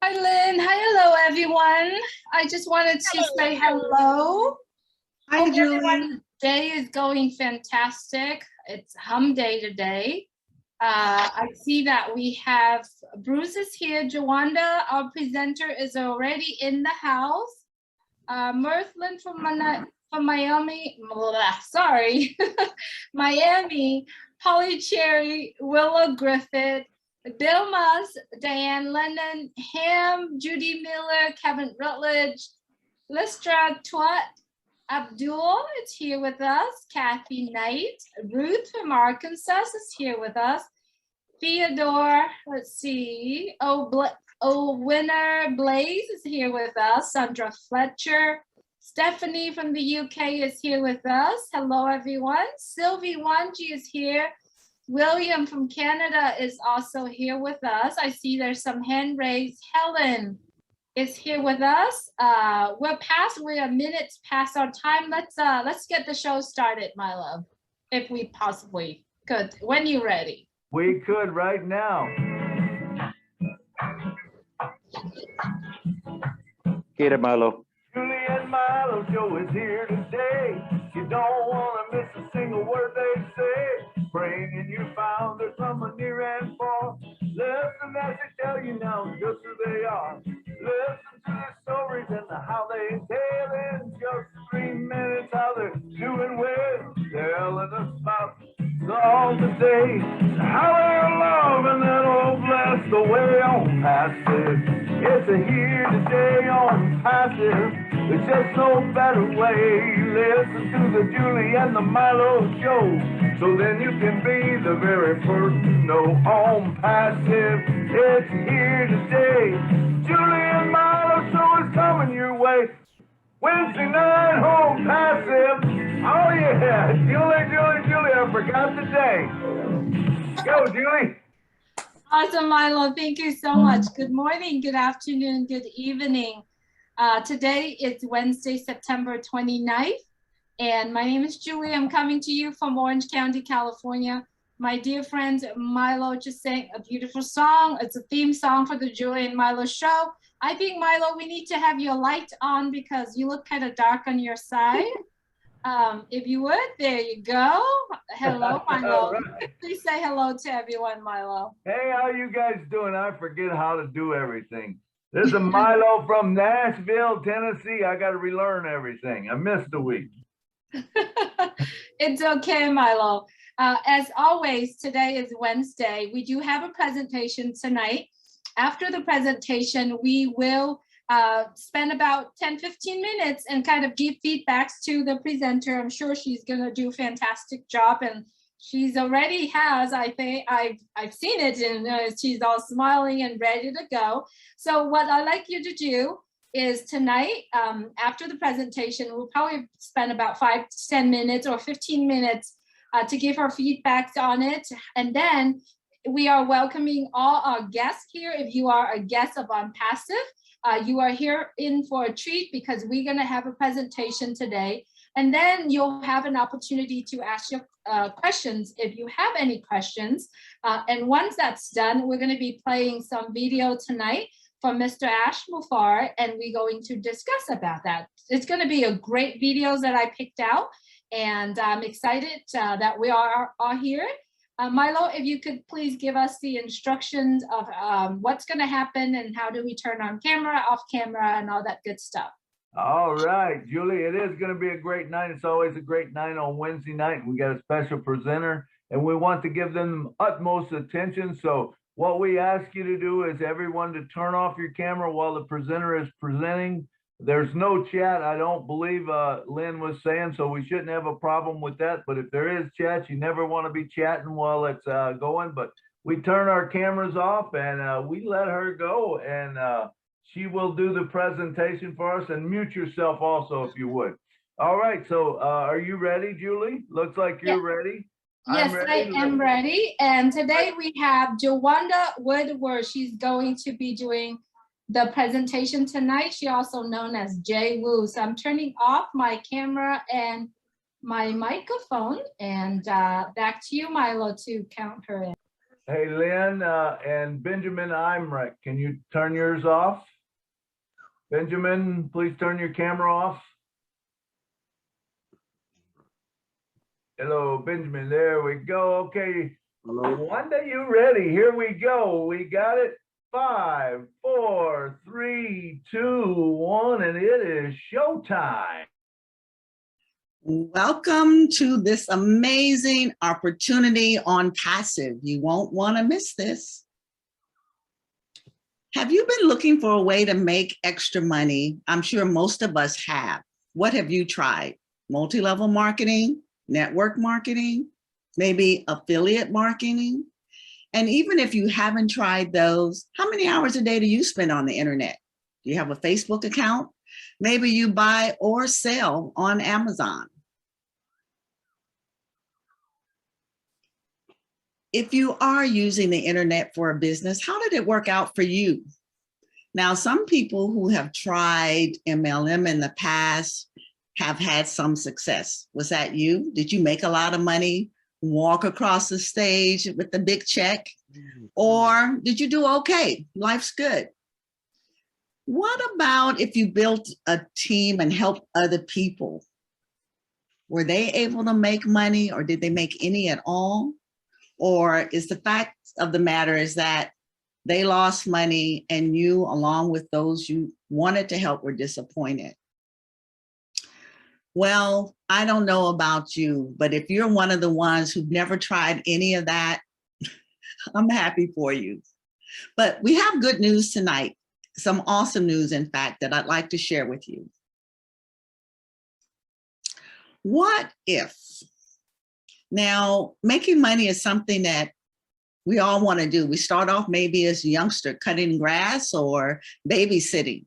Hi, Lynn. Hi, hello, everyone. I just wanted to say hello. Hi, Julie. Everyone's day is going fantastic. It's hum day today. I see that we have Bruce is here. Jawanda, our presenter, is already in the house. Mirthlin from Miami, sorry, Miami, Polly Cherry, Willow Griffith, Dilmas, Diane Lennon, Ham, Judy Miller, Kevin Rutledge, Listra Twat, Abdul is here with us, Kathy Knight, Ruth from Arkansas is here with us, Theodore, let's see, Winner Blaze is here with us, Sandra Fletcher, Stephanie from the UK is here with us. Hello, everyone. Sylvie Wanji is here. William from Canada is also here with us. I see there's some hand raised. Helen is here with us. We're minutes past our time. Let's get the show started, my love, if we possibly could. When you're ready. We could right now. Get it, Milo. Julie and Milo show is here today. You don't want to miss a single word they say. Bringing you founders from a near and far. Listen as they tell you now just who they are. Listen to their stories and how they tell in just 3 minutes how they're doing well. Telling us about all today. How they're loving that Obless the way Onpassive. It's a here today Onpassive. There's just no better way. Listen to the Julie and the Milo show. So then you can be the very first to know Onpassive. It's here today. Julie and Milo show is coming your way. Wednesday night Onpassive. Oh yeah, Julie, I forgot the day. Go, Julie. Awesome, Milo. Thank you so much. Good morning, good afternoon, good evening. Today is Wednesday, September 29th, and my name is Julie. I'm coming to you from Orange County, California. My dear friend Milo just sang a beautiful song. It's a theme song for the Julie and Milo show. I think, Milo, we need to have your light on because you look kind of dark on your side. If you would, there you go. Hello, Milo. Right. Please say hello to everyone, Milo. Hey, how you guys doing? I forget how to do everything. This is Milo from Nashville, Tennessee. I got to relearn everything. I missed a week. It's okay, Milo. As always, today is Wednesday. We do have a presentation tonight. After the presentation, we will spend about 10-15 minutes and kind of give feedbacks to the presenter. I'm sure she's going to do a fantastic job, and she's already has. I think I've seen it, and she's all smiling and ready to go. So what I'd like you to do is tonight, after the presentation, we'll probably spend about 5-10 minutes or 15 minutes to give our feedbacks on it, and then we are welcoming all our guests here. If you are a guest of Onpassive, you are here in for a treat because we're going to have a presentation today. And then you'll have an opportunity to ask your questions if you have any questions. And once that's done, we're going to be playing some video tonight from Mr. Ash Mufareh, and we're going to discuss about that. It's going to be a great videos that I picked out, and I'm excited that we are here. Milo, if you could please give us the instructions of what's going to happen and how do we turn on camera, off camera, and all that good stuff. All right, Julie, it is going to be a great night. It's always a great night on Wednesday night. We got a special presenter, and we want to give them utmost attention. So what we ask you to do is everyone to turn off your camera while the presenter is presenting. There's no chat, I don't believe Lynn was saying, so we shouldn't have a problem with that. But if there is chat, you never want to be chatting while it's going. But we turn our cameras off and we let her go, and she will do the presentation for us. And mute yourself also if you would. All right, so are you ready, Julie? Looks like you're ready. Yes, I am ready. And today we have Jawanda Woodward. She's going to be doing the presentation tonight. She also known as Jay Woo. So I'm turning off my camera and my microphone, and back to you, Milo, to count her in. Hey, Lynn and Benjamin Imrich, can you turn yours off? Benjamin, please turn your camera off. Hello, Benjamin. There we go. Okay. Wanda, you ready? Here we go. We got it. 5, 4, 3, 2, 1, and it is showtime. Welcome to this amazing opportunity on Passive. You won't want to miss this. Have you been looking for a way to make extra money? I'm sure most of us have. What have you tried? Multi-level marketing, network marketing, maybe affiliate marketing? And even if you haven't tried those, how many hours a day do you spend on the internet? Do you have a Facebook account? Maybe you buy or sell on Amazon. If you are using the internet for a business, how did it work out for you? Now, some people who have tried MLM in the past have had some success. Was that you? Did you make a lot of money, walk across the stage with the big check? Or did you do okay? Life's good. What about if you built a team and helped other people? Were they able to make money, or did they make any at all? Or is the fact of the matter is that they lost money and you, along with those you wanted to help, were disappointed? Well, I don't know about you, but if you're one of the ones who've never tried any of that, I'm happy for you. But we have good news tonight, some awesome news, in fact, that I'd like to share with you. What if? Now, making money is something that we all want to do. We start off maybe as a youngster cutting grass or babysitting.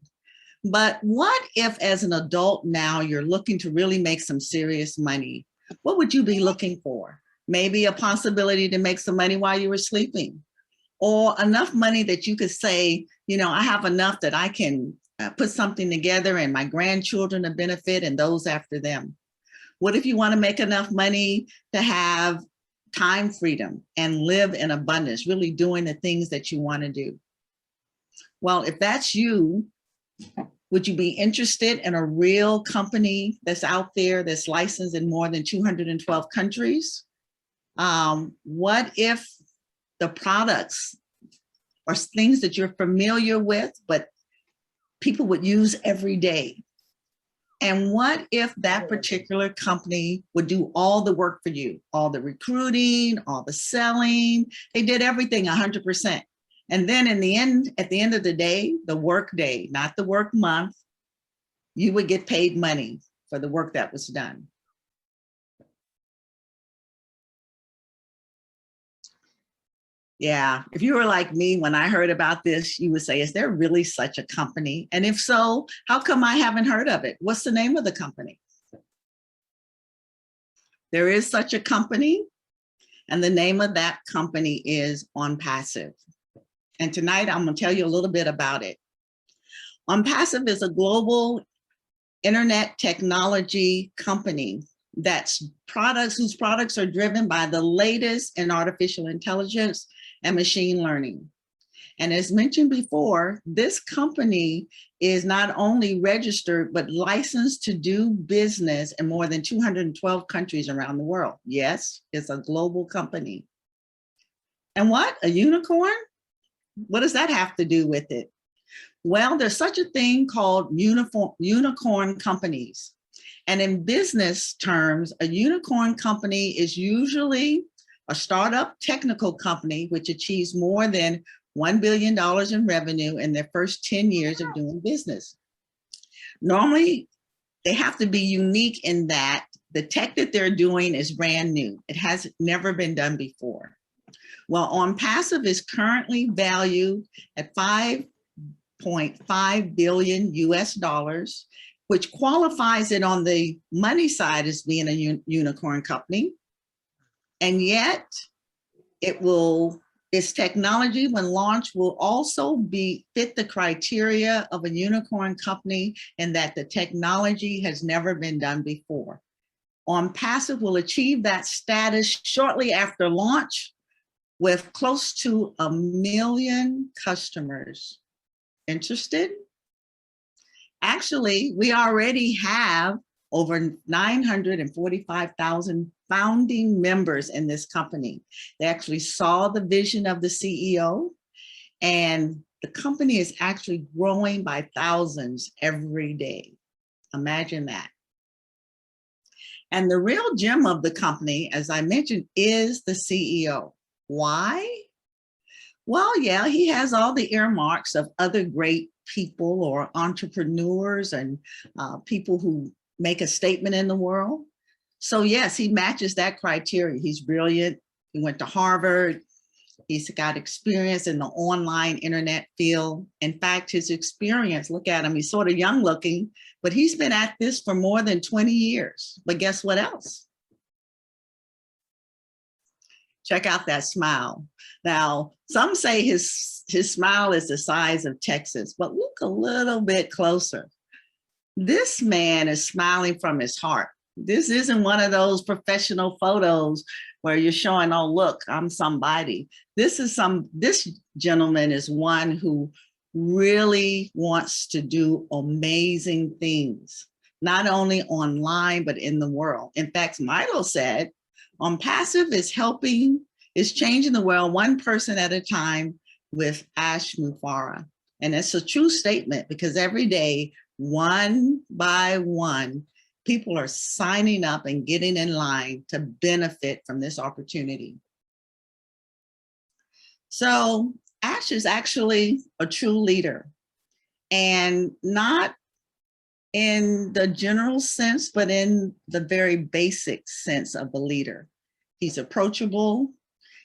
But what if as an adult now you're looking to really make some serious money? What would you be looking for? Maybe a possibility to make some money while you were sleeping, or enough money that you could say, you know, I have enough that I can put something together and my grandchildren to benefit and those after them. What if you want to make enough money to have time freedom and live in abundance, really doing the things that you want to do? Well, if that's you, would you be interested in a real company that's out there that's licensed in more than 212 countries? What if the products are things that you're familiar with, but people would use every day? And what if that particular company would do all the work for you, all the recruiting, all the selling? They did everything 100%. And then in the end, at the end of the day, the work day, not the work month, you would get paid money for the work that was done. Yeah, if you were like me, when I heard about this, you would say, is there really such a company? And if so, how come I haven't heard of it? What's the name of the company? There is such a company, and the name of that company is Onpassive. And tonight I'm going to tell you a little bit about it. Onpassive is a global internet technology company whose products are driven by the latest in artificial intelligence and machine learning. And as mentioned before, this company is not only registered, but licensed to do business in more than 212 countries around the world. Yes, it's a global company. And what, a unicorn? What does that have to do with it? Well, there's such a thing called unicorn companies. And in business terms, a unicorn company is usually a startup technical company which achieves more than $1 billion in revenue in their first 10 years of doing business. Normally, they have to be unique in that the tech that they're doing is brand new. It has never been done before. Well, Onpassive is currently valued at $5.5 billion US, which qualifies it on the money side as being a unicorn company. And yet its technology when launched will also fit the criteria of a unicorn company in that the technology has never been done before. Onpassive will achieve that status shortly after launch, with close to 1 million customers interested. Actually, we already have over 945,000 founding members in this company. They actually saw the vision of the CEO, and the company is actually growing by thousands every day. Imagine that. And the real gem of the company, as I mentioned, is the CEO. Why? Well, yeah, he has all the earmarks of other great people or entrepreneurs and people who make a statement in the world. So yes, he matches that criteria. He's brilliant. He went to Harvard. He's got experience in the online internet field. In fact, his experience, look at him, he's sort of young looking, but he's been at this for more than 20 years. But guess what else? Check out that smile. Now, some say his smile is the size of Texas, but look a little bit closer. This man is smiling from his heart. This isn't one of those professional photos where you're showing, oh, look, I'm somebody. This gentleman is one who really wants to do amazing things, not only online, but in the world. In fact, Milo said, Onpassive is changing the world one person at a time with Ash Mufareh. And it's a true statement because every day, one by one, people are signing up and getting in line to benefit from this opportunity. So Ash is actually a true leader, and not in the general sense, but in the very basic sense of a leader. He's approachable.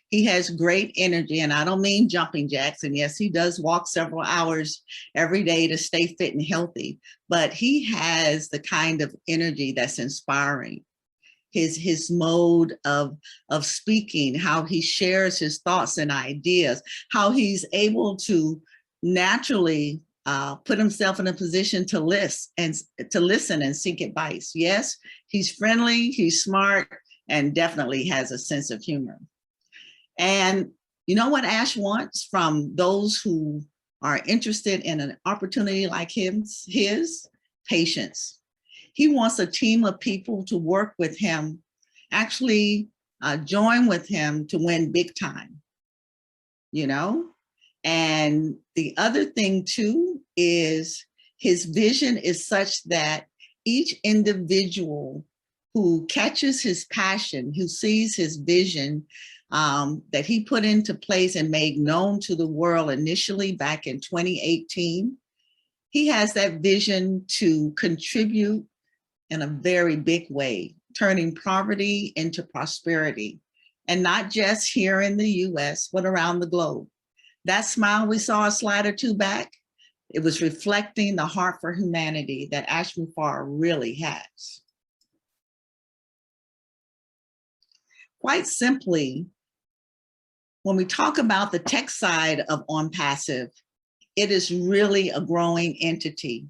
He has great energy, and I don't mean jumping jacks. And yes, he does walk several hours every day to stay fit and healthy, but he has the kind of energy that's inspiring. His mode of speaking, how he shares his thoughts and ideas, how he's able to naturally put himself in a position to listen and seek advice. Yes, he's friendly, he's smart, and definitely has a sense of humor. And you know what Ash wants from those who are interested in an opportunity like his? Patience. He wants a team of people to work with him, actually join with him to win big time, you know? And the other thing too is his vision is such that each individual who catches his passion, who sees his vision that he put into place and made known to the world initially back in 2018, he has that vision to contribute in a very big way, turning poverty into prosperity, and not just here in the US, but around the globe. That smile we saw a slide or two back, it was reflecting the heart for humanity that Ash Mufareh really has. Quite simply, when we talk about the tech side of Onpassive, it is really a growing entity.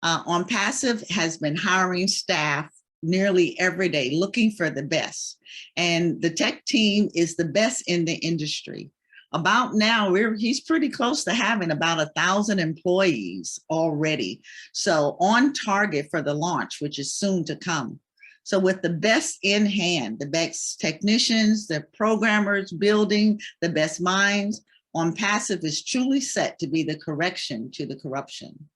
Onpassive has been hiring staff nearly every day, looking for the best. And the tech team is the best in the industry. About now, he's pretty close to having about 1,000 employees already. So on target for the launch, which is soon to come. So with the best in hand, the best technicians, the programmers building, the best minds, Onpassive is truly set to be the correction to the corruption.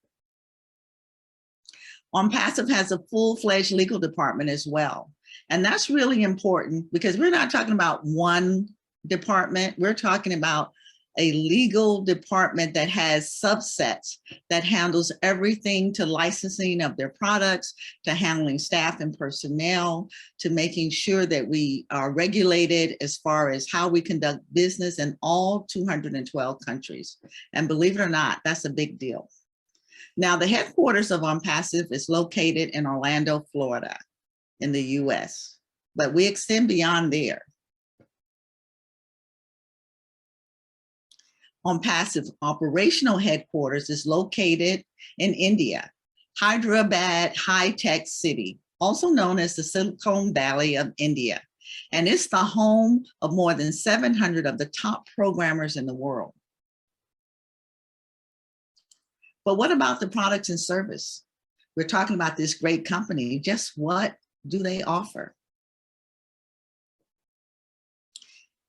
Onpassive has a full-fledged legal department as well. And that's really important because we're not talking about one department. We're talking about a legal department that has subsets that handles everything to licensing of their products, to handling staff and personnel, to making sure that we are regulated as far as how we conduct business in all 212 countries. And believe it or not, that's a big deal. Now, the headquarters of Onpassive is located in Orlando, Florida, in the US, but we extend beyond there. Onpassive operational headquarters is located in India, Hyderabad High Tech City, also known as the Silicon Valley of India. And it's the home of more than 700 of the top programmers in the world. But what about the products and service? We're talking about this great company. Just what do they offer?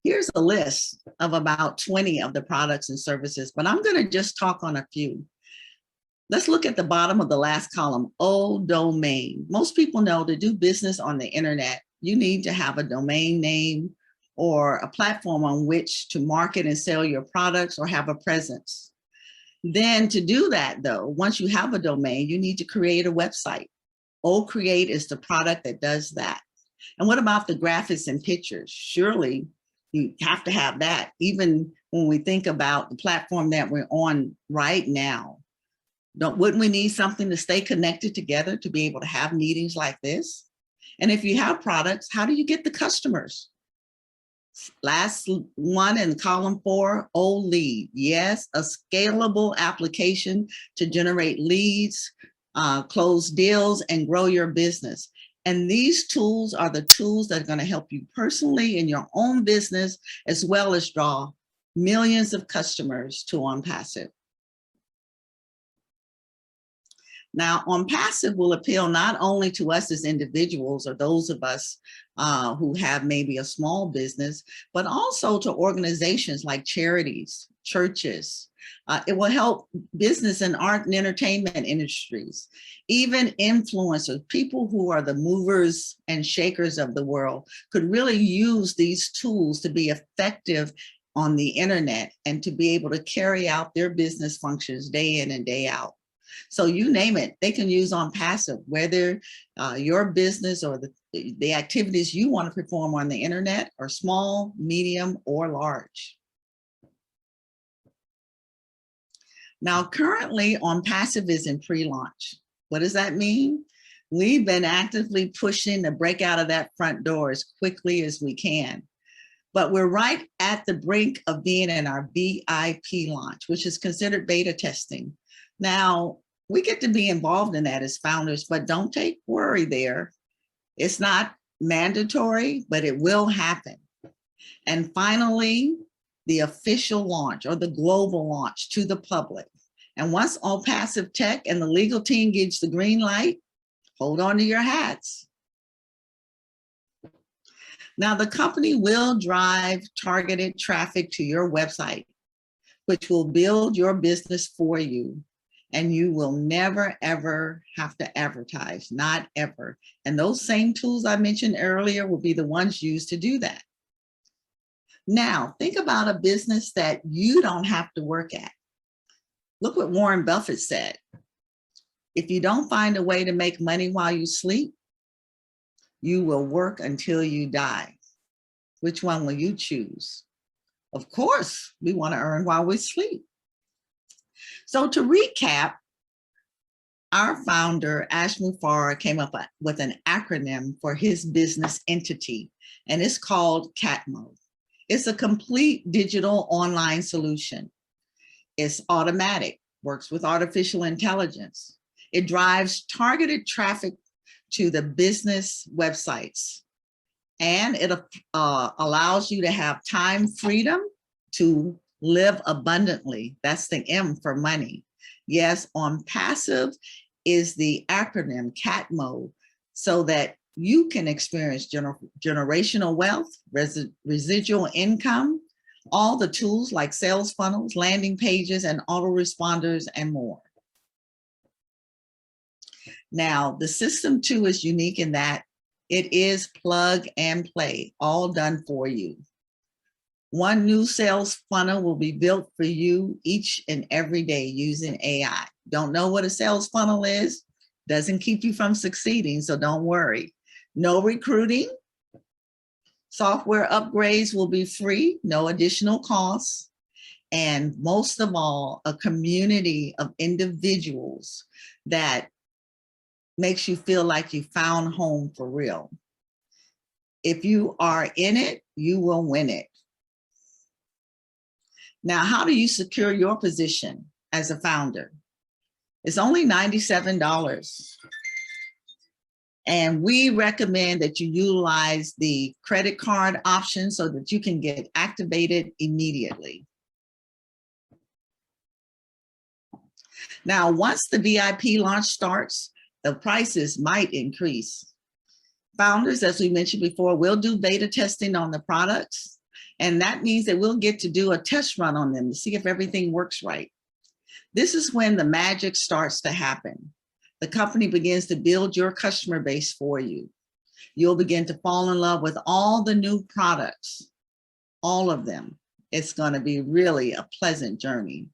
Here's a list of about 20 of the products and services, but I'm going to just talk on a few. Let's look at the bottom of the last column, O domain. Most people know to do business on the internet, you need to have a domain name or a platform on which to market and sell your products or have a presence. Then to do that though, once you have a domain, you need to create a website. Create is the product that does that. And what about the graphics and pictures? Surely you have to have that, even when we think about the platform that we're on right now. Wouldn't we need something to stay connected together to be able to have meetings like this? And if you have products, how do you get the customers? Last one in column 4, lead. Yes, a scalable application to generate leads, close deals, and grow your business. And these tools are the tools that are going to help you personally in your own business, as well as draw millions of customers to Onpassive. Now, Onpassive will appeal not only to us as individuals or those of us who have maybe a small business, but also to organizations like charities, churches. It will help business and art and entertainment industries, even influencers, people who are the movers and shakers of the world could really use these tools to be effective on the internet and to be able to carry out their business functions day in and day out. So you name it, they can use Onpassive, whether your business or the activities you want to perform on the internet are small, medium, or large. Now, currently Onpassive is in pre-launch. What does that mean? We've been actively pushing to break out of that front door as quickly as we can. But we're right at the brink of being in our VIP launch, which is considered beta testing. Now, we get to be involved in that as founders, but don't take worry there. It's not mandatory, but it will happen. And finally, the official launch or the global launch to the public. And once Onpassive Tech and the legal team gives the green light, hold on to your hats. Now, the company will drive targeted traffic to your website, which will build your business for you. And you will never, ever have to advertise, not ever. And those same tools I mentioned earlier will be the ones used to do that. Now, think about a business that you don't have to work at. Look what Warren Buffett said. If you don't find a way to make money while you sleep, you will work until you die. Which one will you choose? Of course, we want to earn while we sleep. So to recap, our founder, Ash Mufareh, came up with an acronym for his business entity, and it's called CATMO. It's a complete digital online solution. It's automatic, works with artificial intelligence. It drives targeted traffic to the business websites, and it allows you to have time freedom to live abundantly. That's the M for money. Yes, Onpassive is the acronym CATMO, so that you can experience generational wealth, residual income, all the tools like sales funnels, landing pages, and autoresponders, and more. Now, the system too is unique in that it is plug and play, all done for you. One new sales funnel will be built for you each and every day using AI. Don't know what a sales funnel is? Doesn't keep you from succeeding, so don't worry. No recruiting. Software upgrades will be free, no additional costs. And most of all, a community of individuals that makes you feel like you found home for real. If you are in it, you will win it. Now, how do you secure your position as a founder? It's only $97. And we recommend that you utilize the credit card option so that you can get activated immediately. Now, once the VIP launch starts, the prices might increase. Founders, as we mentioned before, will do beta testing on the products. And that means that we'll get to do a test run on them to see if everything works right. This is when the magic starts to happen. The company begins to build your customer base for you. You'll begin to fall in love with all the new products, all of them. It's going to be really a pleasant journey.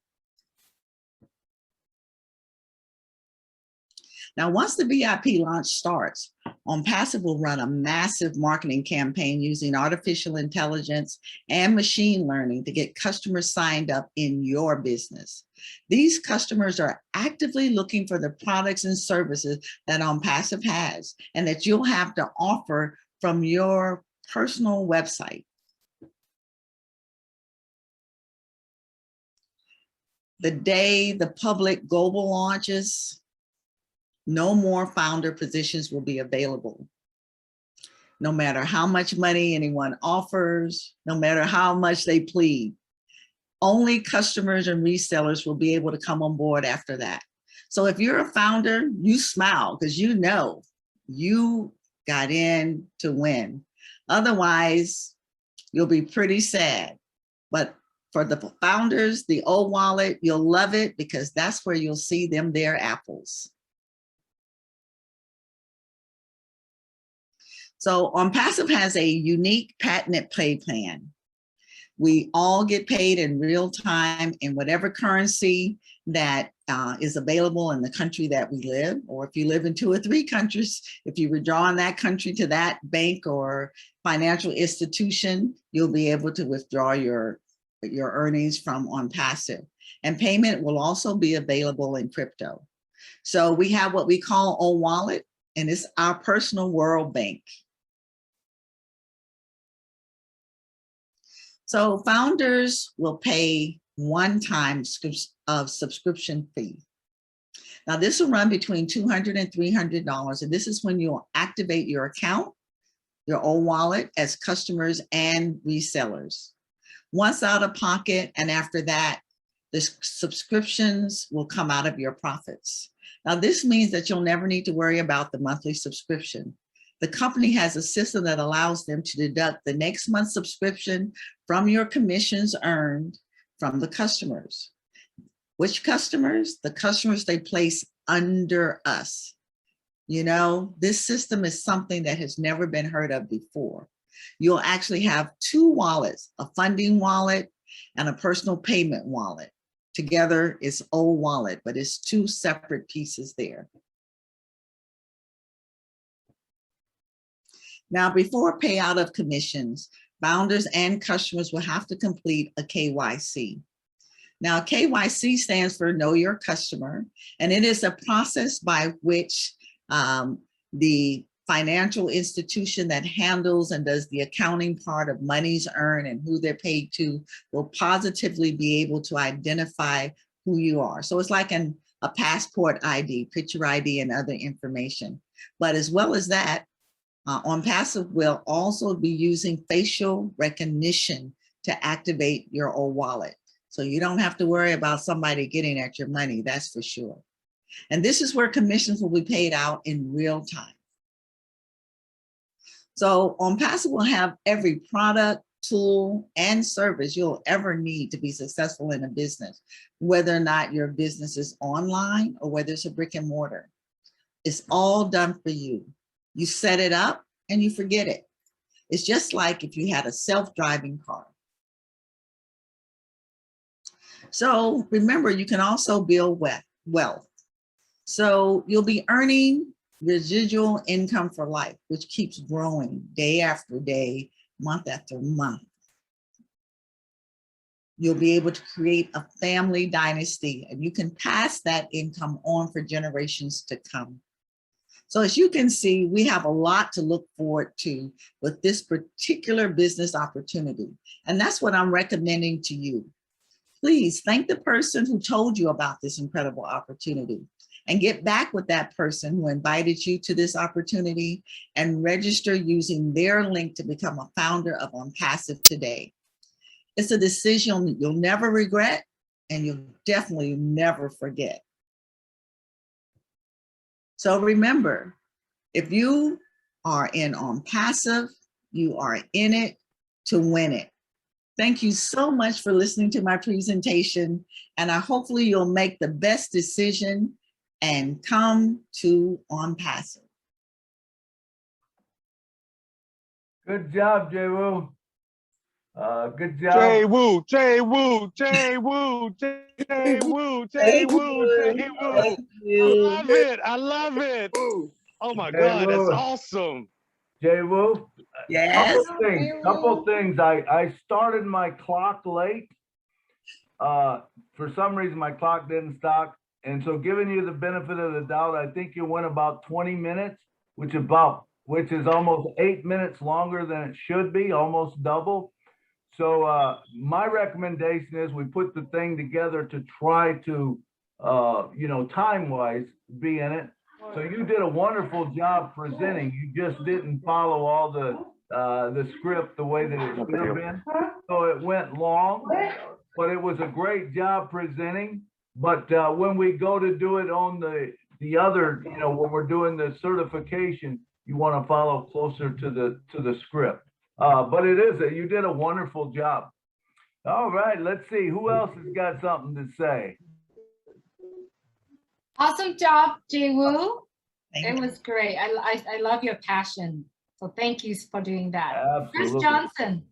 Now, once the VIP launch starts, Onpassive will run a massive marketing campaign using artificial intelligence and machine learning to get customers signed up in your business. These customers are actively looking for the products and services that Onpassive has and that you'll have to offer from your personal website. The day the public global launches, no more founder positions will be available. No matter how much money anyone offers, no matter how much they plead, only customers and resellers will be able to come on board after that. So if you're a founder, you smile because you know you got in to win. Otherwise, you'll be pretty sad. But for the founders, the old wallet, you'll love it because that's where you'll see them their apples. So Onpassive has a unique patented pay plan. We all get paid in real time in whatever currency that is available in the country that we live, or if you live in 2 or 3 countries, if you withdraw in that country to that bank or financial institution, you'll be able to withdraw your earnings from Onpassive. And payment will also be available in crypto. So we have what we call O Wallet, and it's our personal world bank. So founders will pay one-time subscription fee. Now this will run between $200 and $300, and this is when you'll activate your account, your old wallet, as customers and resellers. Once out of pocket, and after that, the subscriptions will come out of your profits. Now this means that you'll never need to worry about the monthly subscription. The company has a system that allows them to deduct the next month's subscription from your commissions earned from the customers. Which customers? The customers they place under us. You know, this system is something that has never been heard of before. You'll actually have 2 wallets, a funding wallet and a personal payment wallet. Together it's O Wallet, but it's 2 separate pieces there. Now, before payout of commissions, founders and customers will have to complete a KYC. Now, KYC stands for Know Your Customer, and it is a process by which the financial institution that handles and does the accounting part of monies earned and who they're paid to will positively be able to identify who you are. So it's like a passport ID, picture ID, and other information. But as well as that, Onpassive will also be using facial recognition to activate your old wallet. So you don't have to worry about somebody getting at your money, that's for sure. And this is where commissions will be paid out in real time. So Onpassive will have every product, tool, and service you'll ever need to be successful in a business, whether or not your business is online or whether it's a brick and mortar. It's all done for you. You set it up and you forget it. It's just like if you had a self-driving car. So remember, you can also build wealth. So you'll be earning residual income for life, which keeps growing day after day, month after month. You'll be able to create a family dynasty, and you can pass that income on for generations to come. So as you can see, we have a lot to look forward to with this particular business opportunity. And that's what I'm recommending to you. Please thank the person who told you about this incredible opportunity and get back with that person who invited you to this opportunity and register using their link to become a founder of Onpassive today. It's a decision you'll never regret and you'll definitely never forget. So remember, if you are in Onpassive, you are in it to win it. Thank you so much for listening to my presentation, and hopefully you'll make the best decision and come to Onpassive. Good job, Jay Woo. Good job. Jay Woo, Jay Woo, Jay Woo, Jay Woo, Jay Woo, Jay Woo. I love it. I love it. Oh my God, that's awesome. Jay Woo. Yes. Couple things. I started my clock late. For some reason, my clock didn't stop. And so giving you the benefit of the doubt, I think you went about 20 minutes, which is almost 8 minutes longer than it should be, almost double. So my recommendation is we put the thing together to try to, time-wise be in it. So you did a wonderful job presenting. You just didn't follow all the script the way that it should have been. So it went long, but it was a great job presenting. But when we go to do it on the other, when we're doing the certification, you want to follow closer to the script. But you did a wonderful job. All right, let's see who else has got something to say. Awesome job, Jay Woo. It was great. I love your passion. So thank you for doing that. Absolutely. Chris Johnson.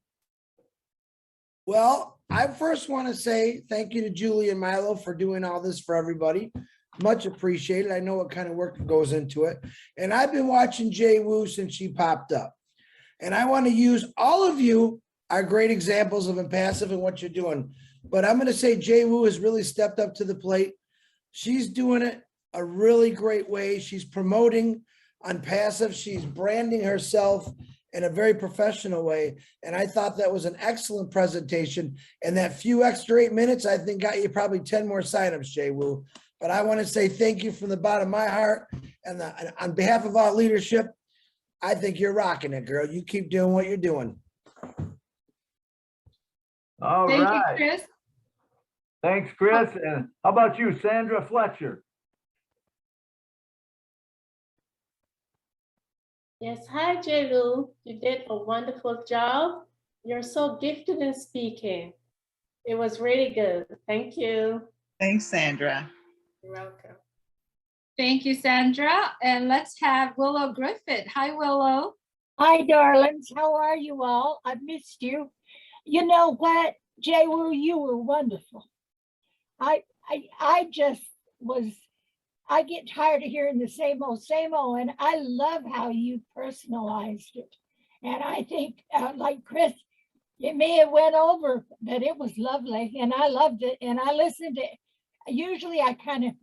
Well, I first want to say thank you to Julie and Milo for doing all this for everybody. Much appreciated. I know what kind of work goes into it. And I've been watching Jay Woo since she popped up. And I want to use all of you are great examples of Onpassive and what you're doing. But I'm going to say Jay Woo has really stepped up to the plate. She's doing it a really great way. She's promoting Onpassive. She's branding herself in a very professional way. And I thought that was an excellent presentation. And that few extra 8 minutes, I think got you probably 10 more signups, Jay Woo. But I want to say thank you from the bottom of my heart. And on behalf of our leadership, I think you're rocking it, girl. You keep doing what you're doing. All Thank right. you, Chris. Thanks, Chris. And how about you, Sandra Fletcher? Yes, hi, Jay Woo. You did a wonderful job. You're so gifted in speaking. It was really good. Thank you. Thanks, Sandra. You're welcome. Thank you, Sandra. And let's have Willow Griffith. Hi, Willow. Hi, darlings. How are you all? I've missed you. You know what, Jay Woo, you were wonderful. I get tired of hearing the same old, and I love how you personalized it. And I think, like Chris, it may have went over, but it was lovely, and I loved it. And I listened to it. Usually I kind of,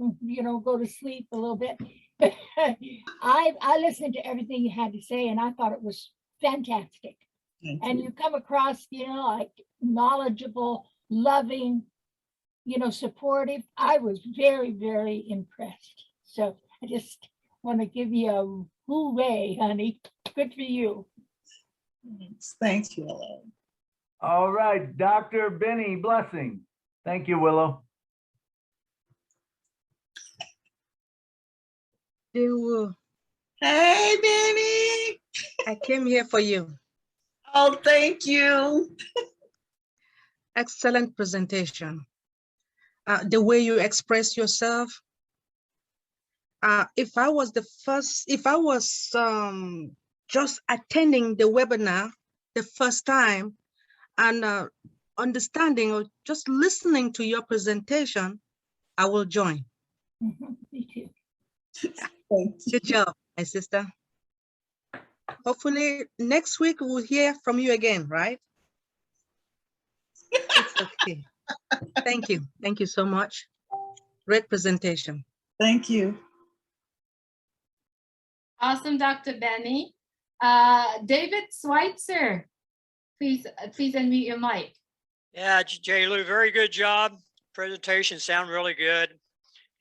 go to sleep a little bit, but I listened to everything you had to say, and I thought it was fantastic. And you come across, like knowledgeable, loving, supportive. I was very, very impressed. So I just want to give you a hooray, honey. Good for you. Thanks, Willow. All right, Dr. Benny Blessing. Thank you, Willow. Hey, Benny. I came here for you. Oh, thank you. Excellent presentation. The way you express yourself. If I was just attending the webinar the first time and understanding or just listening to your presentation, I will join. Me too. Good job, my sister. Hopefully next week we'll hear from you again, right? It's okay. Thank you. Thank you so much. Great presentation. Thank you. Awesome, Dr. Benny. David Schweitzer, please unmute your mic. Yeah, Jay Lou, very good job. Presentation sounded really good.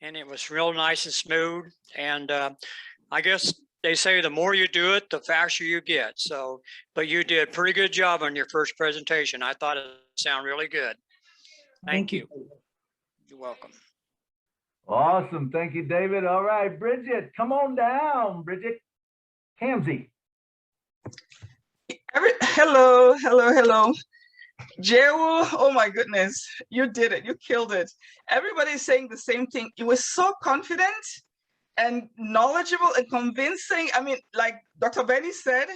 and it was real nice and smooth. And I guess they say the more you do it, the faster you get. So, but you did a pretty good job on your first presentation. I thought it sounded really good. Thank you. You're welcome. Awesome. Thank you, David. All right, Bridget, come on down. Bridget Kamsey. Hello. Jewu, oh my goodness, you did it. You killed it. Everybody's saying the same thing. You were so confident and knowledgeable and convincing. I mean, like Dr. Benny said,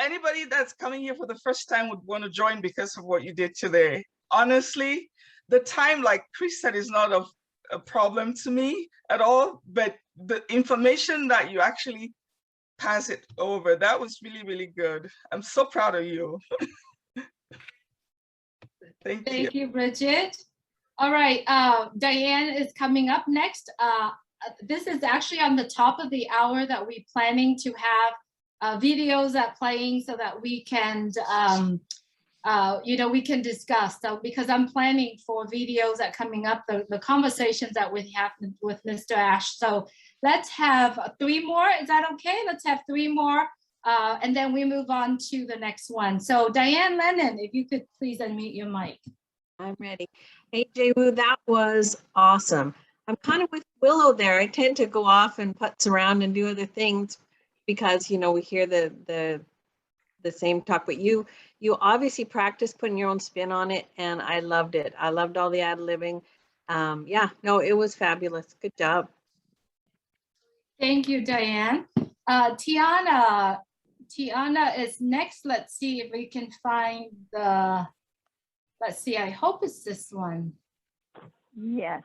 anybody that's coming here for the first time would want to join because of what you did today. Honestly, the time, like Chris said, is not a problem to me at all, but the information that you actually pass it over, that was really, really good. I'm so proud of you. Thank you, Bridget. All right, Diane is coming up next. This is actually on the top of the hour that we're planning to have videos playing so that we can, we can discuss. So because I'm planning for videos that coming up, the conversations that we have with Mr. Ash. So let's have 3 more. Is that okay? Let's have 3 more. And then we move on to the next one. So Diane Lennon, if you could please unmute your mic. I'm ready. Hey, Jewu, that was awesome. I'm kind of with Willow there. I tend to go off and putz around and do other things because, we hear the same talk, but you obviously practice putting your own spin on it, and I loved it. I loved all the ad-libbing. Yeah, no, it was fabulous. Good job. Thank you, Diane. Tiana is next. Let's see if we can find let's see, I hope it's this one. Yes.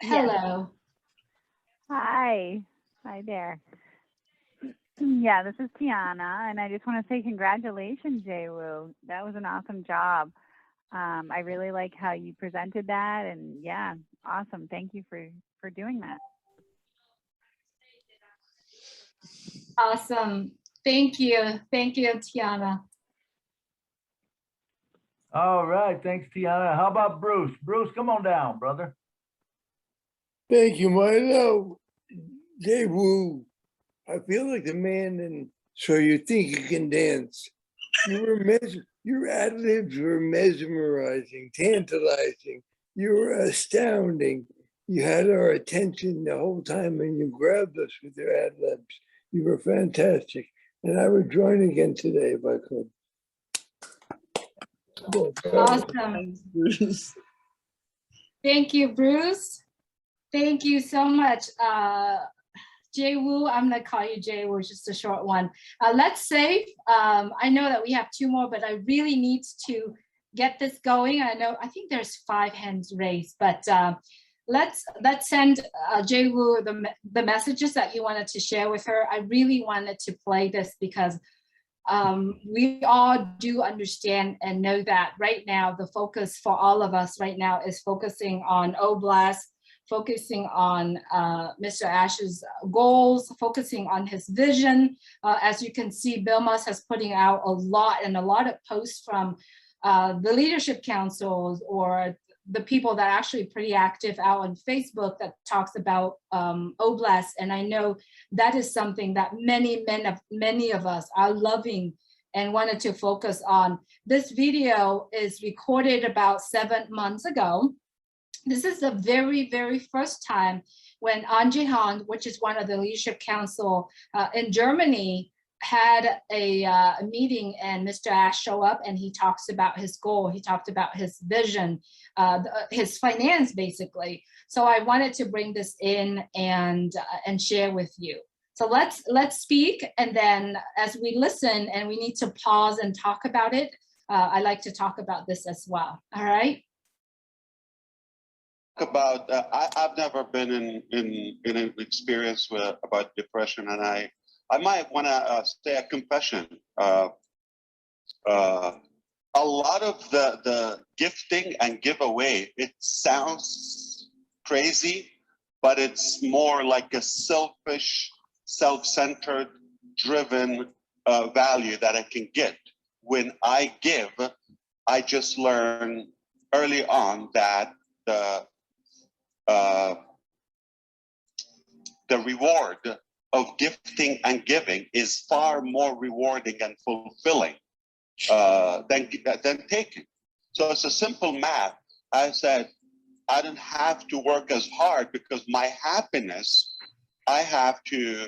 Hello. Hi there. Yeah, this is Tiana, and I just want to say congratulations, Jewu. That was an awesome job. I really like how you presented that, and yeah, awesome. Thank you for doing that. Awesome. Thank you, Tiana. All right, thanks, Tiana. How about Bruce? Bruce, come on down, brother. Thank you, Milo. Jewu, I feel like the man in So You Think You Can Dance. Your ad-libs were mesmerizing, tantalizing. You were astounding. You had our attention the whole time, and you grabbed us with your ad-libs. You were fantastic. And I would join again today if I could. Awesome. Thank you, Bruce. Thank you so much. Jewu, I'm gonna call you Jewu, just a short one. Let's save. I know that we have 2 more, but I really need to get this going. I think there's 5 hands raised, but let's send Jewu the messages that you wanted to share with her. I really wanted to play this because we all do understand and know that right now the focus for all of us right now is focusing on Obless, focusing on Mr. Ash's goals, focusing on his vision. As you can see, Bill Musk has putting out a lot of posts from the leadership councils or the people that are actually pretty active out on Facebook that talks about Obless. And I know that is something that many of us are loving and wanted to focus on. This video is recorded about 7 months ago. This is the very, very first time when An Jihan, which is one of the leadership council in Germany, had a meeting, and Mr. Ash show up and he talks about his goal. He talked about his vision, his finance, basically. So I wanted to bring this in and share with you. So let's speak, and then as we listen and we need to pause and talk about it, I like to talk about this as well. All right. About I've never been in an experience about depression, and I might want to say a confession. A lot of the gifting and giveaway, it sounds crazy, but it's more like a selfish, self-centered, driven value that I can get. When I give, I just learn early on that reward of gifting and giving is far more rewarding and fulfilling than taking. So it's a simple math. I said, I don't have to work as hard because my happiness, I have to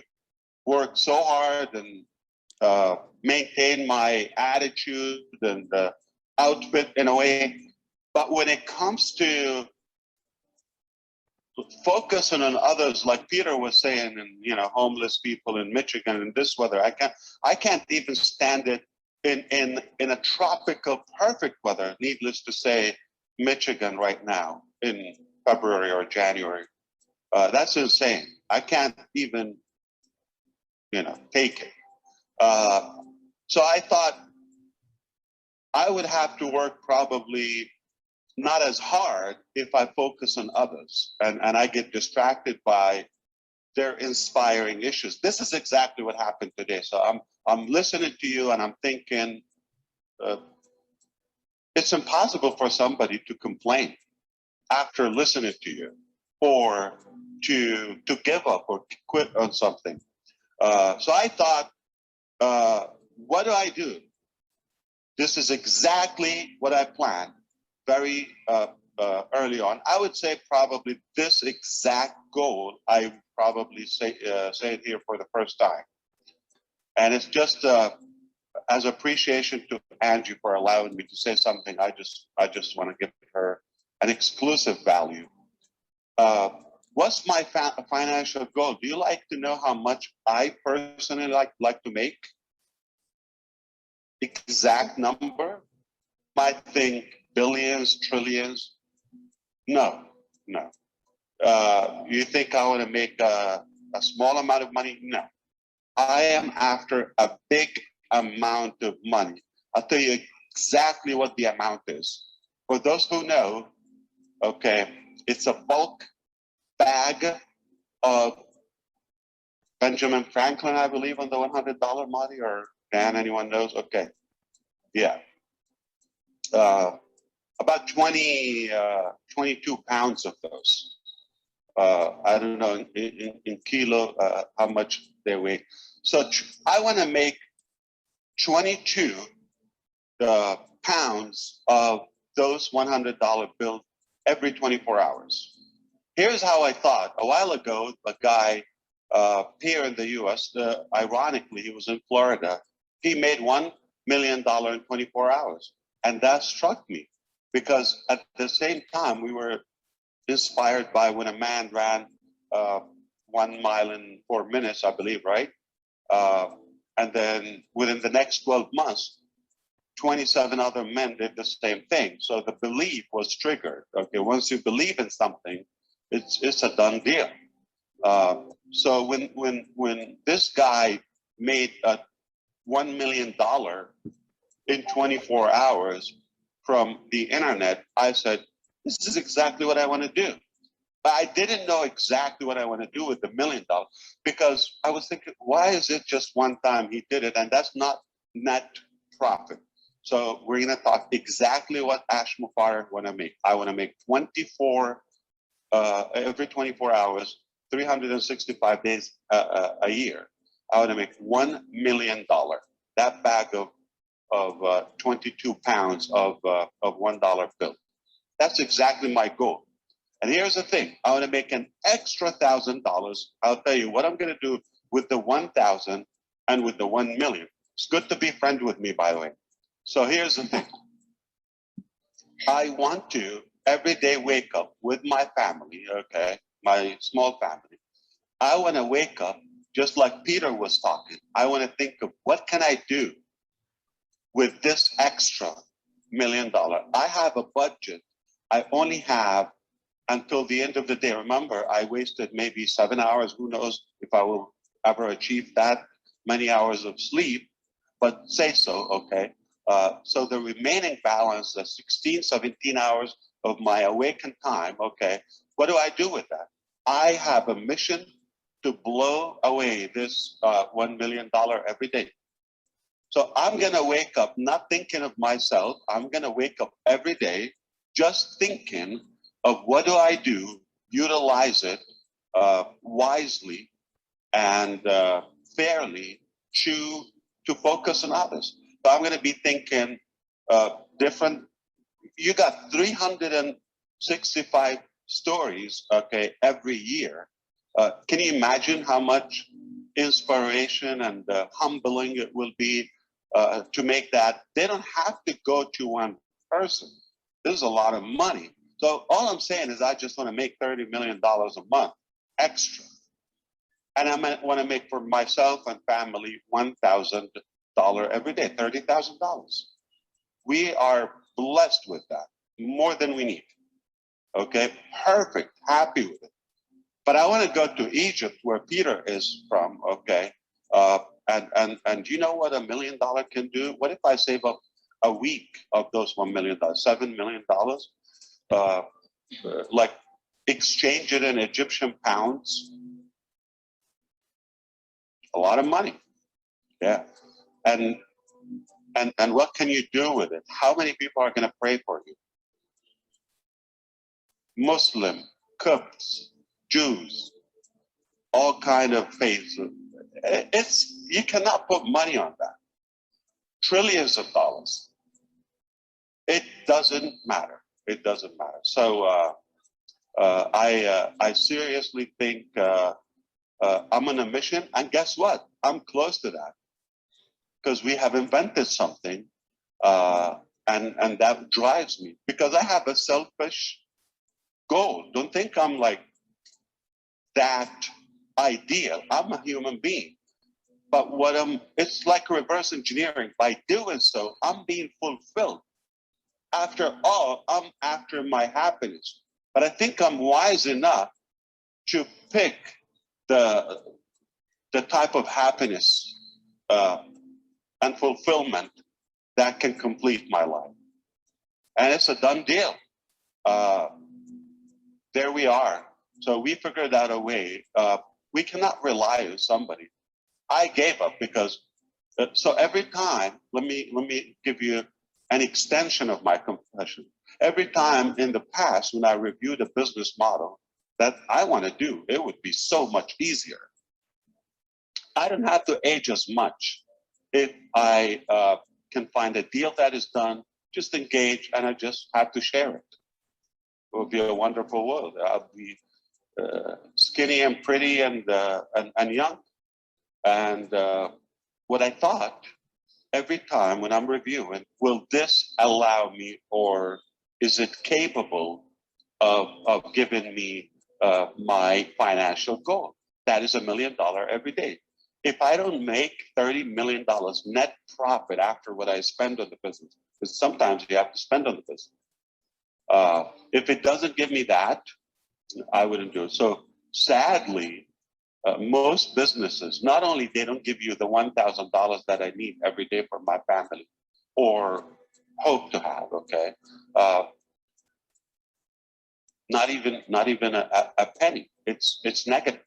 work so hard and maintain my attitude and outfit in a way. But when it comes to focusing on others, like Peter was saying, and homeless people in Michigan in this weather, I can't even stand it in a tropical perfect weather, needless to say, Michigan right now in February or January. That's insane. I can't even take it. So I thought I would have to work probably not as hard if I focus on others and I get distracted by their inspiring issues. This is exactly what happened today. So I'm listening to you and I'm thinking, it's impossible for somebody to complain after listening to you or to give up or quit on something. So I thought, what do I do? This is exactly what I planned very early on. I would say probably this exact goal, I probably say it here for the first time. And it's just as appreciation to Angie for allowing me to say something. I just want to give her an exclusive value. What's my financial goal? Do you like to know how much I personally like to make? Exact number? Might think billions, trillions. No. You think I want to make a small amount of money? No. I am after a big amount of money. I'll tell you exactly what the amount is. For those who know, okay, it's a bulk bag of Benjamin Franklin, I believe, on the $100 money, or Dan, anyone knows? Okay, yeah. About 22 pounds of those. I don't know in kilo how much they weigh. So I want to make 22 pounds of those $100 bills every 24 hours. Here's how I thought. A while ago, a guy here in the US, ironically, he was in Florida. He made $1 million in 24 hours. And that struck me because at the same time, we were inspired by when a man ran 1 mile in 4 minutes, I believe, right? And then within the next 12 months, 27 other men did the same thing. So the belief was triggered. Okay, once you believe in something, it's a done deal. So when this guy made $1 million in 24 hours from the internet, I said, this is exactly what I want to do. But I didn't know exactly what I want to do with the $1 million because I was thinking, why is it just one time he did it? And that's not net profit. So we're going to talk exactly what Ash Mufareh want to make. I want to make 24, every 24 hours, 365 days a year. I want to make $1 million. That bag of 22 pounds of $1 bill. That's exactly my goal. And here's the thing, I want to make an extra $1,000. I'll tell you what I'm going to do with the 1,000 and with the 1 million. It's good to be friends with me, by the way. So here's the thing. I want to every day wake up with my family, okay, my small family. I want to wake up just like Peter was talking. I want to think of what can I do with this extra $1 million. I have a budget. I only have until the end of the day. Remember, I wasted maybe 7 hours. Who knows if I will ever achieve that many hours of sleep, but say so, okay? So the remaining balance, the 16, 17 hours of my awakened time, okay, what do I do with that? I have a mission to blow away this $1 million every day. So I'm gonna wake up not thinking of myself. I'm gonna wake up every day just thinking of what do I do, utilize it wisely and fairly to focus on others. So I'm going to be thinking different. You got 365 stories, okay, every year. Can you imagine how much inspiration and humbling it will be to make that? They don't have to go to one person. This is a lot of money. So all I'm saying is I just want to make $30 million a month extra. And I want to make for myself and family $1,000 every day, $30,000. We are blessed with that, more than we need. Okay, perfect, happy with it. But I want to go to Egypt, where Peter is from. Okay, and you know what $1 million can do? What if I save up a week of those $1 million, $7 million? Like exchange it in Egyptian pounds. A lot of money. Yeah. And what can you do with it? How many people are going to pray for you? Muslim, Copts, Jews, all kind of faiths. You cannot put money on that. Trillions of dollars. It doesn't matter. It doesn't matter. So I seriously think I'm on a mission, and guess what? I'm close to that, because we have invented something, and that drives me, because I have a selfish goal. Don't think I'm like that ideal. I'm a human being, but it's like reverse engineering. By doing so, I'm being fulfilled. After all, I'm after my happiness, but I think I'm wise enough to pick the type of happiness and fulfillment that can complete my life. And it's a done deal. There we are. So we figured out a way. We cannot rely on somebody. I gave up because, so every time, let me give you an extension of my confession. Every time in the past, when I reviewed a business model that I want to do, it would be so much easier. I don't have to age as much. If I can find a deal that is done, just engage, and I just have to share it. It will be a wonderful world. I'll be skinny and pretty and young. And what I thought, every time when I'm reviewing, will this allow me, or is it capable of giving me my financial goal? That is $1 million every day. If I don't make $30 million net profit after what I spend on the business, because sometimes you have to spend on the business. If it doesn't give me that, I wouldn't do it. So sadly, most businesses, not only they don't give you the $1,000 that I need every day for my family, or hope to have, okay? Not even a penny. It's negative.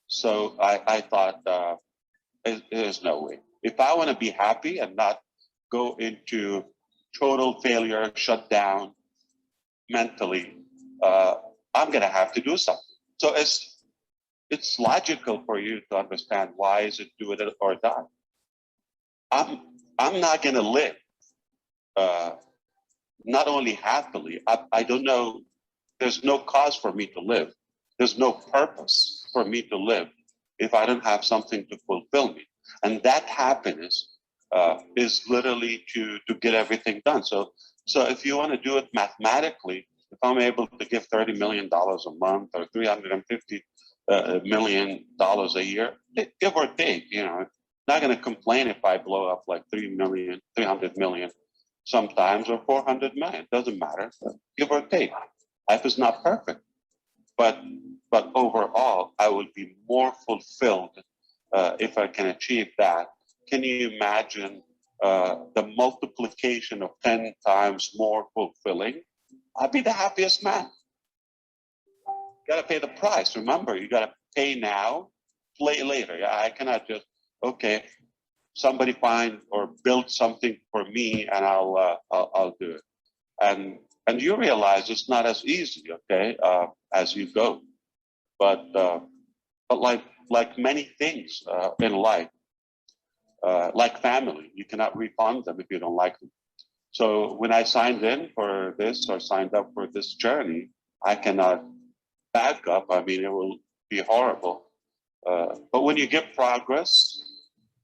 So I thought there's no way. If I want to be happy and not go into total failure, shut down mentally, I'm gonna have to do something. So it's logical for you to understand why is it do it or die. I'm not gonna live not only happily. I don't know. There's no cause for me to live. There's no purpose for me to live if I don't have something to fulfill me. And that happiness is literally to get everything done. So if you want to do it mathematically, if I'm able to give $30 million a month or $350 million a year, give or take, not going to complain if I blow up like 300 million sometimes, or 400 million. Doesn't matter. Give or take. Life is not perfect, but overall, I will be more fulfilled if I can achieve that. Can you imagine the multiplication of 10 times more fulfilling? I'd be the happiest man. Got to pay the price. Remember, you got to pay now, play later. I cannot just, okay, somebody find or build something for me and I'll do it. And you realize it's not as easy, okay, as you go. But But like many things in life, like family, you cannot refund them if you don't like them. So when I signed in for this or signed up for this journey, I cannot back up. I mean, it will be horrible. But when you get progress,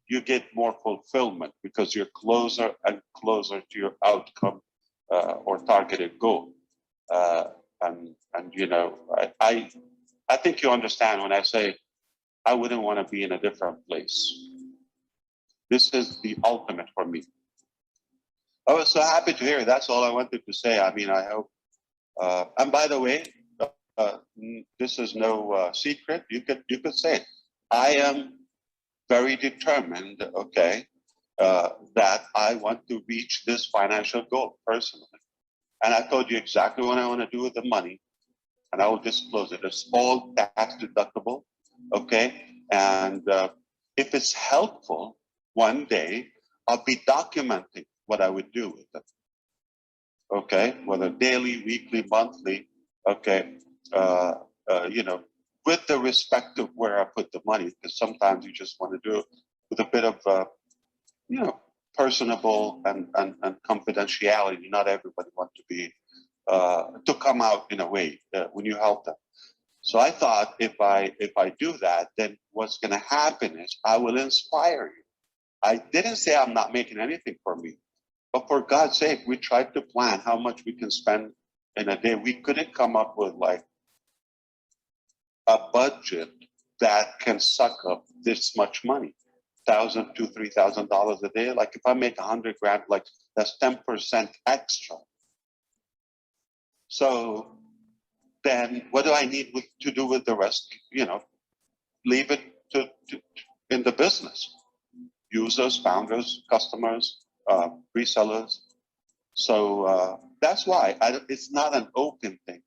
you get more fulfillment because you're closer and closer to your outcome or targeted goal. And you know, I think you understand when I say I wouldn't want to be in a different place. This is the ultimate for me. I was so happy to hear it. That's all I wanted to say. I mean, I hope. And by the way, this is no secret. You could say it. I am very determined. Okay, that I want to reach this financial goal personally. And I told you exactly what I want to do with the money, and I will disclose it. It's all tax deductible. Okay, and if it's helpful, one day I'll be documenting what I would do with it. Okay, whether daily, weekly, monthly. Okay, you know, with the respect of where I put the money, because sometimes you just want to do it with a bit of, you know, personable and confidentiality. Not everybody wants to be to come out in a way when you help them. So I thought if I do that, then what's going to happen is I will inspire you. I didn't say I'm not making anything for me, but for God's sake, we tried to plan how much we can spend in a day. We couldn't come up with like a budget that can suck up this much money, $1,000 to $3,000 a day. Like if I make 100 grand, like that's 10% extra. So then what do I need to do with the rest? You know, leave it to in the business. Users, founders, customers, resellers. So that's why it's not an open thing.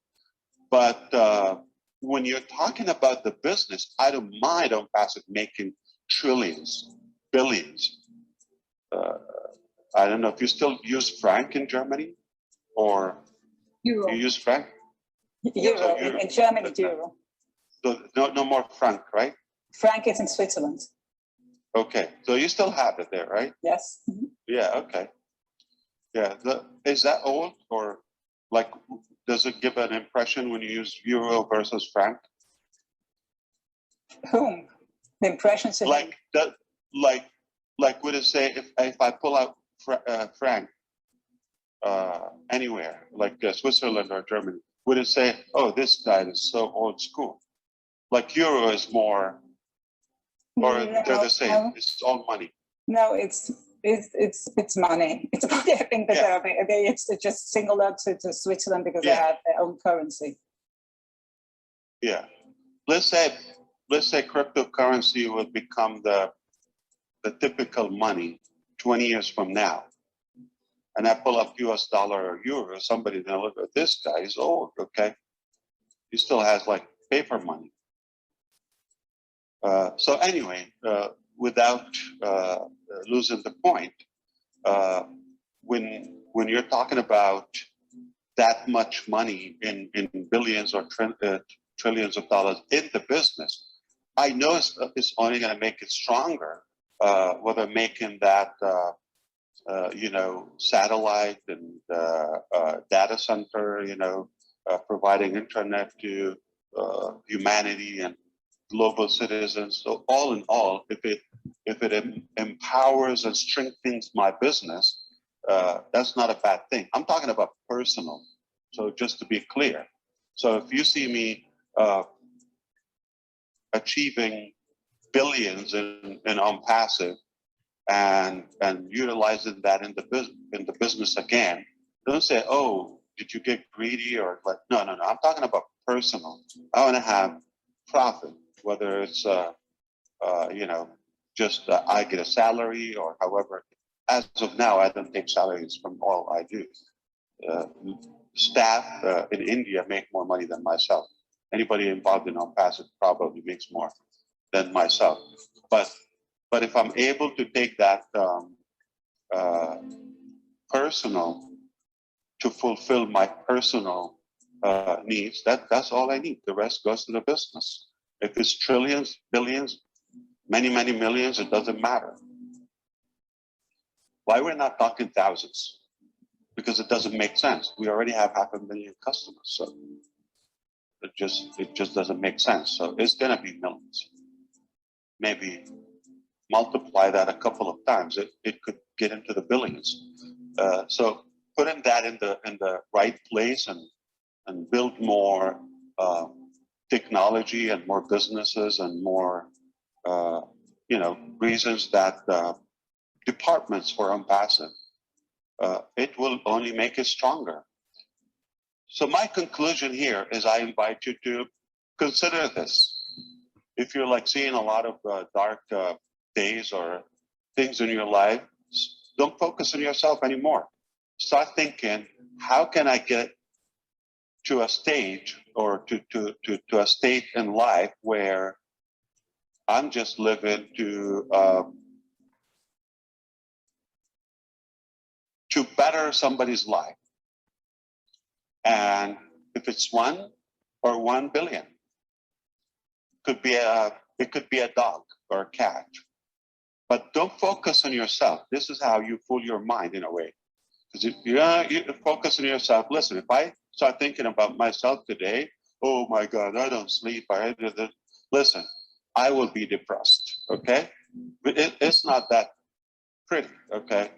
But when you're talking about the business, I don't mind Onpassive making trillions, billions. I don't know if you still use franc in Germany or Euro. you use franc? Euro. So Euro. In Germany, it's Euro. So no more franc, right? Franc is in Switzerland. Okay, so you still have it there, right? Yes. Mm-hmm. Yeah, okay. Yeah, is that old or like, does it give an impression when you use euro versus franc? Whom? The impressions of like that, like would it say if I pull out franc anywhere, like Switzerland or Germany, would it say, oh, this guy is so old school? Like euro is more, or they're the same. No. It's all money. No, it's money. It's I think that it's just singled out to Switzerland because they have their own currency. Yeah, let's say cryptocurrency will become the typical money 20 years from now, and I pull up US dollar or euro. Somebody's gonna look at this guy. He's old. Okay, he still has like paper money. So anyway, without losing the point, when you're talking about that much money in billions or trillions of dollars in the business, I know it's only going to make it stronger. Whether making that you know, satellite and data center, you know, providing internet to humanity and global citizens. So all in all, if it empowers and strengthens my business, that's not a bad thing. I'm talking about personal. So just to be clear. So if you see me achieving billions in Onpassive and utilizing that in the business again, don't say, oh, did you get greedy or like, no. I'm talking about personal. I want to have profit. Whether it's, you know, just I get a salary or however. As of now, I don't take salaries from all I do. Staff in India make more money than myself. Anybody involved in Onpassive probably makes more than myself. But if I'm able to take that personal to fulfill my personal needs, that's all I need. The rest goes to the business. If it's trillions, billions, many, many millions, it doesn't matter. Why we're not talking thousands? Because it doesn't make sense. We already have 500,000 customers, so it just doesn't make sense. So it's gonna be millions. Maybe multiply that a couple of times, it could get into the billions. So putting that in the right place and build more technology and more businesses and more reasons that departments for Onpassive, it will only make it stronger. So my conclusion here is I invite you to consider this. If you're like seeing a lot of dark days or things in your life, don't focus on yourself anymore. Start thinking, how can I get to a stage or to a state in life where I'm just living to better somebody's life. And if it's 1 or 1 billion, it could be a dog or a cat. But don't focus on yourself. This is how you fool your mind in a way. Because if you focus on yourself, listen, if I start thinking about myself today, oh my God, I don't sleep. Listen, I will be depressed, okay? But it's not that pretty, okay?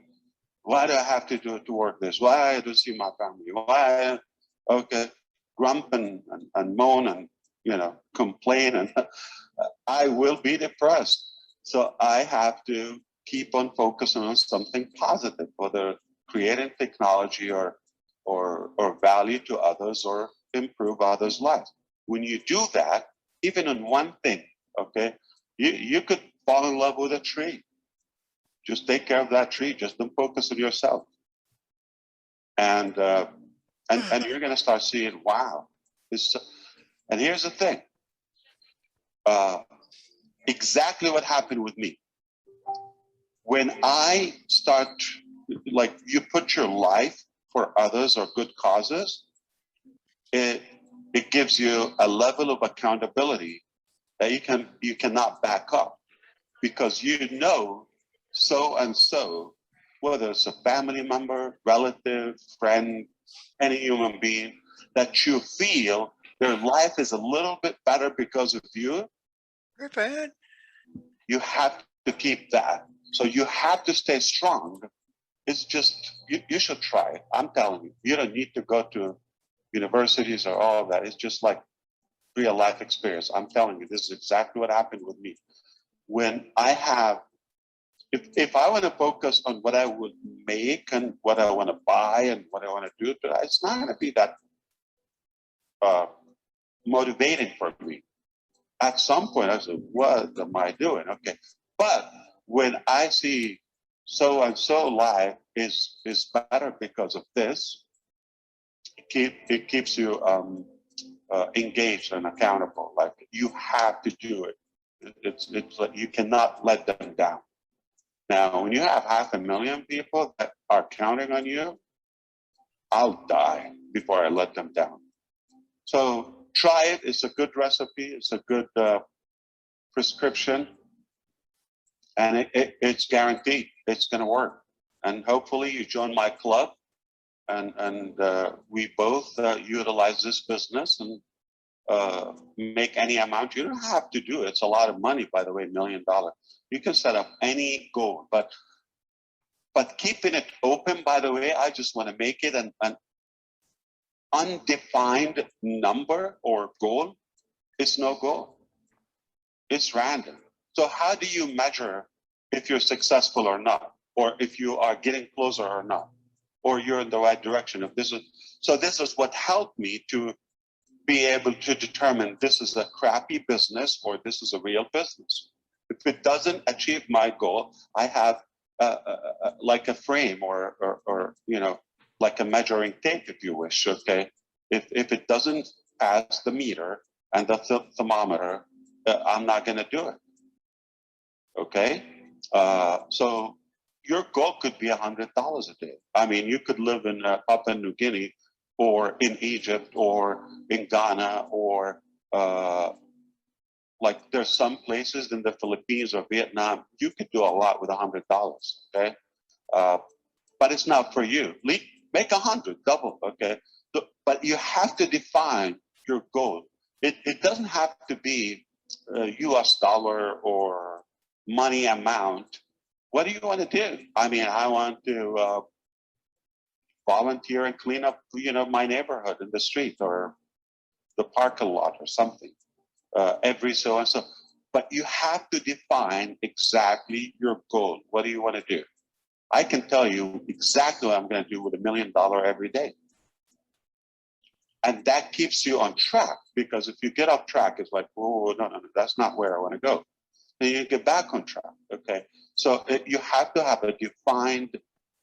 Why do I have to do it to work this? Why I don't see my family? Why, okay, grump and moan and, complain, and I will be depressed. So I have to keep on focusing on something positive, whether creating technology or value to others or improve others' lives. When you do that, even on one thing, okay, you could fall in love with a tree. Just take care of that tree. Just don't focus on yourself. And you're going to start seeing, wow. And here's the thing. Exactly what happened with me. When I start, like, you put your life for others or good causes, it gives you a level of accountability that you cannot back up, because so and so, whether it's a family member, relative, friend, any human being, that you feel their life is a little bit better because of you. You have to keep that. So you have to stay strong. It's just, you should try it. I'm telling you, you don't need to go to universities or all of that. It's just like real life experience. I'm telling you, this is exactly what happened with me. When I have, if I want to focus on what I would make and what I want to buy and what I want to do, it's not going to be that motivating for me. At some point, I said, what am I doing? Okay. But when I see so and so life is better because of this, it keeps you engaged and accountable. Like, you have to do it. It's like you cannot let them down. Now, when you have 500,000 people that are counting on you, I'll die before I let them down. So try it. It's a good recipe. It's a good prescription. And it's guaranteed it's going to work. And hopefully you join my club and we both utilize this business and make any amount. You don't have to do it. It's a lot of money, by the way, $1 million. You can set up any goal, but keeping it open, by the way, I just want to make it an undefined number or goal. It's no goal. It's random. So how do you measure if you're successful or not, or if you are getting closer or not, or you're in the right direction? This is what helped me to be able to determine this is a crappy business or this is a real business. If it doesn't achieve my goal, I have like a frame or like a measuring tape, if you wish. Okay, if it doesn't pass the meter and the thermometer, I'm not going to do it. Okay, so your goal could be $100 a day. I mean, you could live in Papua New Guinea, or in Egypt, or in Ghana, or like there's some places in the Philippines or Vietnam, you could do a lot with $100, okay? But it's not for you. Make 100, double, okay? But you have to define your goal. It doesn't have to be US dollar or money amount. What do you want to do? I mean, I want to volunteer and clean up, my neighborhood in the street or the parking lot or something every so and so. But you have to define exactly your goal. What do you want to do? I can tell you exactly what I'm going to do with $1 million every day. And that keeps you on track, because if you get off track, it's like, oh, no, that's not where I want to go. Then you get back on track, okay? So you have to have a defined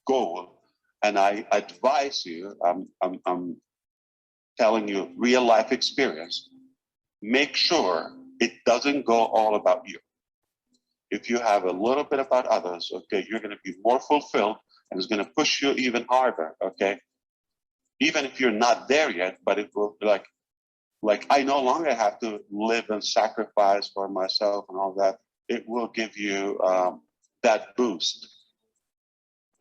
goal. And I advise you, I'm telling you real life experience, make sure it doesn't go all about you. If you have a little bit about others, okay, you're going to be more fulfilled, and it's going to push you even harder, okay? Even if you're not there yet, but it will be like I no longer have to live and sacrifice for myself and all that. It will give you that boost,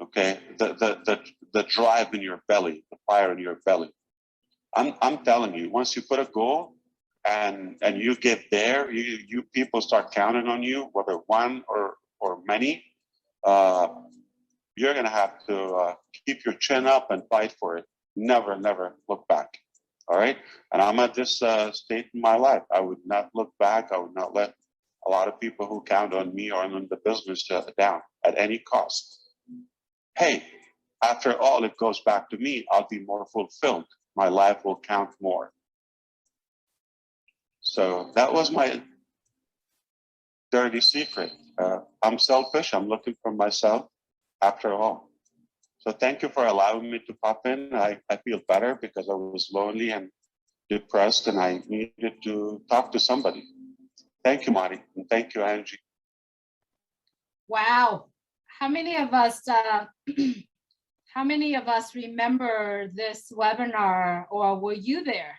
okay? The drive in your belly, the fire in your belly. I'm telling you, once you put a goal and you get there, you people start counting on you, whether one or many. You're gonna have to keep your chin up and fight for it. Never look back. All right. And I'm at this state in my life. I would not look back. I would not let a lot of people who count on me or on the business down at any cost. Hey, after all, it goes back to me. I'll be more fulfilled. My life will count more. So that was my dirty secret. I'm selfish. I'm looking for myself after all. So thank you for allowing me to pop in. I feel better because I was lonely and depressed, and I needed to talk to somebody. Thank you, Marty, and thank you, Angie. Wow. How many of us remember this webinar, or were you there?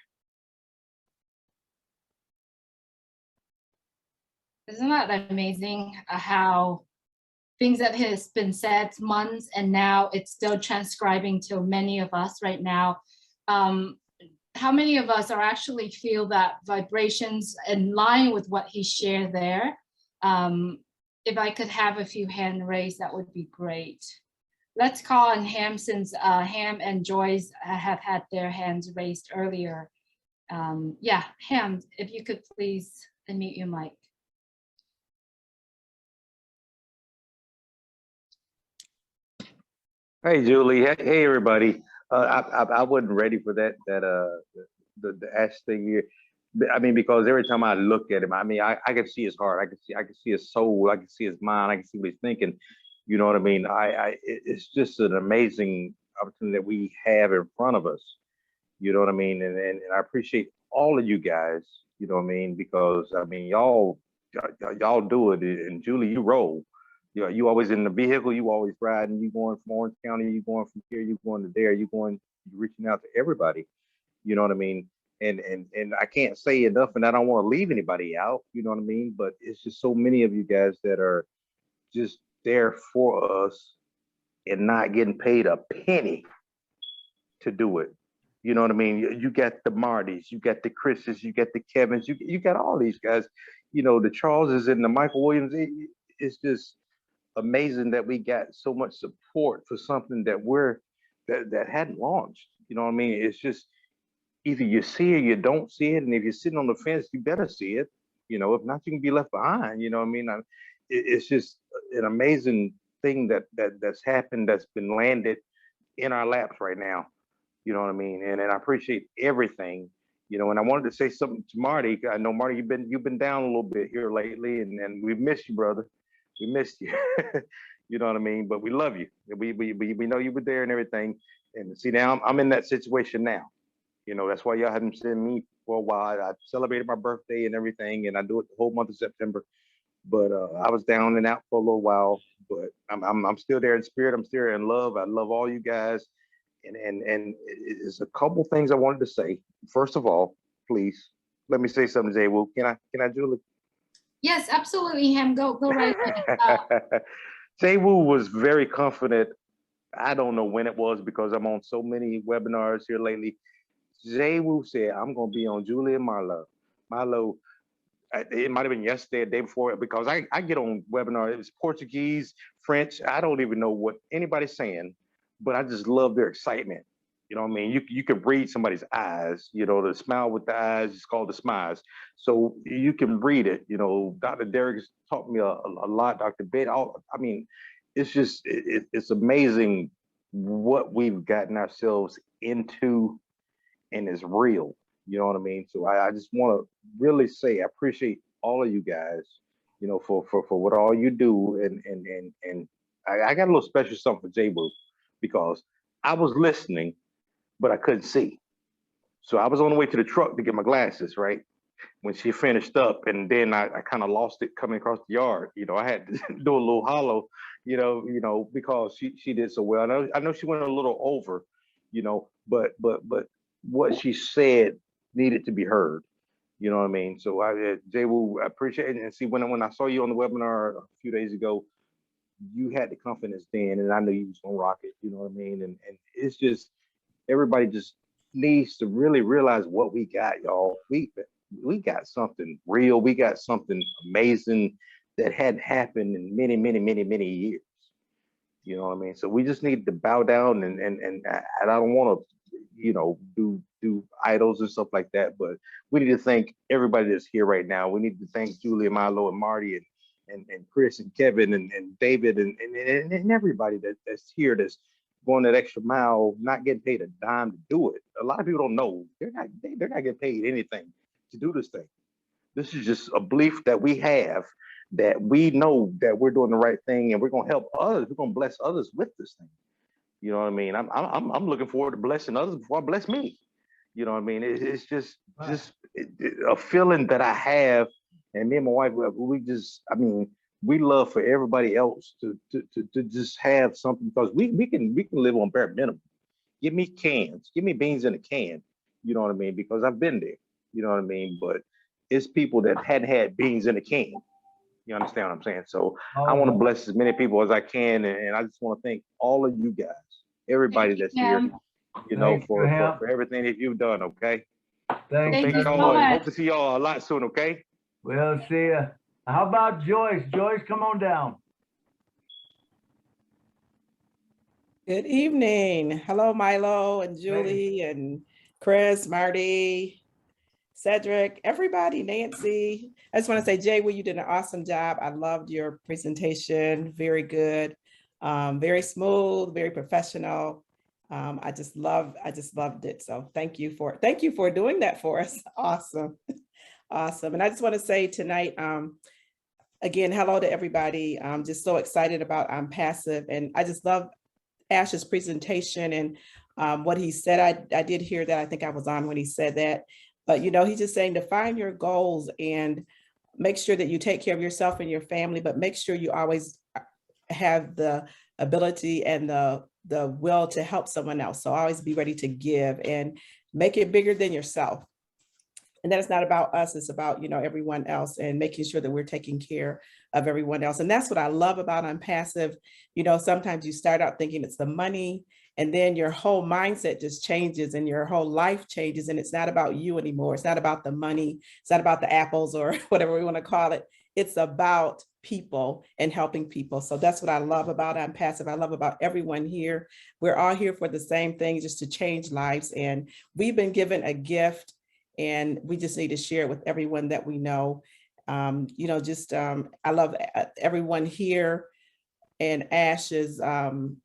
Isn't that amazing how things that has been said months and now it's still transcribing to many of us right now? How many of us are actually feel that vibrations in line with what he shared there? If I could have a few hand raised, that would be great. Let's call on Ham, since Ham and Joyce have had their hands raised earlier. Yeah, Ham, if you could please unmute your mic. Hey, Julie. Hey, everybody. I wasn't ready for that the Ash thing here. I mean, because every time I look at him, I mean, I can see his heart. I can see his soul. I can see his mind. I can see what he's thinking. You know what I mean? It's just an amazing opportunity that we have in front of us. You know what I mean? And I appreciate all of you guys. You know what I mean? Because I mean, y'all do it. And Julie, you roll. You always in the vehicle, you always riding, you going from Orange County, you going from here, you going to there, you reaching out to everybody. You know what I mean? And I can't say enough, and I don't want to leave anybody out, you know what I mean? But it's just so many of you guys that are just there for us and not getting paid a penny to do it. You know what I mean? You got the Martys, you got the Chris's, you got the Kevins, you got all these guys, you know, the Charleses and the Michael Williams. It's just amazing that we got so much support for something that that hadn't launched. You know what I mean? It's just either you see it or you don't see it, and if you're sitting on the fence, you better see it. You know, if not, you can be left behind. You know what I mean? It's just an amazing thing that's happened, that's been landed in our laps right now. You know what I mean? And I appreciate everything. You know, and I wanted to say something to Marty. I know, Marty, you've been down a little bit here lately, and we missed you, brother. We missed you. You know what I mean? But we love you. We know you were there and everything. And see, now I'm in that situation now. You know, that's why y'all haven't seen me for a while. I celebrated my birthday and everything, and I do it the whole month of September. But I was down and out for a little while. But I'm still there in spirit. I'm still in love. I love all you guys. And it's a couple things I wanted to say. First of all, please let me say something, Jay. Well, can I, Julie? Yes, absolutely, Ham. Go right ahead. Jay Wu was very confident. I don't know when it was because I'm on so many webinars here lately. Jay Wu said, I'm going to be on Julie and Marlo. Marlo, it might have been yesterday, the day before, because I get on webinar. It was Portuguese, French. I don't even know what anybody's saying, but I just love their excitement. You know what I mean? You can read somebody's eyes, you know, the smile with the eyes is called the smiles. So you can read it. You know, Dr. Derrick taught me a lot, Dr. Bed. I mean, it's just, it's amazing what we've gotten ourselves into, and it's real. You know what I mean? So I just want to really say I appreciate all of you guys, you know, for what all you do. And I got a little special something for J Boo because I was listening, but I couldn't see. So I was on the way to the truck to get my glasses, right? When she finished up, and then I kind of lost it coming across the yard. You know, I had to do a little hollow, because she did so well. I know she went a little over, but what she said needed to be heard. You know what I mean? So Jay Wu, I appreciate it. And see, when I saw you on the webinar a few days ago, you had the confidence then, and I knew you was gonna rock it. You know what I mean? And it's just everybody just needs to really realize what we got, y'all. We got something real. We got something amazing that hadn't happened in many, many, many, many years. You know what I mean? So we just need to bow down and I don't want to, do idols and stuff like that. But we need to thank everybody that's here right now. We need to thank Julia, Milo, and Marty, and Chris and Kevin and David and everybody that's here that's going that extra mile, not getting paid a dime to do it. A lot of people don't know they're not getting paid anything to do this thing. This is just a belief that we have, that we know that we're doing the right thing and we're going to help others. We're going to bless others with this thing. You know what I mean? I'm looking forward to blessing others before I bless me. You know what I mean? It's just a feeling that I have, and me and my wife, we love for everybody else to just have something, because we can live on bare minimum. Give me cans, give me beans in a can. You know what I mean? Because I've been there. You know what I mean? But it's people that hadn't had beans in a can. You understand what I'm saying? So I want to bless as many people as I can, and I just want to thank all of you guys, everybody that's here, for everything that you've done. Okay. Thank you. Hope to see y'all a lot soon. Okay. We'll see ya. How about Joyce? Joyce, come on down. Good evening. Hello, Milo and Julie and Chris, Marty, Cedric, everybody, Nancy. I just want to say, Jay, you did an awesome job. I loved your presentation. Very good. Very smooth, very professional. I just loved it. So thank you for doing that for us. Awesome. Awesome. And I just want to say tonight, again, hello to everybody. I'm just so excited about Onpassive, and I just love Ash's presentation and what he said. I did hear that. I think I was on when he said that. But, he's just saying, define your goals and make sure that you take care of yourself and your family, but make sure you always have the ability and the will to help someone else. So always be ready to give and make it bigger than yourself. And that it's not about us, it's about, everyone else, and making sure that we're taking care of everyone else. And that's what I love about Onpassive. Sometimes you start out thinking it's the money, and then your whole mindset just changes and your whole life changes. And it's not about you anymore. It's not about the money. It's not about the apples or whatever we want to call it. It's about people and helping people. So that's what I love about Onpassive. I love about everyone here. We're all here for the same thing, just to change lives. And we've been given a gift, and we just need to share it with everyone that we know. I love everyone here, and Ash's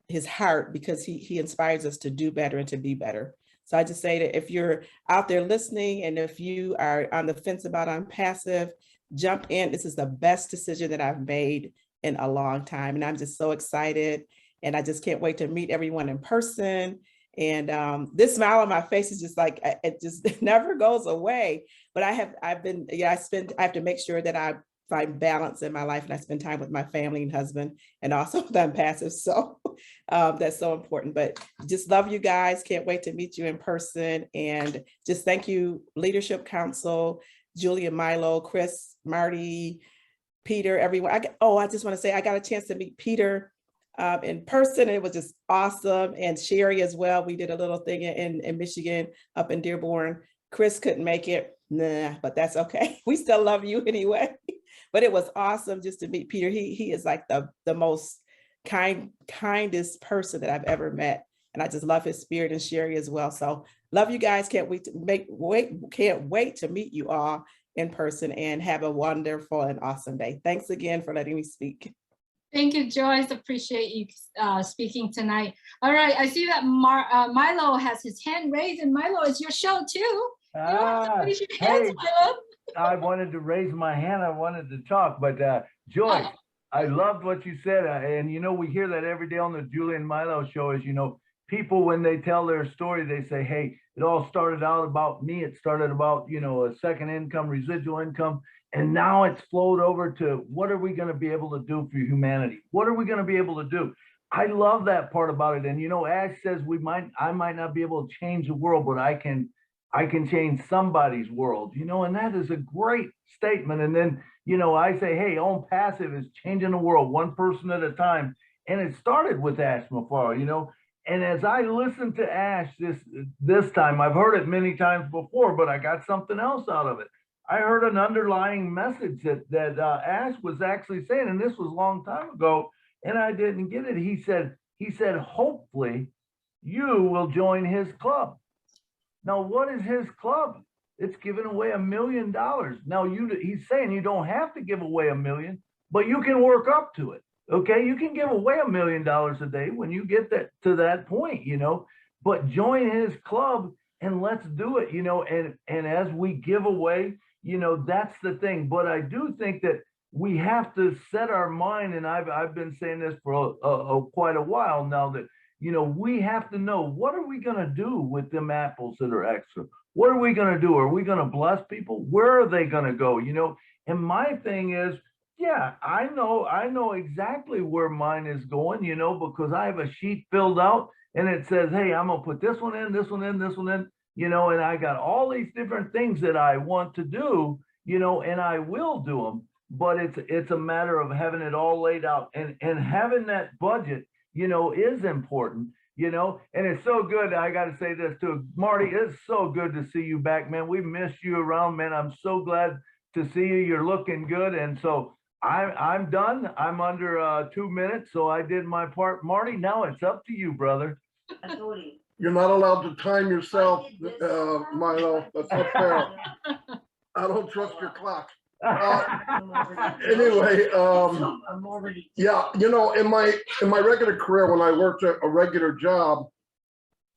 his heart, because he inspires us to do better and to be better. So I just say that if you're out there listening, and if you are on the fence about Onpassive, jump in. This is the best decision that I've made in a long time, and I'm just so excited, and I just can't wait to meet everyone in person. And this smile on my face is just like, it never goes away. But I have to make sure that I find balance in my life, and I spend time with my family and husband, and also with Onpassive. So that's so important. But just love you guys. Can't wait to meet you in person. And just thank you, Leadership Council, Julia, Milo, Chris, Marty, Peter, everyone. I just want to say I got a chance to meet Peter in person. It was just awesome. And Sherry as well. We did a little thing in Michigan, up in Dearborn. Chris couldn't make it. Nah, but that's okay. We still love you anyway. But it was awesome just to meet Peter. He is like the most kindest person that I've ever met. And I just love his spirit, and Sherry as well. So love you guys. Can't wait to meet you all in person, and have a wonderful and awesome day. Thanks again for letting me speak. Thank you, Joyce. Appreciate you speaking tonight. All right, I see that Milo has his hand raised, and Milo, it's your show too. Raise your hands, Hey, Milo. I wanted to raise my hand. I wanted to talk, but Joyce, I loved what you said. And you know, we hear that every day on the Julie and Milo show is, you know, people, when they tell their story, they say, hey, it all started out about me. It started about, you know, a second income, residual income. And now it's flowed over to what are we going to be able to do for humanity? What are we going to be able to do? I love that part about it. And, you know, Ash says I might not be able to change the world, but I can change somebody's world, you know, and that is a great statement. And then, you know, I say, hey, Onpassive is changing the world one person at a time. And it started with Ash Mufareh, you know. And as I listened to Ash this time, I've heard it many times before, but I got something else out of it. I heard an underlying message that Ash was actually saying, and this was a long time ago, and I didn't get it. He said, hopefully you will join his club. Now, what is his club? It's giving away $1 million. Now, he's saying you don't have to give away $1 million, but you can work up to it. Okay, you can give away $1 million a day when you get to that point, you know, but join his club and let's do it, you know, and as we give away, you know, that's the thing. But I do think that we have to set our mind, and I've been saying this for quite a while now, that, you know, we have to know, what are we going to do with them apples that are extra? What are we going to do? Are we going to bless people? Where are they going to go? You know, and my thing is, yeah, I know exactly where mine is going, you know, because I have a sheet filled out and it says, hey, I'm going to put this one in, this one in, this one in, you know, and I got all these different things that I want to do, you know, and I will do them, but it's a matter of having it all laid out, and having that budget, you know, is important, you know, and it's so good. I got to say this too, Marty, it's so good to see you back, man. We missed you around, man. I'm so glad to see you. You're looking good. And so I'm done. I'm under 2 minutes, so I did my part. Marty, now it's up to you, brother. You're not allowed to time yourself, Milo. That's not fair. I don't trust your clock. Anyway, yeah, you know, in my regular career, when I worked at a regular job,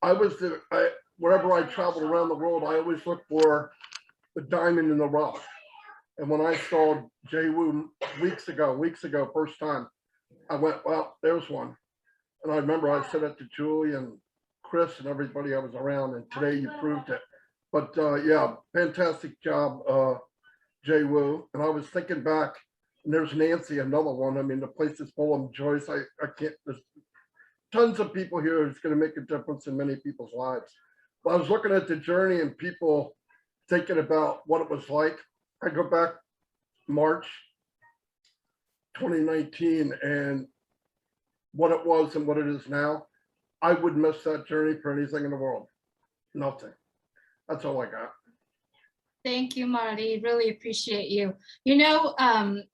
wherever I traveled around the world, I always looked for the diamond in the rough. And when I saw Jay Wu weeks ago, first time, I went, well, there's one. And I remember I said it to Julie and Chris and everybody I was around, and today you proved it. But yeah, fantastic job, Jay Wu. And I was thinking back, and there's Nancy, another one. I mean, the place is full of Joyce. I can't, there's tons of people here. It's going to make a difference in many people's lives. But I was looking at the journey and people thinking about what it was like. I go back March 2019 and what it was and what it is now. I would miss that journey for anything in the world. Nothing. That's all I got. Thank you, Marty. Really appreciate you. You know,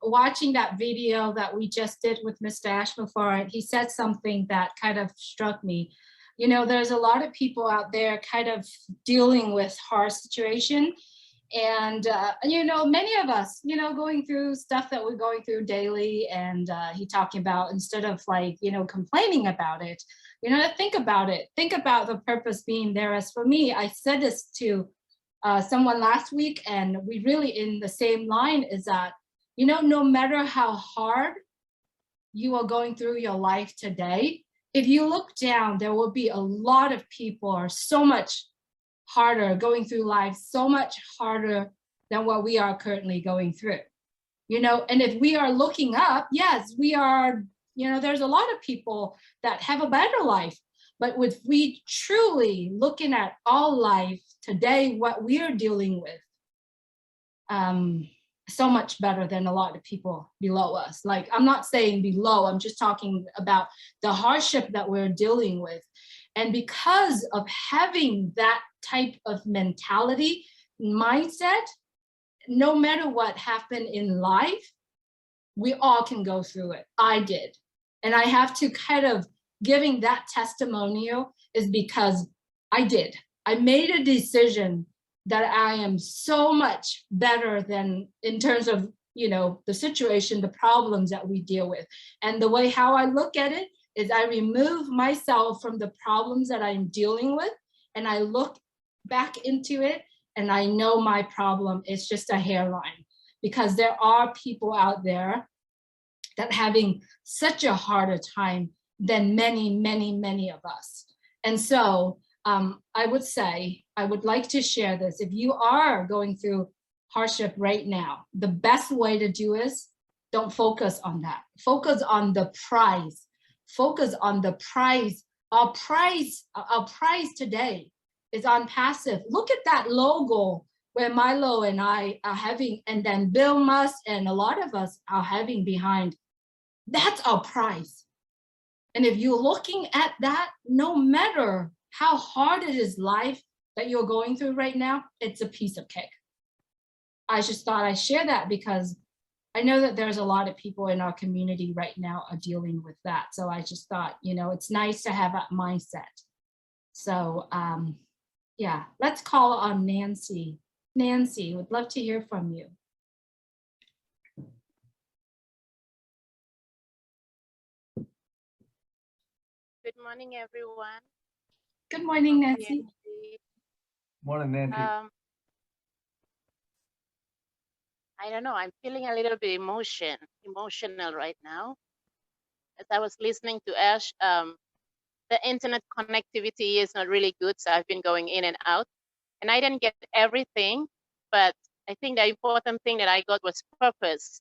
watching that video that we just did with Mr. Ash Mufareh, he said something that kind of struck me. You know, there's a lot of people out there kind of dealing with hard situation. And, you know, many of us, you know, going through stuff that we're going through daily. And he talking about, instead of like, you know, complaining about it, you know, think about it. Think about the purpose being there. As for me, I said this to someone last week, and we really in the same line, is that, you know, no matter how hard you are going through your life today, if you look down, there will be a lot of people are so much harder going through life, so much harder than what we are currently going through, you know. And if we are looking up, yes, we are, you know, there's a lot of people that have a better life. But with we truly looking at all life today, what we are dealing with, so much better than a lot of people below us. Like, I'm not saying below, I'm just talking about the hardship that we're dealing with. And because of having that type of mentality, mindset, no matter what happened in life, we all can go through it. I did. And I have to kind of giving that testimonial is because I did. I made a decision that I am so much better than in terms of, you know, the situation, the problems that we deal with. And the way how I look at it is I remove myself from the problems that I'm dealing with, and I look back into it, and I know my problem is just a hairline, because there are people out there that having such a harder time than many, many, many of us. And so I would say, I would like to share this. If you are going through hardship right now, the best way to do is don't focus on that. Focus on the prize. Focus on the prize. Our prize today is Onpassive. Look at that logo where Milo and I are having, and then Bill Musk and a lot of us are having behind. That's our prize. And if you're looking at that, no matter how hard it is life that you're going through right now, it's a piece of cake. I just thought I'd share that because I know that there's a lot of people in our community right now are dealing with that. So I just thought, you know, it's nice to have that mindset. So yeah, let's call on Nancy. Nancy, would love to hear from you. Good morning, everyone. Good morning, Nancy. Morning, Nancy. I don't know, I'm feeling a little bit emotional right now. As I was listening to Ash, the internet connectivity is not really good, so I've been going in and out. And I didn't get everything, but I think the important thing that I got was purpose.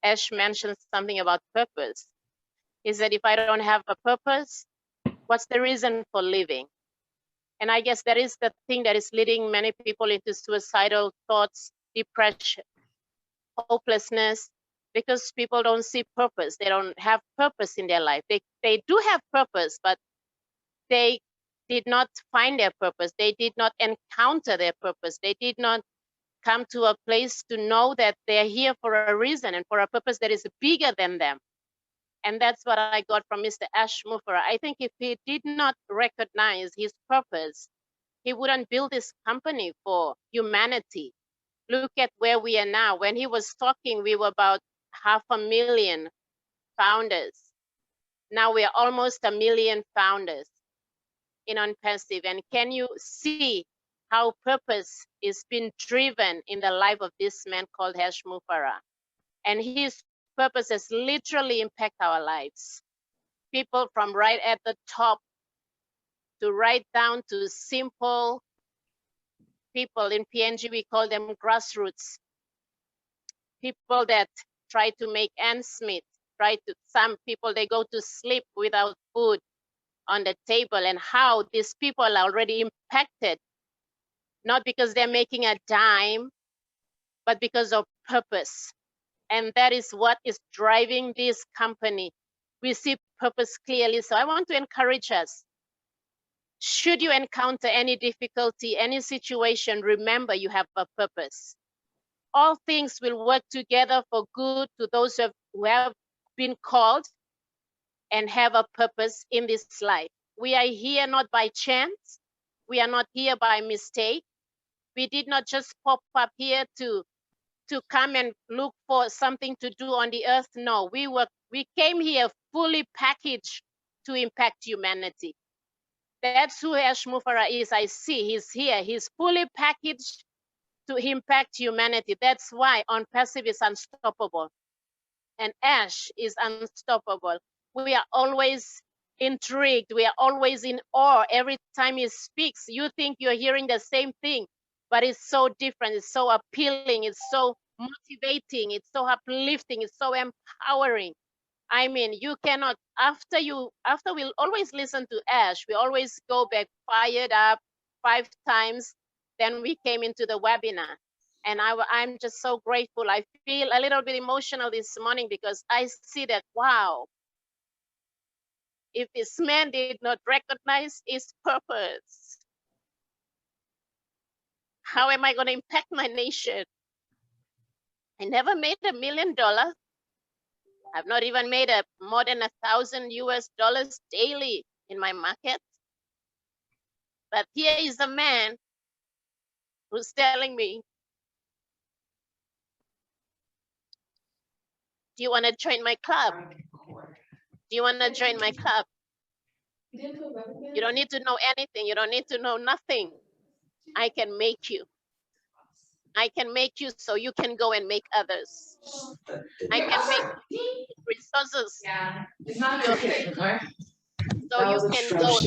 Ash mentioned something about purpose. He said, if I don't have a purpose, what's the reason for living? And I guess that is the thing that is leading many people into suicidal thoughts, depression, hopelessness, because people don't see purpose. They don't have purpose in their life. They do have purpose, but they did not find their purpose. They did not encounter their purpose. They did not come to a place to know that they're here for a reason and for a purpose that is bigger than them. And that's what I got from Mr. Ash Mufareh. I think if he did not recognize his purpose, he wouldn't build this company for humanity. Look at where we are now. When he was talking, we were about 500,000 founders. Now we are almost 1 million founders in Onpassive. And can you see how purpose is being driven in the life of this man called Ash Mufareh? And his purpose has literally impacted our lives. People from right at the top to right down to simple people. In PNG, we call them grassroots. People that try to make ends meet. Some people, they go to sleep without food on the table, and how these people are already impacted, not because they're making a dime, but because of purpose. And that is what is driving this company. We see purpose clearly. So I want to encourage us. Should you encounter any difficulty, any situation, remember you have a purpose. All things will work together for good to those who have been called and have a purpose in this life. We are here not by chance. We are not here by mistake. We did not just pop up here to come and look for something to do on the earth. No, we came here fully packaged to impact humanity. That's who Ash Mufareh is. I see he's here. He's fully packaged to impact humanity. That's why Onpassive is unstoppable. And Ash is unstoppable. We are always intrigued. We are always in awe. Every time he speaks, you think you're hearing the same thing, but it's so different. It's so appealing. It's so motivating. It's so uplifting. It's so empowering. I mean, you cannot, after we'll always listen to Ash, we always go back fired up 5 times. Then we came into the webinar. And I'm just so grateful. I feel a little bit emotional this morning because I see that, wow, if this man did not recognize his purpose, how am I going to impact my nation? I never made $1 million. I've not even made more than $1,000 daily in my market. But here is a man who's telling me, do you want to join my club? Do you want to join my club? You don't need to know anything. You don't need to know nothing. I can make you. I can make you so you can go and make others. I can make resources so you can go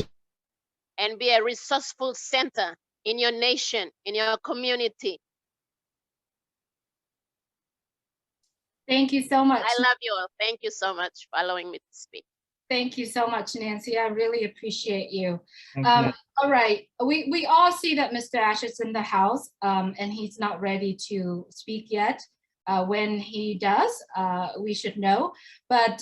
and be a resourceful center in your nation, in your community. Thank you so much. I love you all. Thank you so much for allowing me to speak. Thank you so much, Nancy. I really appreciate you. All right, we all see that Mr. Ash is in the house and he's not ready to speak yet. When he does, we should know. But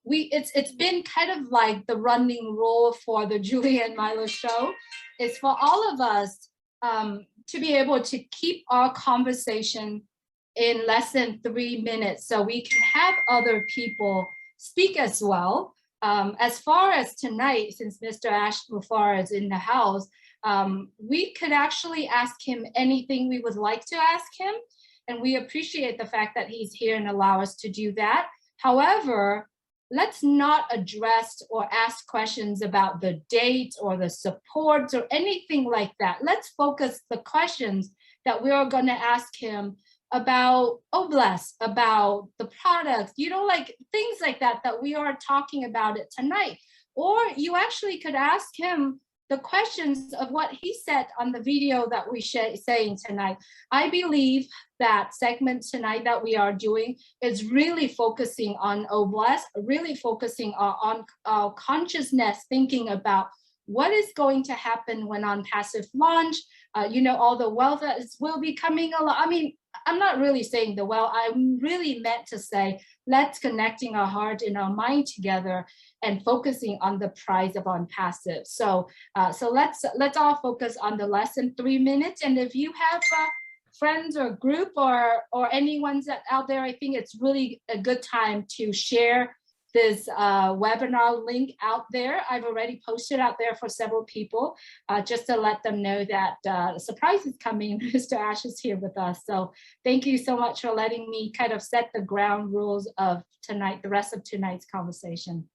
it's been kind of like the running rule for the Julie and Milo show is for all of us to be able to keep our conversation in less than 3 minutes so we can have other people speak as well. As far as tonight, since Mr. Ash Mufareh is in the house, we could actually ask him anything we would like to ask him. And we appreciate the fact that he's here and allow us to do that. However, let's not address or ask questions about the date or the supports or anything like that. Let's focus the questions that we are going to ask him about Obless, about the products, you know, like things like that, that we are talking about it tonight. Or you actually could ask him the questions of what he said on the video that we saying tonight. I believe that segment tonight that we are doing is really focusing on Obless, really focusing on our consciousness, thinking about what is going to happen when Onpassive launch, you know, all the wealth that will be coming along. I mean, I'm not really saying the well, I really meant to say, let's connecting our heart and our mind together and focusing on the prize of Onpassive. So let's all focus on the less than 3 minutes. And if you have friends or group or anyone that out there, I think it's really a good time to share this webinar link out there. I've already posted out there for several people just to let them know that the surprise is coming. Mr. Ash is here with us. So thank you so much for letting me kind of set the ground rules of tonight, the rest of tonight's conversation.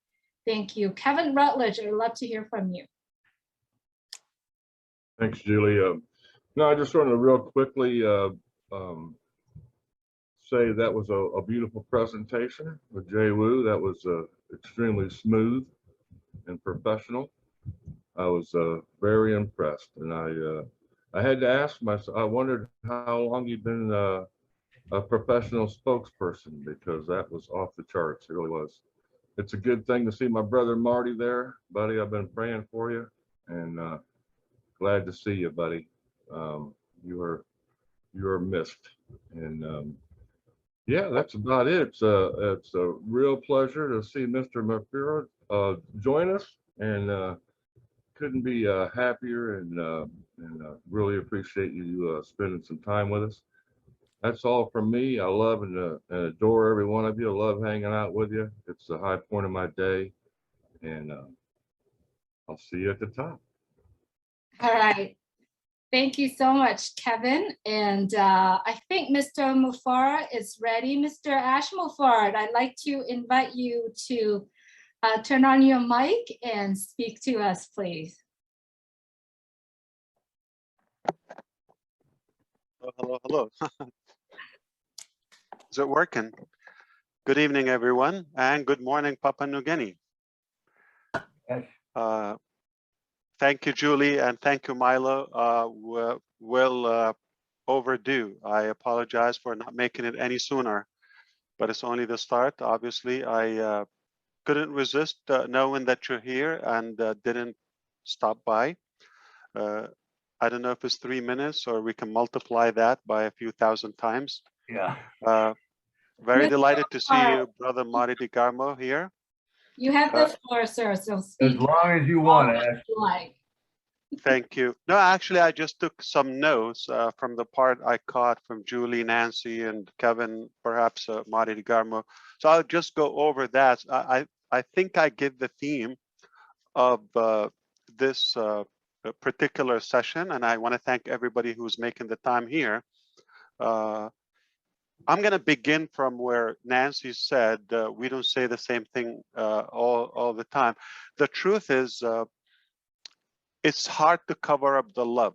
Thank you. Kevin Rutledge, I'd love to hear from you. Thanks, Julie. No, I just wanted to real quickly say that was a beautiful presentation with Jay Wu. That was extremely smooth and professional. I was very impressed, and I had to ask myself, I wondered how long you've been a professional spokesperson, because that was off the charts. It really was. It's a good thing to see my brother Marty there, buddy. I've been praying for you, and glad to see you, buddy. You are missed, and yeah, that's about it. It's a real pleasure to see Mr. Mufareh join us, and couldn't be happier, and really appreciate you spending some time with us. That's all from me. I love and adore every one of you. I love hanging out with you. It's the high point of my day, and I'll see you at the top. All right. Thank you so much, Kevin. And I think Mr. Mufareh is ready. Mr. Ash Mufareh, I'd like to invite you to turn on your mic and speak to us, please. Hello, hello. Is it working? Good evening, everyone, and good morning, Papua New Guinea. Thank you, Julie, and thank you, Milo. Well overdue. I apologize for not making it any sooner, but it's only the start. Obviously, I couldn't resist knowing that you're here and didn't stop by. I don't know if it's 3 minutes or we can multiply that by a few thousand times. Yeah. Very Mr. delighted to see Mufareh, you, Brother Marty DeGarmo here. you have the floor, sir, so speak. As long as you all want, that Ash. you like. Thank you. No, actually, I just took some notes from the part I caught from Julie, Nancy, and Kevin, perhaps Marty DeGarmo. So I'll just go over that. I think I get the theme of this particular session, and I want to thank everybody who's making the time here. I'm going to begin from where Nancy said we don't say the same thing all the time. The truth is, it's hard to cover up the love.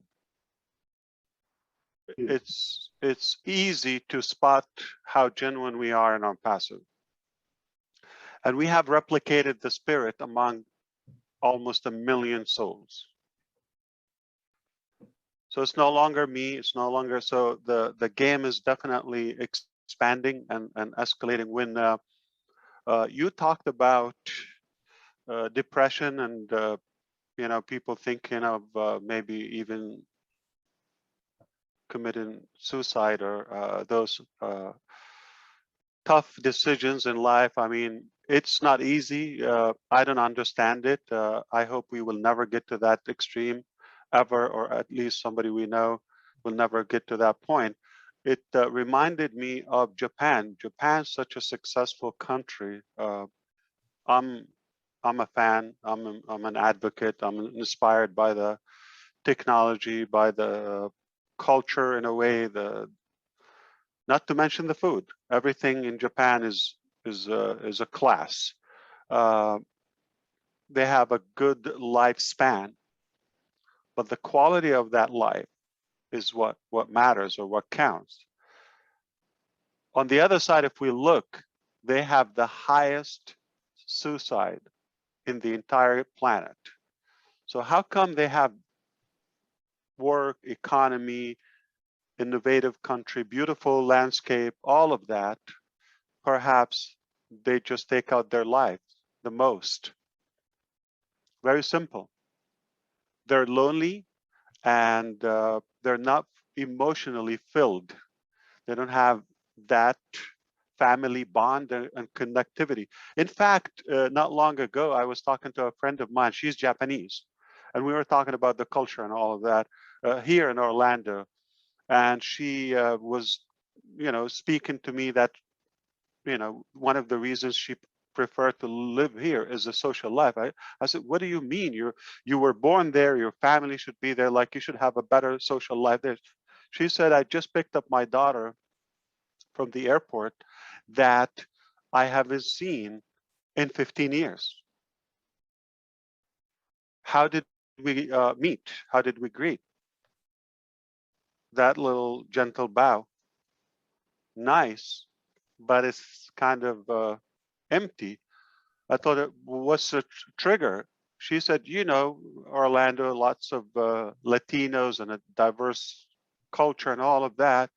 It's easy to spot how genuine we are in Onpassive. And we have replicated the spirit among almost 1 million souls. So it's no longer me, it's no longer, so the game is definitely expanding and escalating. When you talked about depression and you know, people thinking of maybe even committing suicide or those tough decisions in life. I mean, it's not easy. I don't understand it. I hope we will never get to that extreme ever, or at least somebody we know will never get to that point. It reminded me of Japan. Japan's such a successful country. I'm a fan. I'm an advocate. I'm inspired by the technology, by the culture in a way. Not to mention the food. Everything in Japan is a class. They have a good lifespan, but the quality of that life is what matters or what counts. On the other side, if we look, they have the highest suicide in the entire planet. So how come they have work, economy, innovative country, beautiful landscape, all of that? Perhaps they just take out their life the most. Very simple. They're lonely and they're not emotionally filled. They don't have that family bond and connectivity. In fact, not long ago, I was talking to a friend of mine. She's Japanese. And we were talking about the culture and all of that here in Orlando. And she was, you know, speaking to me that, you know, one of the reasons she preferred to live here is a social life. I said, what do you mean? You were born there, your family should be there, like you should have a better social life there. She said, I just picked up my daughter from the airport that I haven't seen in 15 years. How did we meet? How did we greet? That little gentle bow. Nice, but it's kind of empty. I thought, what's the trigger? She said, you know, Orlando, lots of Latinos and a diverse culture and all of that.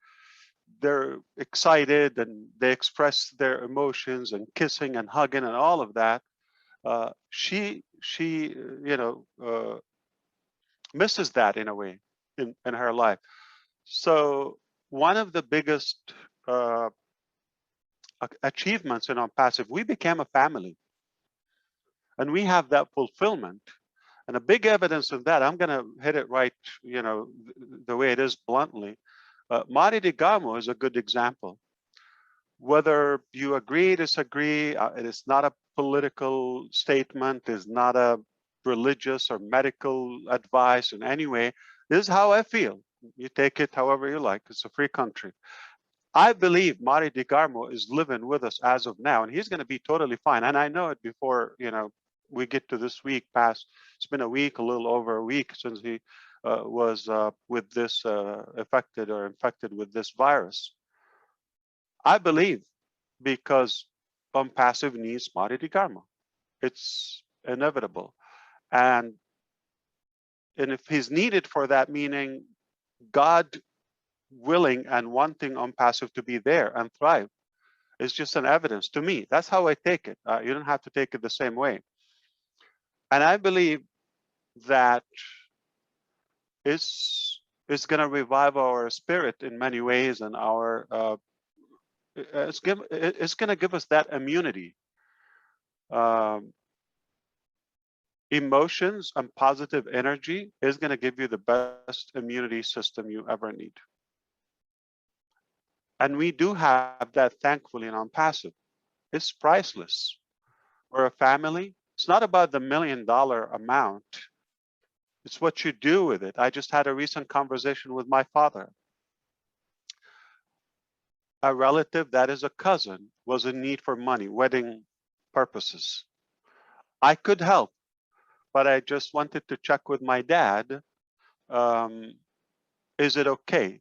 They're excited and they express their emotions and kissing and hugging and all of that. She you know, misses that in a way in her life. So one of the biggest achievements in Onpassive, we became a family. And we have that fulfillment. And a big evidence of that, I'm going to hit it right, you know, the way it is bluntly. Marty DeGarmo is a good example. Whether you agree, disagree, it is not a political statement, is not a religious or medical advice in any way. This is how I feel. You take it however you like. It's a free country. I believe Marty DeGarmo is living with us as of now, and he's going to be totally fine. And I know it before, you know, we get to this week past. It's been a week, a little over a week since he was with this affected or infected with this virus. I believe because Onpassive needs Marty DeGarmo. It's inevitable. And if he's needed for that, meaning God willing and wanting Onpassive to be there and thrive, is just an evidence to me. That's how I take it. You don't have to take it the same way. And I believe that is going to revive our spirit in many ways, and our it's going to give us that immunity. Emotions and positive energy is going to give you the best immunity system you ever need. And we do have that, thankfully, in Onpassive. It's priceless. We're a family. It's not about the $1 million amount. It's what you do with it. I just had a recent conversation with my father. A relative that is a cousin was in need for money, wedding purposes. I could help, but I just wanted to check with my dad. Is it okay?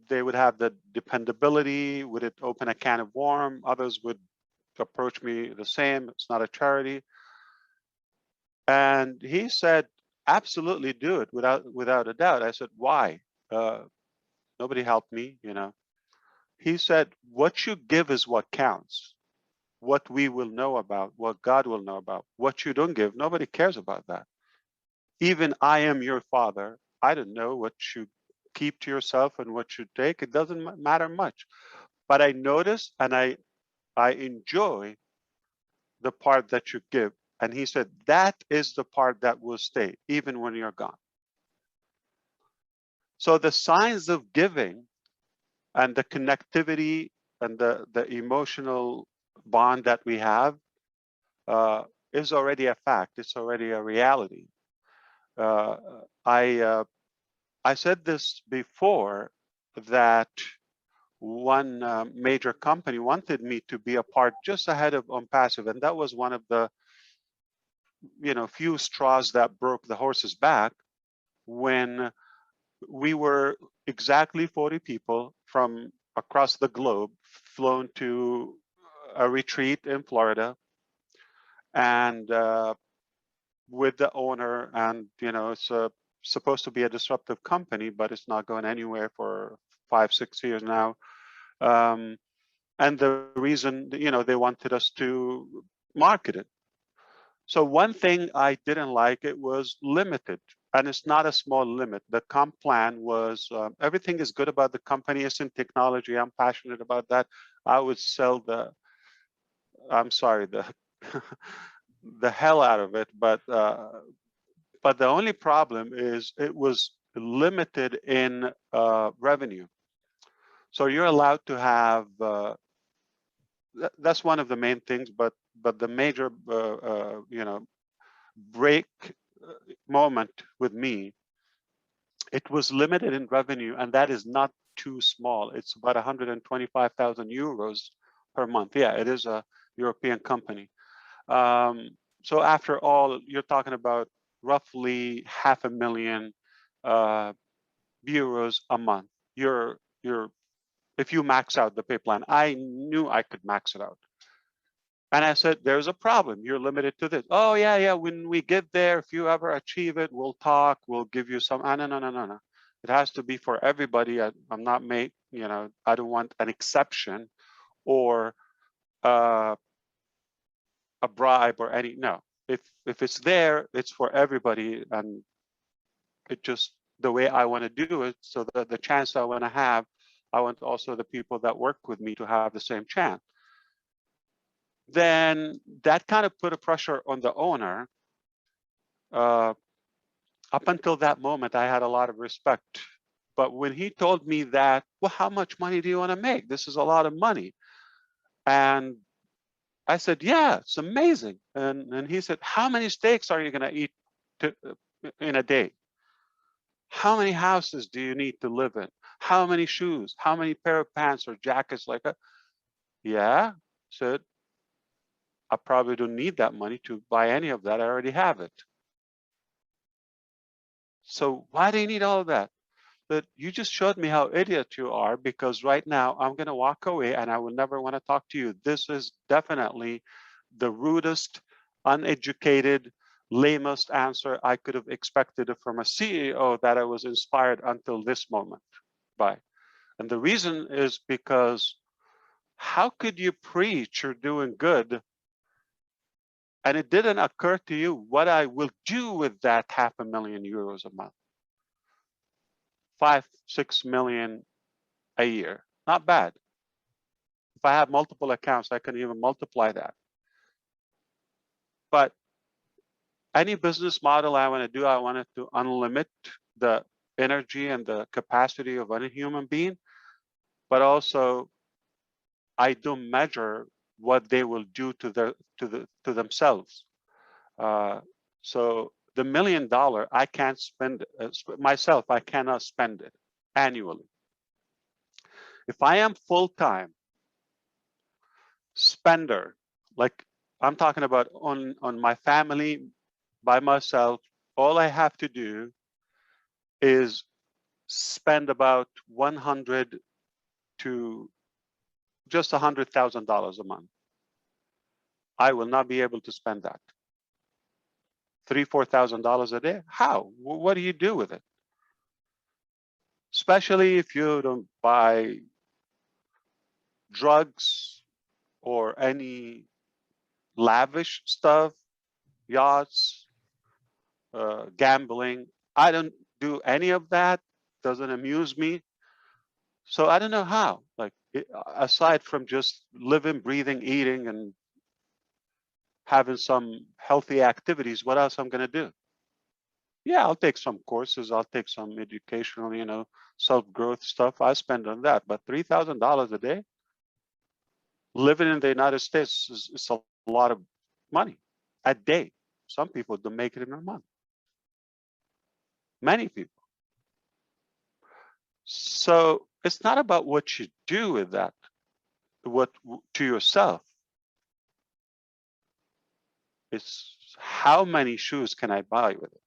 They would have the dependability. Would it open a can of worms? Others would approach me the same. It's not a charity. And he said, absolutely do it without a doubt. I said, why? Nobody helped me, you know. He said, what you give is what counts. What we will know about, what God will know about. What you don't give, nobody cares about that. Even I am your father. I don't know what you keep to yourself and what you take. It doesn't matter much. But I notice and I enjoy the part that you give. And he said, that is the part that will stay, even when you're gone. So the signs of giving and the connectivity and the emotional bond that we have is already a fact. It's already a reality. I said this before, that one major company wanted me to be a part just ahead of Onpassive, and that was one of the few straws that broke the horse's back, when we were exactly 40 people from across the globe flown to a retreat in Florida, and with the owner, and it's supposed to be a disruptive company, but it's not going anywhere for 5-6 years now. And the reason, they wanted us to market it. So one thing I didn't like, it was limited, and it's not a small limit. The comp plan was, everything is good about the company. It's in technology. I'm passionate about that. I would sell the hell out of it. But the only problem is it was limited in revenue. So you're allowed to have, that's one of the main things, but the major, break moment with me, it was limited in revenue, and that is not too small. It's about 125,000 euros per month. Yeah, it is a European company. So after all, you're talking about roughly 500,000 euros a month. If you max out the pay plan, I knew I could max it out. And I said, there's a problem. You're limited to this. Oh, yeah. When we get there, if you ever achieve it, we'll talk. We'll give you some. No. It has to be for everybody. I'm not made, I don't want an exception or a bribe or any. No. If it's there, it's for everybody. And it just the way I want to do it. So the chance I want to have, I want also the people that work with me to have the same chance. Then that kind of put a pressure on the owner. Up until that moment, I had a lot of respect. But when he told me that, well, how much money do you want to make? This is a lot of money. And I said, yeah, it's amazing. And he said, how many steaks are you going to eat in a day? How many houses do you need to live in? How many shoes? How many pair of pants or jackets like that? Yeah, said, I probably don't need that money to buy any of that. I already have it. So why do you need all of that? But you just showed me how idiot you are, because right now I'm going to walk away and I will never want to talk to you. This is definitely the rudest, uneducated, lamest answer I could have expected from a CEO that I was inspired until this moment by. And the reason is because how could you preach you're doing good and it didn't occur to you what I will do with that 500,000 euros a month? 5-6 million a year. Not bad. If I have multiple accounts, I can even multiply that. But any business model I want to do, I want it to unlimit the energy and the capacity of any human being, but also I do measure what they will do to themselves. So the $1 million, I can't spend myself. I cannot spend it annually. If I am full-time spender, like I'm talking about on my family, by myself, all I have to do is spend about 100 to just $100,000 a month. I will not be able to spend that. $3,000-4,000 a day. How? What do you do with it? Especially if you don't buy drugs or any lavish stuff, yachts, gambling. I don't do any of that. Doesn't amuse me. So I don't know how. Like aside from just living, breathing, eating, and having some healthy activities, what else I'm going to do? Yeah, I'll take some courses. I'll take some educational, self-growth stuff. I spend on that. But $3,000 a day, living in the United States is a lot of money a day. Some people don't make it in a month. Many people. So it's not about what you do with that, what to yourself. It's how many shoes can I buy with it?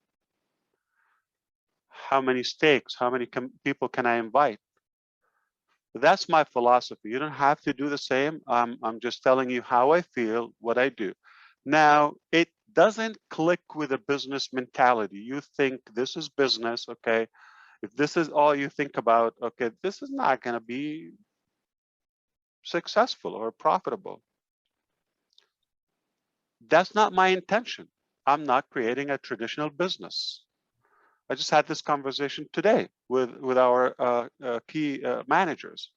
How many steaks? How many people can I invite? That's my philosophy. You don't have to do the same. I'm just telling you how I feel, what I do. Now, it doesn't click with a business mentality. You think this is business, okay? If this is all you think about, okay, this is not going to be successful or profitable. That's not my intention. I'm not creating a traditional business. I just had this conversation today with our key managers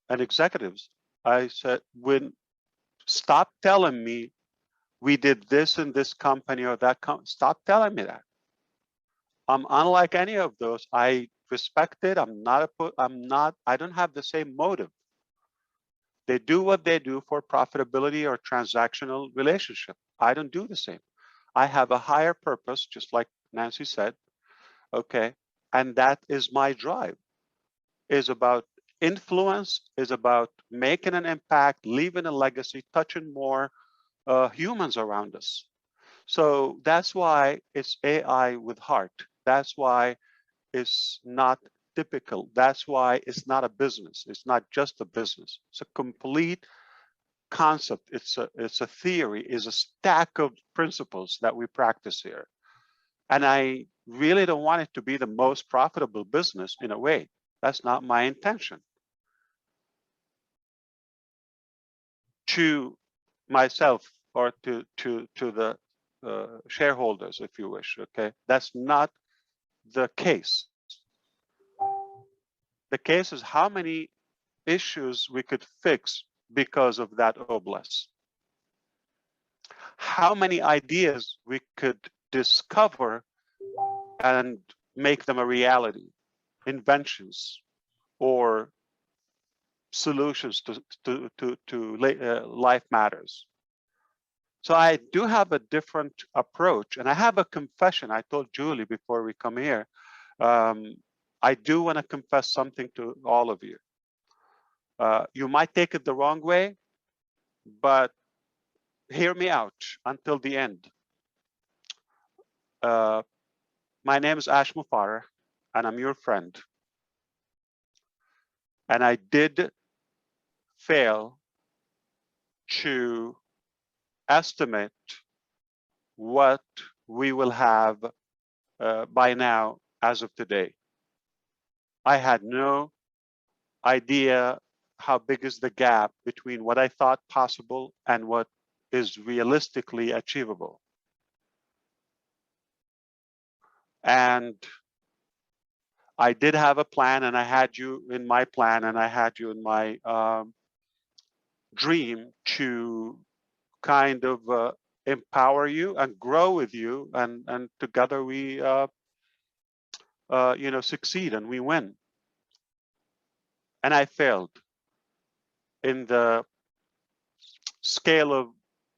and executives. I said, stop telling me we did this in this company or that company. Stop telling me that. I'm unlike any of those. I respect it. I don't have the same motive. They do what they do for profitability or transactional relationship. I don't do the same. I have a higher purpose, just like Nancy said, okay? And that is my drive, is about influence, is about making an impact, leaving a legacy, touching more humans around us. So that's why it's AI with heart. That's why it's not typical. That's why it's not a business. It's not just a business. It's a complete concept. It's a theory, is a stack of principles that we practice here. And I really don't want it to be the most profitable business in a way. That's not my intention. To myself or to the shareholders, if you wish, okay? That's not the case. The case is how many issues we could fix because of that Obless. How many ideas we could discover and make them a reality, inventions or solutions to life matters. So I do have a different approach, and I have a confession. I told Julie before we come here, I do want to confess something to all of you. You might take it the wrong way, but hear me out until the end. My name is Ash Mufareh, and I'm your friend. And I did fail to estimate what we will have by now as of today. I had no idea how big is the gap between what I thought possible and what is realistically achievable. And I did have a plan, and I had you in my plan, and I had you in my dream to kind of empower you and grow with you, and together we succeed and we win. And I failed in the scale of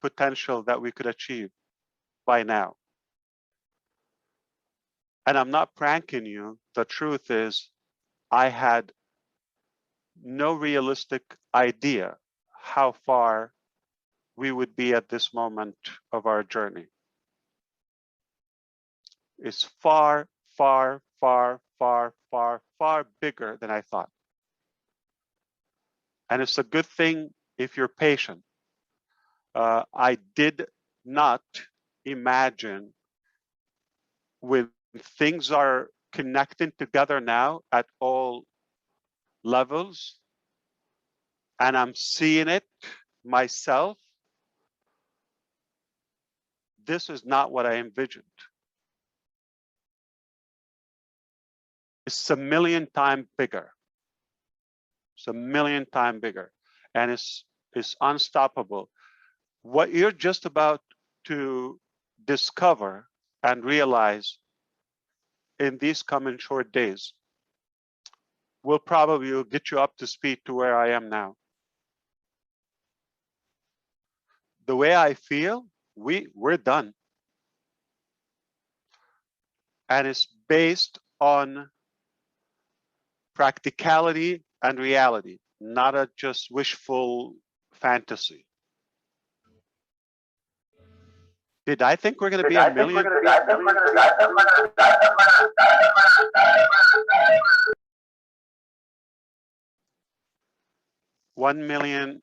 potential that we could achieve by now. And I'm not pranking you. The truth is, I had no realistic idea how far we would be at this moment of our journey. It's far, far, far, far, far, far bigger than I thought. And it's a good thing if you're patient. I did not imagine, when things are connecting together now at all levels, and I'm seeing it myself, this is not what I envisioned. It's a million times bigger. It's a million times bigger, and it's unstoppable. What you're just about to discover and realize in these coming short days will probably get you up to speed to where I am now. The way I feel, we're done. And it's based on practicality and reality, not a just wishful fantasy. Did I think we're going to be a million? 1 million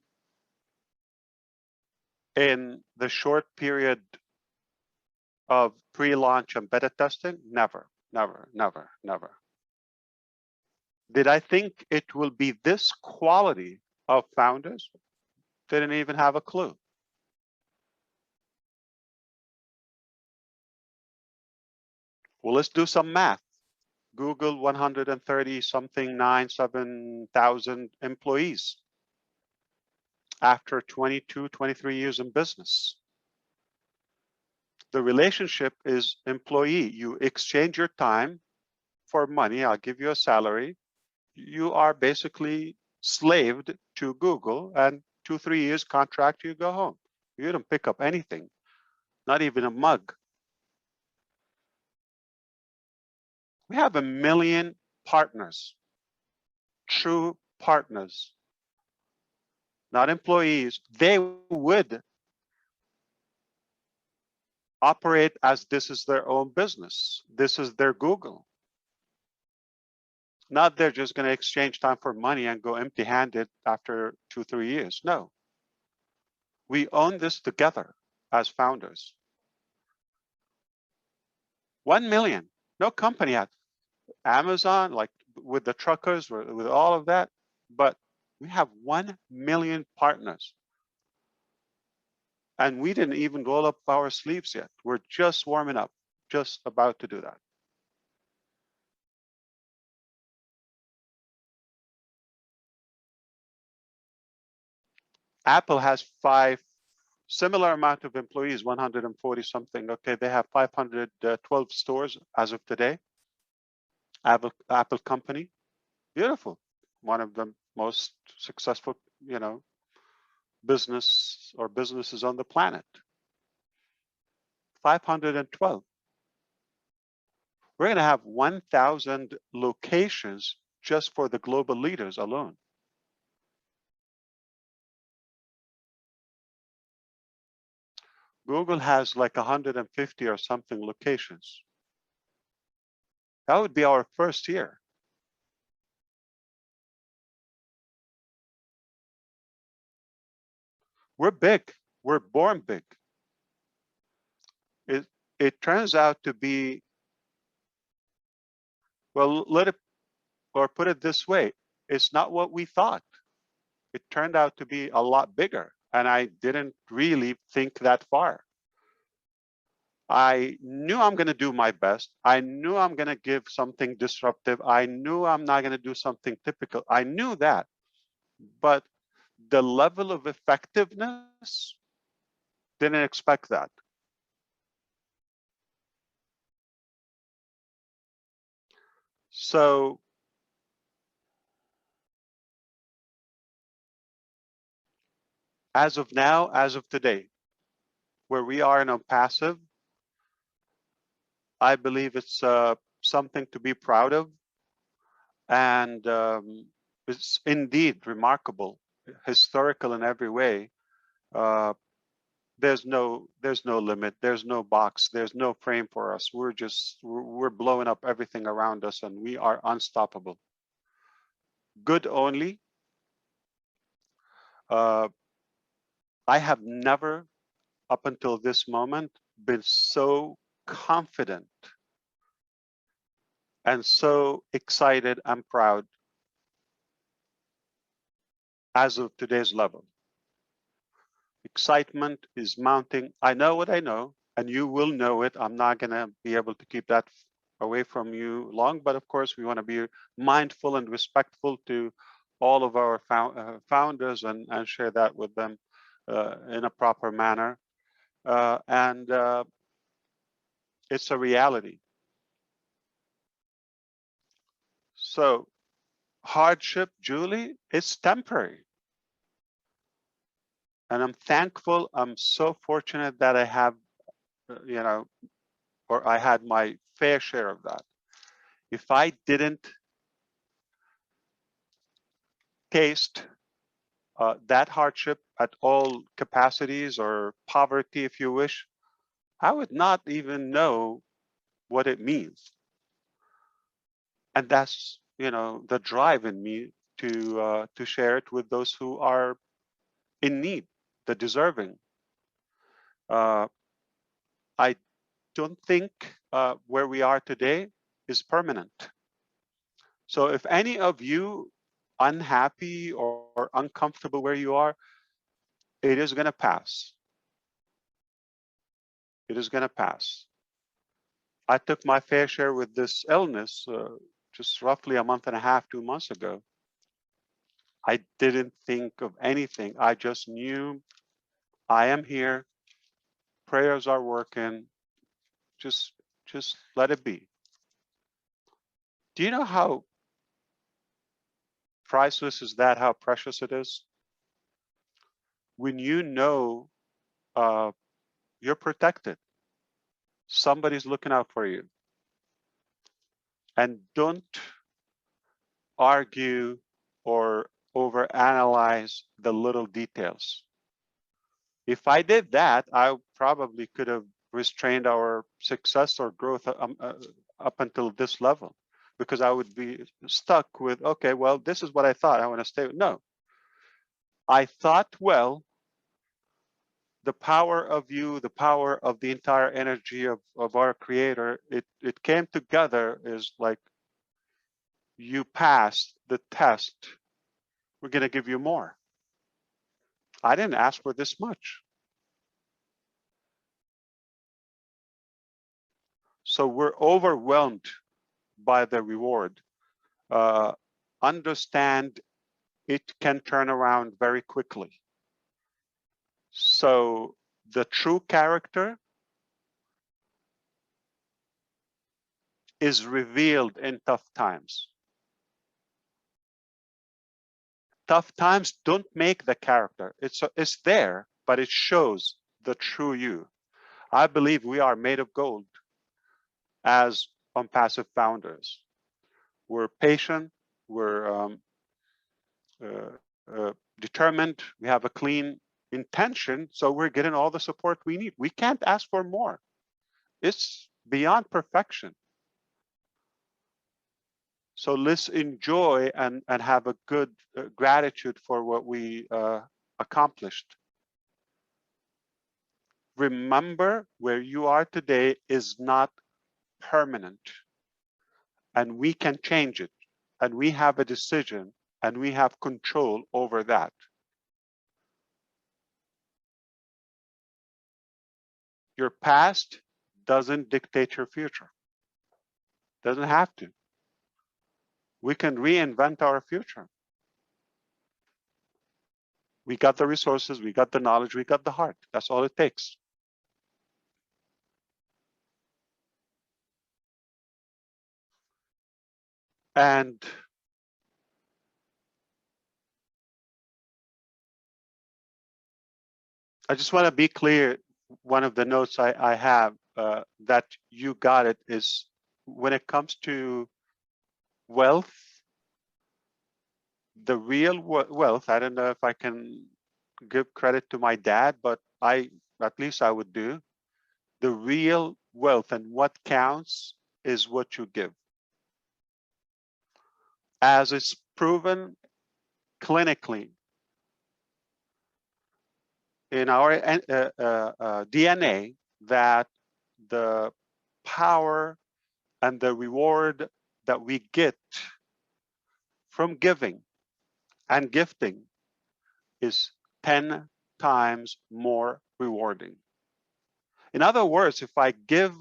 in the short period of pre-launch and beta testing? Never, never, never, never. Did I think it will be this quality of founders? Didn't even have a clue. Well, let's do some math. Google 130 something 97,000 employees after 22, 23 years in business. The relationship is employee. You exchange your time for money. I'll give you a salary. You are basically slaved to Google, and 2-3 years contract, you go home. You don't pick up anything, not even a mug. We have 1 million partners, true partners, not employees. They would operate as this is their own business. This is their Google. Not they're just going to exchange time for money and go empty-handed after 2-3 years. No. We own this together as founders. 1 million. No company has. Amazon, like with the truckers, with all of that, but we have 1 million partners. And we didn't even roll up our sleeves yet. We're just warming up, just about to do that. Apple has similar amount of employees, 140 something. Okay, they have 512 stores as of today. Apple company, beautiful. One of the most successful, businesses on the planet. 512. We're going to have 1,000 locations just for the global leaders alone. Google has like 150 or something locations. That would be our first year. We're big. We're born big. It turns out to be, well, put it this way, it's not what we thought. It turned out to be a lot bigger, and I didn't really think that far. I knew I'm going to do my best. I knew I'm going to give something disruptive. I knew I'm not going to do something typical. I knew that. But the level of effectiveness, didn't expect that. So as of now, as of today, where we are in Onpassive, I believe it's something to be proud of. And it's indeed remarkable, historical in every way. There's no limit, there's no box, there's no frame for us. We're blowing up everything around us, and we are unstoppable. Good only. I have never, up until this moment, been so confident and so excited and proud as of today's level. Excitement is mounting. I know what I know, and you will know it. I'm not going to be able to keep that away from you long, but of course, we want to be mindful and respectful to all of our founders and share that with them in a proper manner. It's a reality. So hardship, Julie, it's temporary. And I'm thankful, I'm so fortunate that I have, or I had my fair share of that. If I didn't taste that hardship at all capacities, or poverty, if you wish, I would not even know what it means. And that's, the drive in me to share it with those who are in need, the deserving. I don't think where we are today is permanent. So if any of you unhappy or uncomfortable where you are, it is going to pass. It is going to pass. I took my fair share with this illness just roughly a month and a half, 2 months ago. I didn't think of anything. I just knew I am here. Prayers are working. Just let it be. Do you know how priceless is that? How precious it is? When you know you're protected. Somebody's looking out for you. And don't argue or overanalyze the little details. If I did that, I probably could have restrained our success or growth up until this level, because I would be stuck with, okay, well, this is what I thought. I want to stay with. No, I thought, well, the power of you, the power of the entire energy of our creator, it came together is like, you passed the test. We're going to give you more. I didn't ask for this much. So we're overwhelmed by the reward. Understand it can turn around very quickly. So the true character is revealed in tough times. Tough times don't make the character. It's there, but it shows the true you. I believe we are made of gold as Onpassive founders. We're patient, we're determined, we have a clean intention, so we're getting all the support we need. We can't ask for more. It's beyond perfection. So let's enjoy and have a good gratitude for what we accomplished. Remember, where you are today is not permanent, and we can change it, and we have a decision, and we have control over that. Your past doesn't dictate your future. Doesn't have to. We can reinvent our future. We got the resources, we got the knowledge, we got the heart. That's all it takes. And I just want to be clear. One of the notes I have that you got it is when it comes to wealth, the real wealth, I don't know if I can give credit to my dad, but at least I would do. The real wealth and what counts is what you give. As it's proven clinically in our DNA that the power and the reward that we get from giving and gifting is 10 times more rewarding. In other words, if I give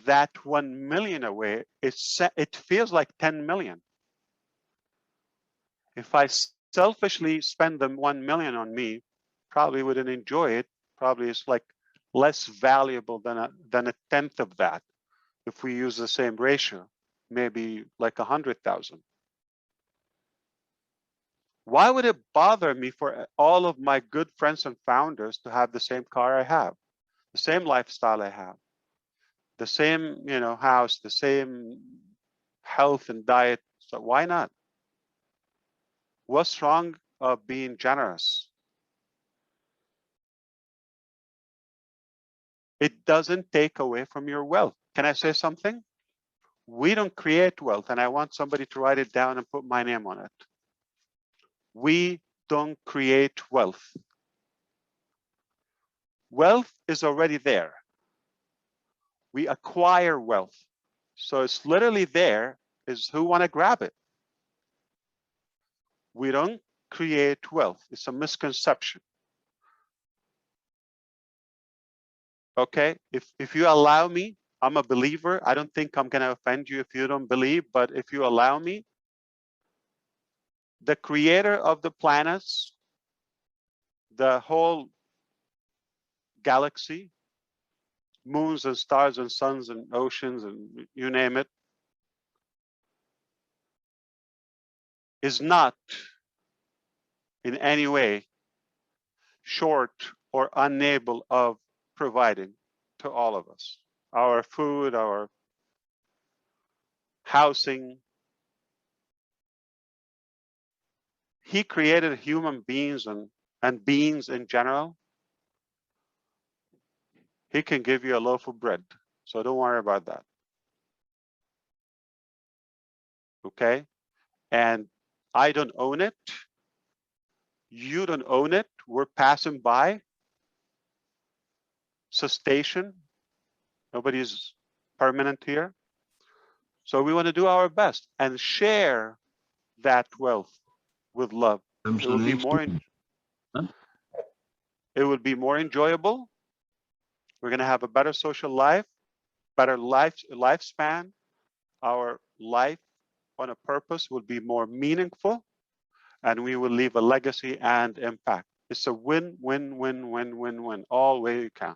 that 1 million away, it feels like 10 million. If I selfishly spend the 1 million on me, probably wouldn't enjoy it. Probably it's like less valuable than a tenth of that. If we use the same ratio, maybe like 100,000. Why would it bother me for all of my good friends and founders to have the same car I have, the same lifestyle I have, the same, house, the same health and diet? So why not? What's wrong of being generous? It doesn't take away from your wealth. Can I say something? We don't create wealth, and I want somebody to write it down and put my name on it. We don't create wealth. Wealth is already there. We acquire wealth. So it's literally there, is who want to grab it. We don't create wealth. It's a misconception. Okay, if you allow me, I'm a believer. I don't think I'm going to offend you if you don't believe, but if you allow me, the creator of the planets, the whole galaxy, moons and stars and suns and oceans and you name it, is not in any way short or unable of providing to all of us our food, our housing. He created human beings and beings in general. He can give you a loaf of bread, so don't worry about that. Okay, and I don't own it. You don't own it. We're passing by. Cessation. Nobody's permanent here. So we want to do our best and share that wealth with love. It will be more. It will be more enjoyable. We're going to have a better social life, better lifespan. Our life on a purpose will be more meaningful, and we will leave a legacy and impact. It's a win, win, win, win, win, win, all way you can.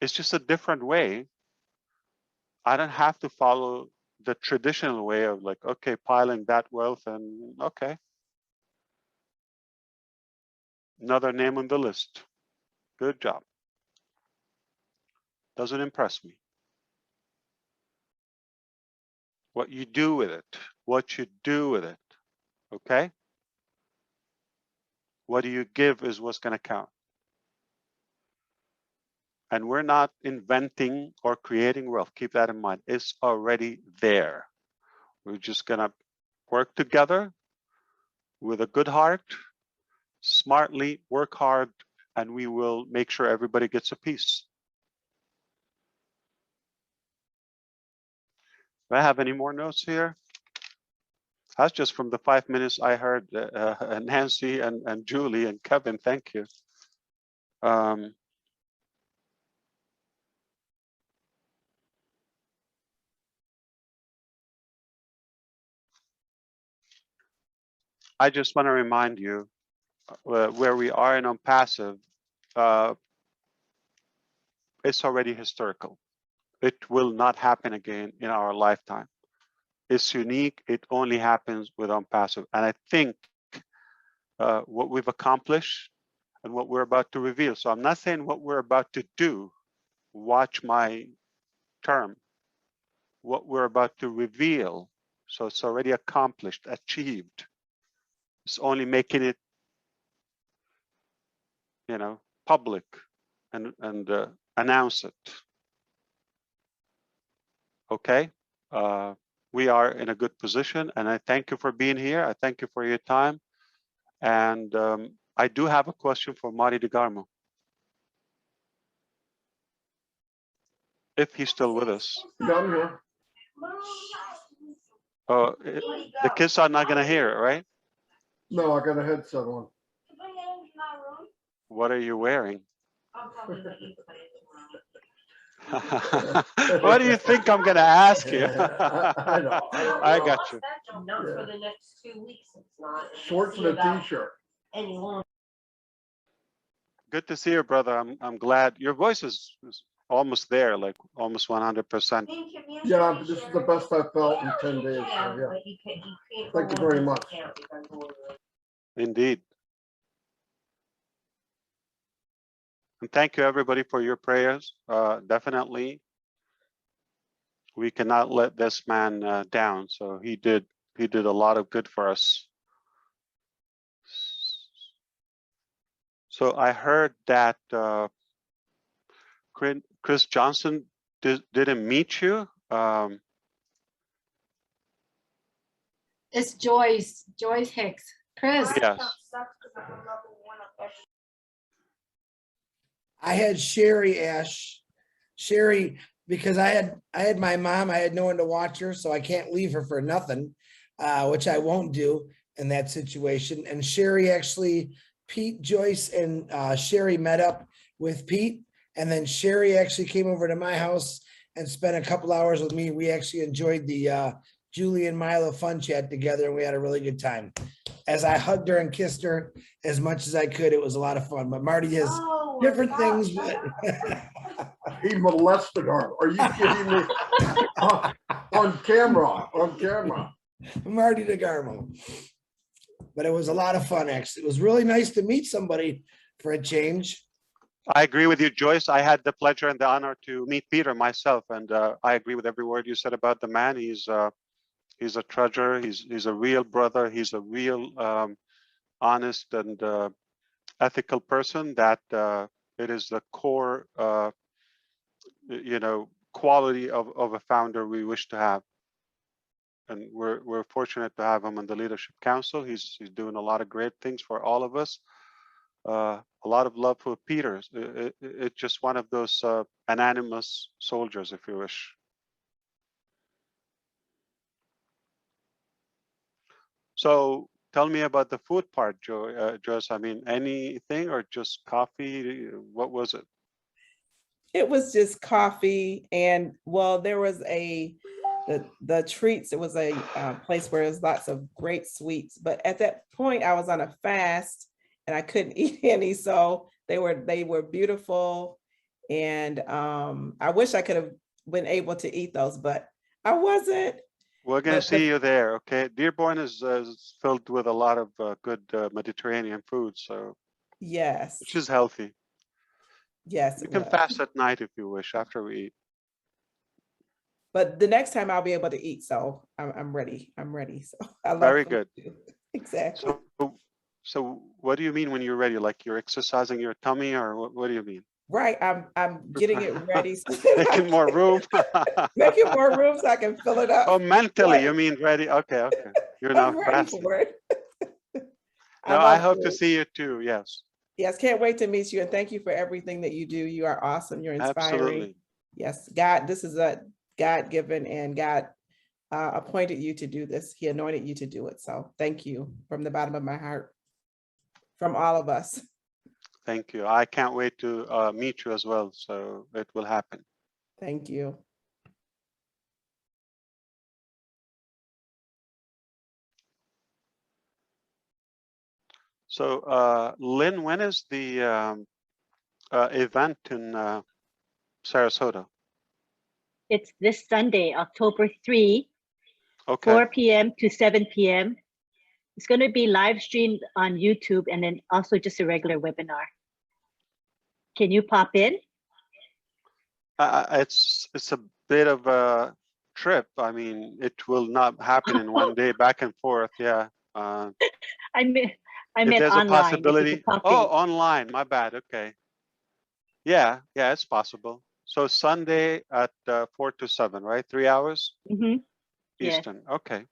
It's just a different way. I don't have to follow the traditional way of like, okay, piling that wealth and okay. Another name on the list. Good job. Doesn't impress me. What you do with it, what you do with it, okay? What do you give is what's going to count. And we're not inventing or creating wealth. Keep that in mind. It's already there. We're just going to work together with a good heart, smartly work hard, and we will make sure everybody gets a piece. Do I have any more notes here? That's just from the 5 minutes I heard Nancy and Julie and Kevin. Thank you. I just want to remind you where we are in Onpassive, it's already historical. It will not happen again in our lifetime. It's unique. It only happens with Onpassive. And I think what we've accomplished and what we're about to reveal. So I'm not saying what we're about to do. Watch my term. What we're about to reveal. So it's already accomplished, achieved. It's only making it, public and announce it. Okay. We are in a good position, and I thank you for being here. I thank you for your time. And I do have a question for Marty DeGarmo, if he's still with us. Yeah, I'm here. Oh, the kids are not going to hear it, right? No, I got a headset on. What are you wearing? What do you think I'm going to ask you? I know. I got you. For the next 2 weeks. Shorts and a t-shirt. Good to see you, brother. I'm glad your voice is almost there, like almost 100%. Yeah, this is the best I've felt in 10 days. So yeah. Thank you very much. Indeed. And thank you, everybody, for your prayers. Definitely, we cannot let this man down. So he did a lot of good for us. So I heard that Chris Johnson didn't meet you. It's Joyce Hicks. Chris. Yes. I had Sherry Ash, because I had my mom, I had no one to watch her, so I can't leave her for nothing, which I won't do in that situation. And Sherry actually, Pete, Joyce, and Sherry met up with Pete, and then Sherry actually came over to my house and spent a couple hours with me. We actually enjoyed the Julie and Milo fun chat together, and we had a really good time. As I hugged her and kissed her as much as I could, it was a lot of fun. But Marty has different things. But He molested her. Are you kidding me? On camera. Marty DeGarmo. But it was a lot of fun, actually. It was really nice to meet somebody for a change. I agree with you, Joyce. I had the pleasure and the honor to meet Peter myself, and I agree with every word you said about the man. He's a treasure. He's a real brother. He's a real honest and ethical person. That it is the core, quality of a founder we wish to have. And we're fortunate to have him on the Leadership Council. He's doing a lot of great things for all of us. A lot of love for Peter. It's just one of those anonymous soldiers, if you wish. So tell me about the food part, Joyce. I mean, anything or just coffee? What was it? It was just coffee, and well, there was the treats. It was a place where there's lots of great sweets. But at that point, I was on a fast, and I couldn't eat any. So they were beautiful, and I wish I could have been able to eat those, but I wasn't. We're going to see you there, okay? Dearborn is filled with a lot of good Mediterranean food, so yes, which is healthy. Yes, you can fast at night if you wish after we eat. But the next time I'll be able to eat, so I'm ready. I'm ready. So I love Very food good. too. Exactly. So what do you mean when you're ready? Like you're exercising your tummy, or what do you mean? Right, I'm getting it ready. Making more room. Making more room so I can fill it up. Oh, mentally, Right. you mean ready? Okay. You're I'm not ready fasting. for it. No, I love hope to food. see you too. Yes. Yes, can't wait to meet you, and thank you for everything that you do. You are awesome. You're inspiring. Absolutely. Yes, God, this is a God-given, and God appointed you to do this. He anointed you to do it. So thank you from the bottom of my heart, from all of us. Thank you. I can't wait to meet you as well. So it will happen. Thank you. So, Lynn, when is the event in Sarasota? It's this Sunday, October 3, Okay. 4 p.m. to 7 p.m. It's going to be live streamed on YouTube and then also just a regular webinar. Can you pop in? It's a bit of a trip. I mean, it will not happen in one day, back and forth. Yeah. I if meant there's a online. If you possibility. could pop Oh, in. online. My bad. Okay. Yeah, it's possible. So Sunday at 4 to 7, right? 3 hours Yes. Eastern. Okay.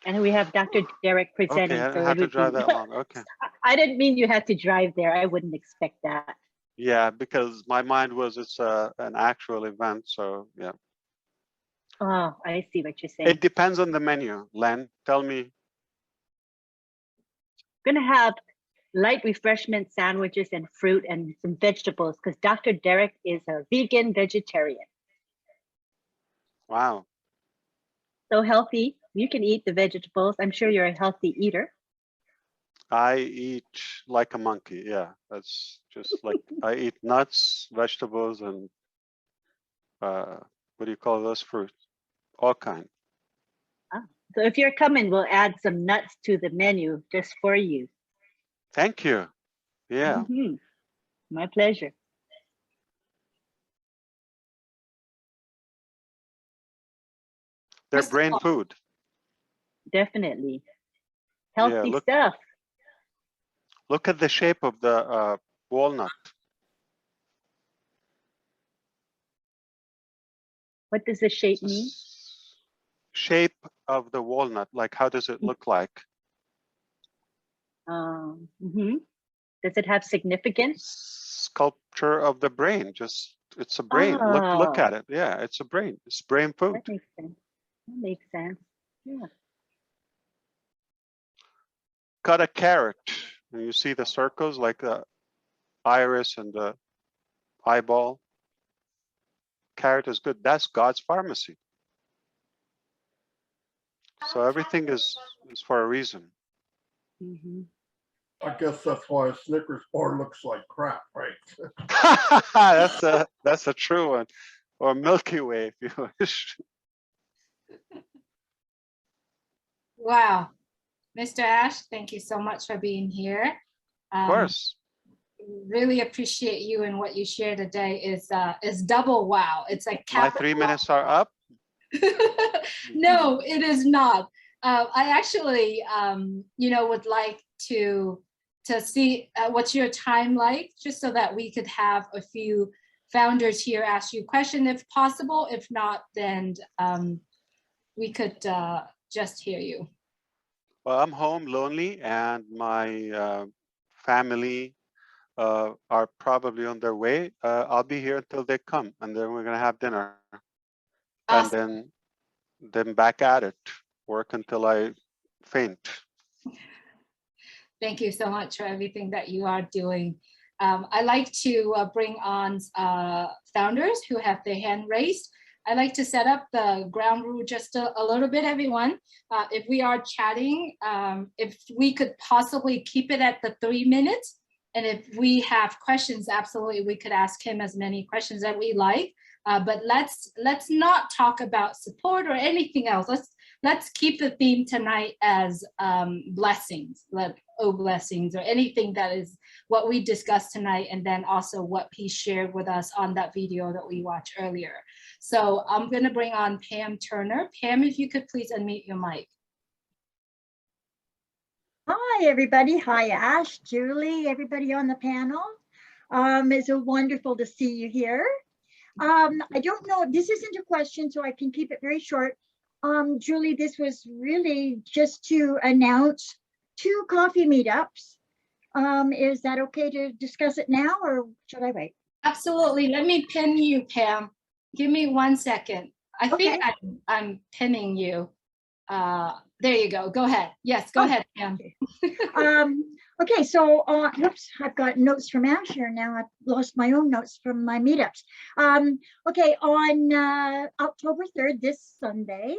And we have Dr. Derek presenting. Okay, I so didn't have it to would drive be, that long. Okay. I didn't mean you had to drive there. I wouldn't expect that. Yeah, because my mind was it's an actual event. So yeah. Oh, I see what you're saying. It depends on the menu. Len, tell me. Going to have light refreshment sandwiches and fruit and some vegetables because Dr. Derek is a vegan vegetarian. Wow. So healthy. You can eat the vegetables. I'm sure you're a healthy eater. I eat like a monkey. Yeah, that's just like I eat nuts, vegetables, and what do you call those fruits? All kind. So if you're coming, we'll add some nuts to the menu just for you. Thank you. Yeah. My pleasure. They're brain food. Definitely. Yeah, Healthy look, stuff. look at the shape of the walnut. What does the shape mean? Shape of the walnut, like how does it look like? Does it have significance? Sculpture of the brain. Just it's a brain. Look at Oh, it. Yeah, it's a brain. It's brain food. that makes sense. That makes sense. Yeah. Cut a carrot, and you see the circles like the iris and the eyeball. Carrot is good. That's God's pharmacy. So everything is for a reason. I guess that's why a Snickers bar looks like crap, right? That's a true one. Or Milky Way, if you wish. Wow. Mr. Ash, thank you so much for being here. Of course. Really appreciate you and what you shared today is double wow. It's like My 3 minutes are up. No, it is not. I actually, would like to see what's your time like, just so that we could have a few founders here ask you a question if possible. If not, then we could just hear you. Well, I'm home lonely, and my family are probably on their way. I'll be here until they come, and then we're gonna have dinner, Awesome. and then back at it. Work until I faint. Thank you so much for everything that you are doing. I like to bring on founders who have their hand raised. I like to set up the ground rule just a little bit, everyone. If we are chatting, if we could possibly keep it at the 3 minutes, and if we have questions, absolutely, we could ask him as many questions that we like. But let's not talk about support or anything else. Let's keep the theme tonight as blessings, blessings, or anything that is what we discussed tonight, and then also what he shared with us on that video that we watched earlier. So I'm going to bring on Pam Turner. Pam, if you could please unmute your mic. Hi, everybody. Hi, Ash, Julie, everybody on the panel. It's so wonderful to see you here. I don't know, this isn't a question, so I can keep it very short. Julie, this was really just to announce 2 coffee meetups. Is that okay to discuss it now, or should I wait? Absolutely. Let me pin you, Pam. Give me 1 second. I think I'm pinning you. There you go. Go ahead. Yes, go ahead, Pam. Okay, so oops, I've got notes from Ash here now. I've lost my own notes from my meetups. Okay, on October 3rd, this Sunday,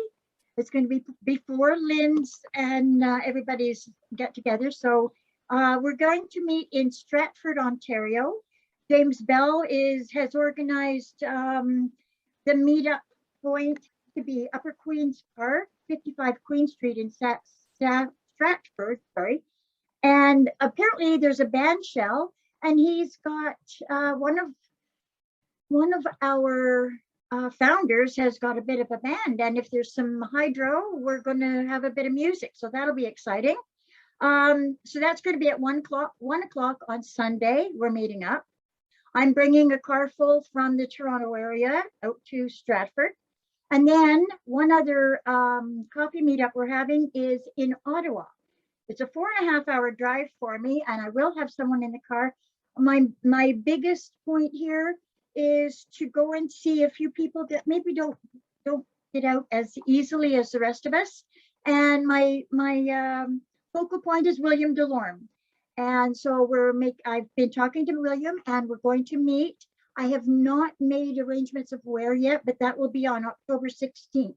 it's going to be before Lynn's and everybody's get together. So We're going to meet in Stratford, Ontario. James Bell has organized the meetup point to be Upper Queen's Park, 55 Queen Street in Stratford, sorry. And apparently there's a band shell, and he's got one of our founders has got a bit of a band, and if there's some hydro, we're going to have a bit of music, so that'll be exciting. So that's going to be at 1 o'clock on Sunday. We're meeting up. I'm bringing a car full from the Toronto area out to Stratford. And then one other coffee meetup we're having is in Ottawa. It's a 4.5-hour drive for me, and I will have someone in the car. My biggest point here is to go and see a few people that maybe don't get out as easily as the rest of us. And my focal point is William Delorme. And so I've been talking to William, and we're going to meet. I have not made arrangements of where yet, but that will be on October 16th,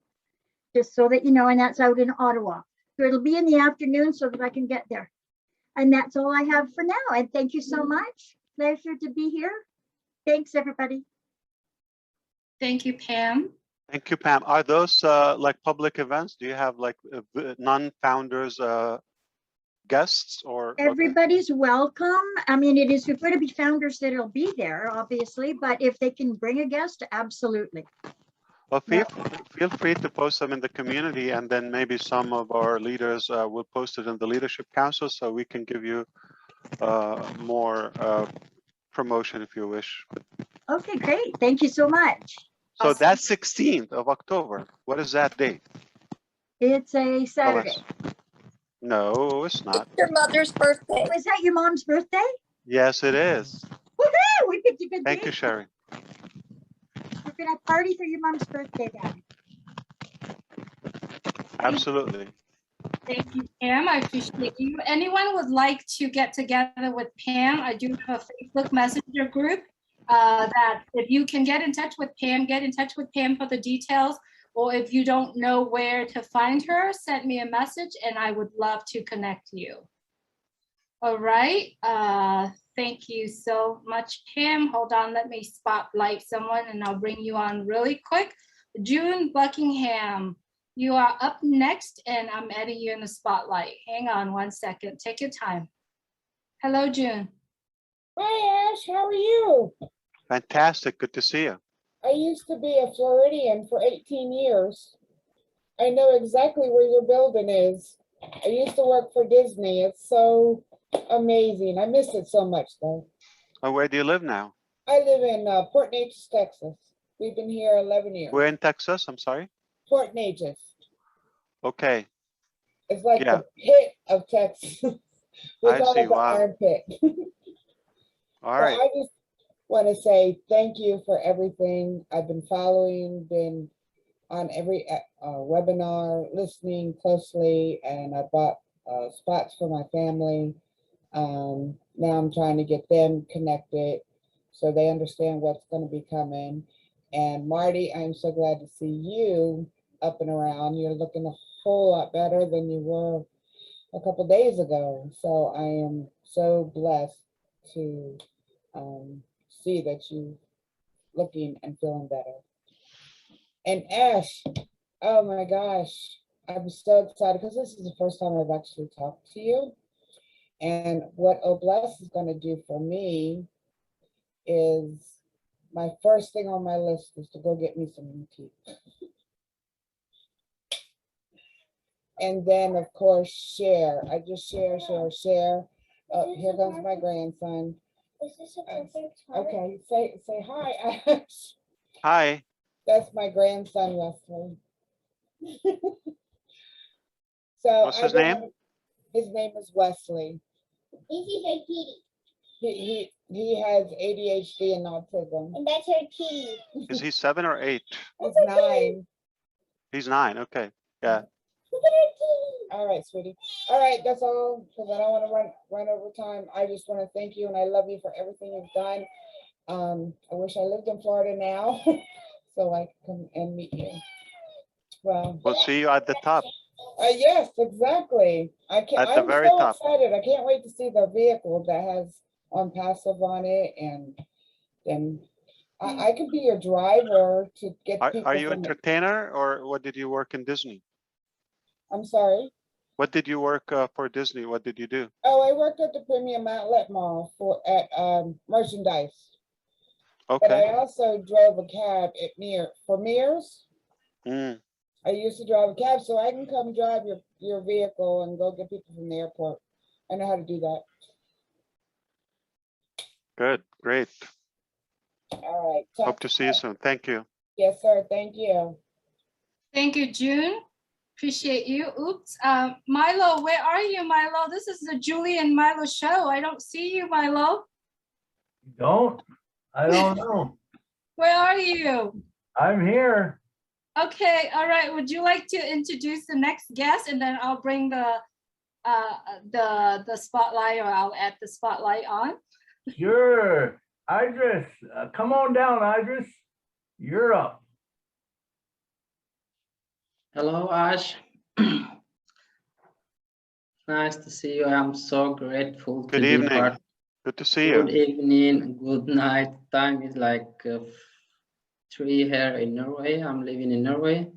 just so that you know, and that's out in Ottawa. So it'll be in the afternoon so that I can get there. And that's all I have for now. And thank you so much. Pleasure to be here. Thanks, everybody. Thank you, Pam. Thank you, Pam. Are those like public events? Do you have like non-founders guests or? Everybody's welcome. I mean, it's going to be founders that'll be there, obviously, but if they can bring a guest, absolutely. Well, feel free to post them in the community, and then maybe some of our leaders will post it in the Leadership Council, so we can give you more promotion if you wish. Okay, great. Thank you so much. So that's 16th of October. What is that date? It's a Saturday. No, it's not. Your mother's birthday. Was that your mom's birthday? Yes, it is. Woohoo! We picked a good Thank date. you, Sherry. We're gonna party for your mom's birthday then. Absolutely. Thank you, Pam. I appreciate you. Anyone would like to get together with Pam? I do have a Facebook Messenger group that if you can get in touch with Pam, get in touch with Pam for the details. Or if you don't know where to find her, send me a message and I would love to connect you. All right. Thank you so much, Pam. Hold on, let me spotlight someone and I'll bring you on really quick. June Buckingham, you are up next and I'm adding you in the spotlight. Hang on 1 second, take your time. Hello, June. Hi, Ash, how are you? Fantastic, good to see you. I used to be a Floridian for 18 years. I know exactly where your building is. I used to work for Disney. It's so amazing. I miss it so much, though. Oh, where do you live now? I live in Port Neches, Texas. We've been here 11 years. Where in Texas? I'm sorry. Port Neches. Okay. It's like the pit of Texas. We I call see. it the Wow. armpit. All right. So I just want to say thank you for everything. I've been following, been on every webinar, listening closely, and I bought spots for my family. Now I'm trying to get them connected so they understand what's going to be coming. And Marty, I'm so glad to see you up and around. You're looking a whole lot better than you were a couple days ago. So I am so blessed to see that you looking and feeling better. And Ash, oh my gosh, I'm so excited because this is the first time I've actually talked to you. And what Obless is going to do for me is my first thing on my list is to go get me some new teeth. And then, of course, share. I just share. Oh, here comes my grandson. Is this a perfect time? Okay, say hi, Ash. Hi. That's my grandson, Wesley. So what's his name? His name is Wesley. He has ADHD and autism. And that's her kitty. Is he 7 or 8? He's 9. He's 9. Okay. Yeah. All right, sweetie. All right, that's all, because I don't want to run over time. I just want to thank you, and I love you for everything you've done. I wish I lived in Florida now, so I can come and meet you. Well, we'll see you at the top. Yes, exactly. At the I'm very so top. excited. I can't wait to see the vehicle that has Onpassive on it, and then I could be your driver to get Are people you from it. entertainer or what did you work in Disney? I'm sorry. What did you work for Disney? What did you do? Oh, I worked at the Premium Outlet Mall at merchandise. But Okay. I also drove a cab at Mears. Mm, I used to drive a cab, so I can come drive your vehicle and go get people from the airport. I know how to do that. good. Great. All right. Hope to see you soon. Thank you. Yes, sir. Thank you. Thank you, June. Appreciate you. Oops. Milo, where are you, Milo? This is the Julie and Milo show. I don't see you, Milo. Don't? I don't know. Where are you? I'm here. Okay. All right. Would you like to introduce the next guest, and then I'll bring the spotlight, or I'll add the spotlight on. Sure. Idris, come on down, Idris. You're up. Hello, Ash. Nice to see you. I'm so grateful to Good be evening. part. Good to see Good you. evening, good night. Time is like 3 here in Norway. I'm living in Norway.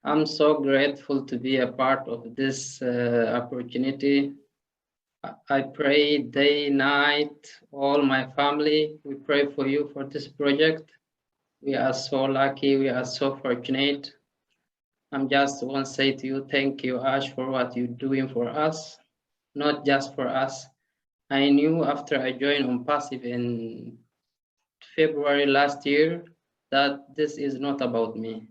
I'm so grateful to be a part of this opportunity. I pray day, night, all my family. We pray for you for this project. We are so lucky. We are so fortunate. I'm just want to say to you, thank you, Ash, for what you're doing for us, not just for us. I knew after I joined Onpassive in February last year that this is not about me.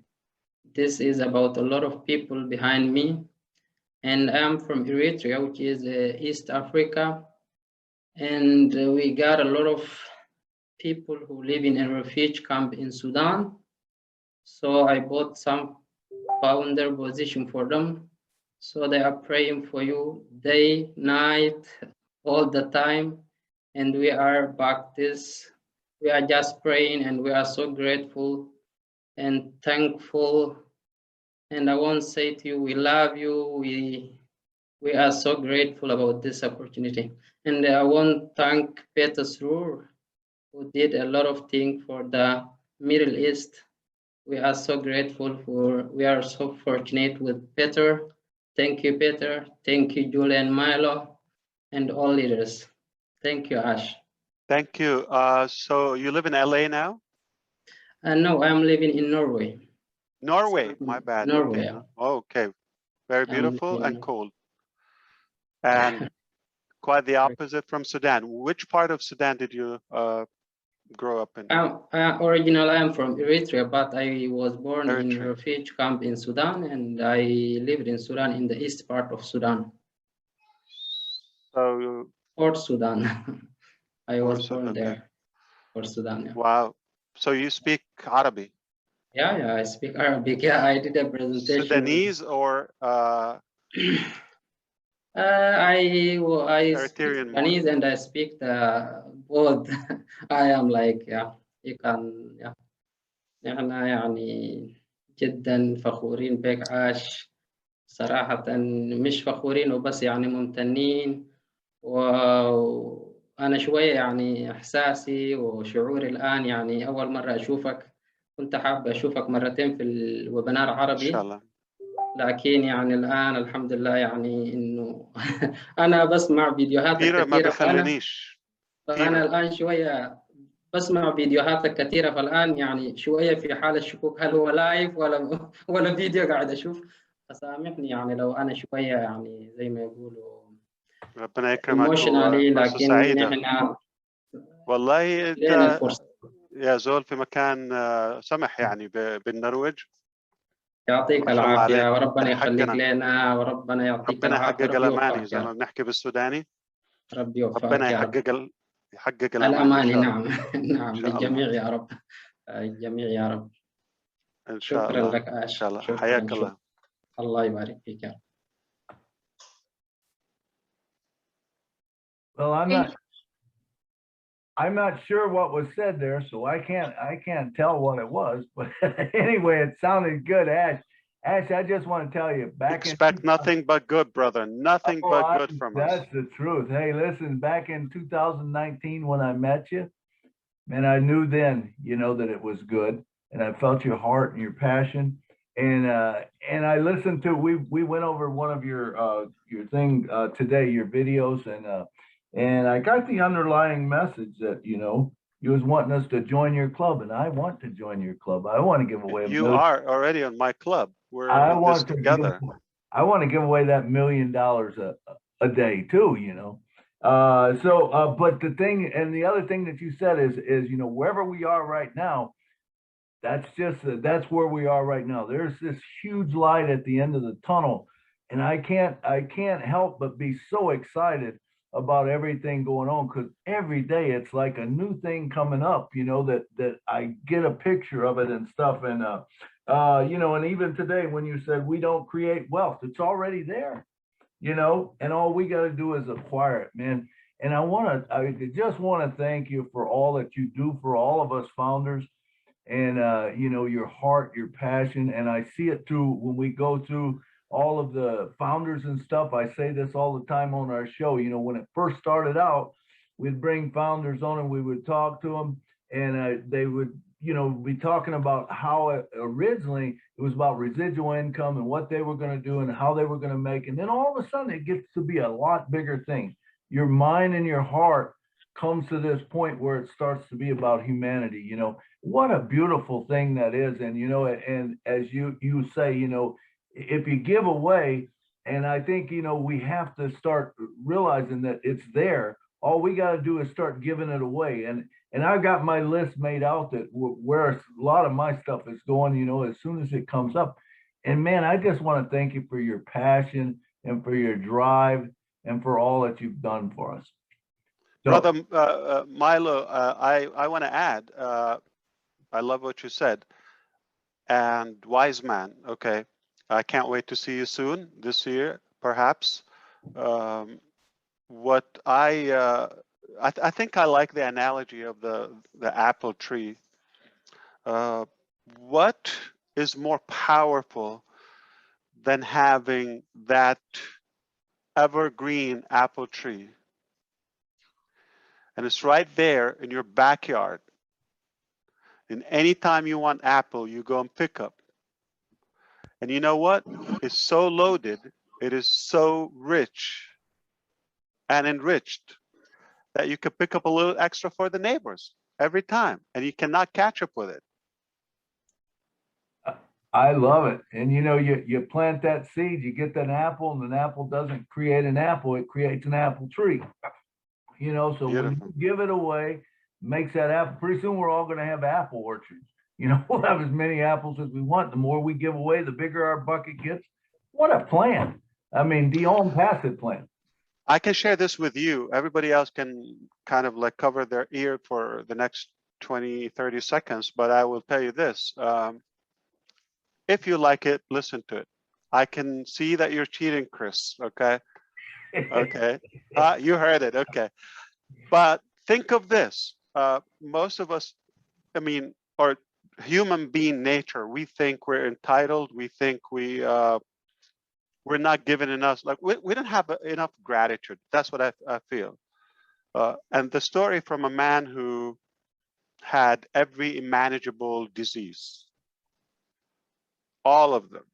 This is about a lot of people behind me. And I'm from Eritrea, which is East Africa. And we got a lot of people who live in a refugee camp in Sudan. So I bought some founder position for them. So they are praying for you day, night, all the time. And we are back this. We are just praying, and we are so grateful and thankful. And I want to say to you, we love you. We are so grateful about this opportunity. And I want to thank Peter Sroor, who did a lot of things for the Middle East. We are so grateful we are so fortunate with Peter. Thank you, Peter. Thank you, Julie and Milo, and all leaders. Thank you, Ash. Thank you. So you live in LA now? No, I'm living in Norway. Norway, my bad. Norway. Okay. Okay. Very beautiful and cold. And quite the opposite from Sudan. Which part of Sudan did you grow up in? Originally, I'm from Eritrea, but I was born in Eritrea. a refugee camp in Sudan, and I lived in Sudan, in the east part of Sudan. So Port Sudan. I was born okay. there, Port Sudan. Yeah. Wow. So you speak Arabic? Yeah, I speak Arabic. Yeah, I did a presentation. Sudanese or I speak Eritrean Sudanese and I speak both. I am like you can احنا يعني جدا فخورين بك عاش صراحة مش فخورين وبس يعني ممتنين وأنا شوية يعني إحساسي وشعوري الآن يعني أول مرة أشوفك كنت حابة أشوفك مرتين في الويبينار عربي إن شاء الله. لكن يعني الآن الحمد لله يعني إنه أنا بسمع فيديوهاتك كثيرة ما كثيرة بخلينيش. فأنا الآن شوية بسمع فيديوهاتك كثيرة فالآن يعني شوية في حالة شكوك هل هو لايف ولا فيديو قاعد أشوف فسامحني يعني لو أنا شوية يعني زي ما يقولوا ربنا يكرمك ايموشنالي وفرصة لكن سعيدة. نحن والله أنت لنا الفرصة. يا زول في مكان سمح يعني بالنرويج. يعطيك ما شاء الله العافية عليك. وربنا يخليك حقنا. لنا وربنا يعطيك ربنا العافية يحقق ربي الأماني يوفقك زي ما بنحكي بالسوداني. ربي يوفقك ربنا يا رب. يحقق الأماني إن الأماني شاء الله. نعم نعم إن شاء الله. للجميع يا رب الجميع يا رب. إن شاء شكرا الله. لك إن آش شاء الله. شكرا حياك شكرا. الله. الله يبارك فيك يا رب. Well, I'm not sure what was said there, so I can't tell what it was. But anyway, it sounded good, Ash. Ash, I just want to tell you, back in Expect nothing but good, brother. Nothing Oh, but good from us. that's the truth. Hey, listen, back in 2019 when I met you, man, I knew then, that it was good, and I felt your heart and your passion. And I listened to we went over one of your thing today, your videos, and I got the underlying message that you was wanting us to join your club, and I want to join your club. I want to give away You are already on my club. We're in this together. I want to give away that $1 million a day too, but the thing, and the other thing that you said is, wherever we are right now, that's where we are right now. There's this huge light at the end of the tunnel, and I can't help but be so excited about everything going on, because every day it's like a new thing coming up, that I get a picture of it and stuff. And and even today when you said we don't create wealth, it's already there, and all we got to do is acquire it, man. And I just want to thank you for all that you do for all of us founders, and your heart, your passion. And I see it through when we go through all of the founders and stuff. I say this all the time on our show. When it first started out, we'd bring founders on and we would talk to them, and they would be talking about how originally it was about residual income and what they were going to do and how they were going to make. And then all of a sudden it gets to be a lot bigger thing. Your mind and your heart comes to this point where it starts to be about humanity. What a beautiful thing that is. And and as you say, if you give away, and I think we have to start realizing that it's there. All we got to do is start giving it away. And I got my list made out that where a lot of my stuff is going, as soon as it comes up. And man, I just want to thank you for your passion and for your drive and for all that you've done for us. So, Brother Milo, I want to add, I love what you said. And wise man, okay. I can't wait to see you soon this year, perhaps. What I think I like the analogy of the apple tree. What is more powerful than having that evergreen apple tree? And it's right there in your backyard. And anytime you want apple, you go and pick up. And you know what? It's so loaded. It is so rich and enriched that you could pick up a little extra for the neighbors every time, and you cannot catch up with it. I love it. And you plant that seed, you get that apple, and an apple doesn't create an apple, it creates an apple tree. So Beautiful. When you give it away, makes that apple, pretty soon we're all going to have apple orchards. We'll have as many apples as we want. The more we give away, the bigger our bucket gets. What a plan. I mean, the Onpassive plan. I can share this with you. Everybody else can kind of like cover their ear for the next 20, 30 seconds, but I will tell you this. If you like it, listen to it. I can see that you're cheating, Chris, okay? Okay, you heard it, okay. But think of this. Most of us, or human being nature, we think we're entitled. We think we're not given enough. Like we don't have enough gratitude. That's what I feel. And the story from a man who had every manageable disease, all of them,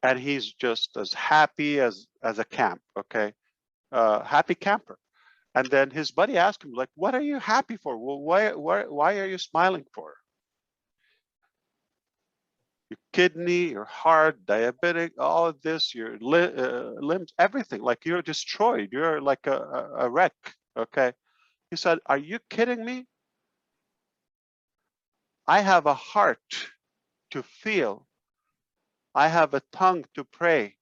and he's just as happy as a camp. Okay, happy camper. And then his buddy asked him, like, what are you happy for? Well, why are you smiling for? Your kidney, your heart, diabetic, all of this, your limbs, everything, like you're destroyed. You're like a wreck, okay? He said, are you kidding me? I have a heart to feel. I have a tongue to pray.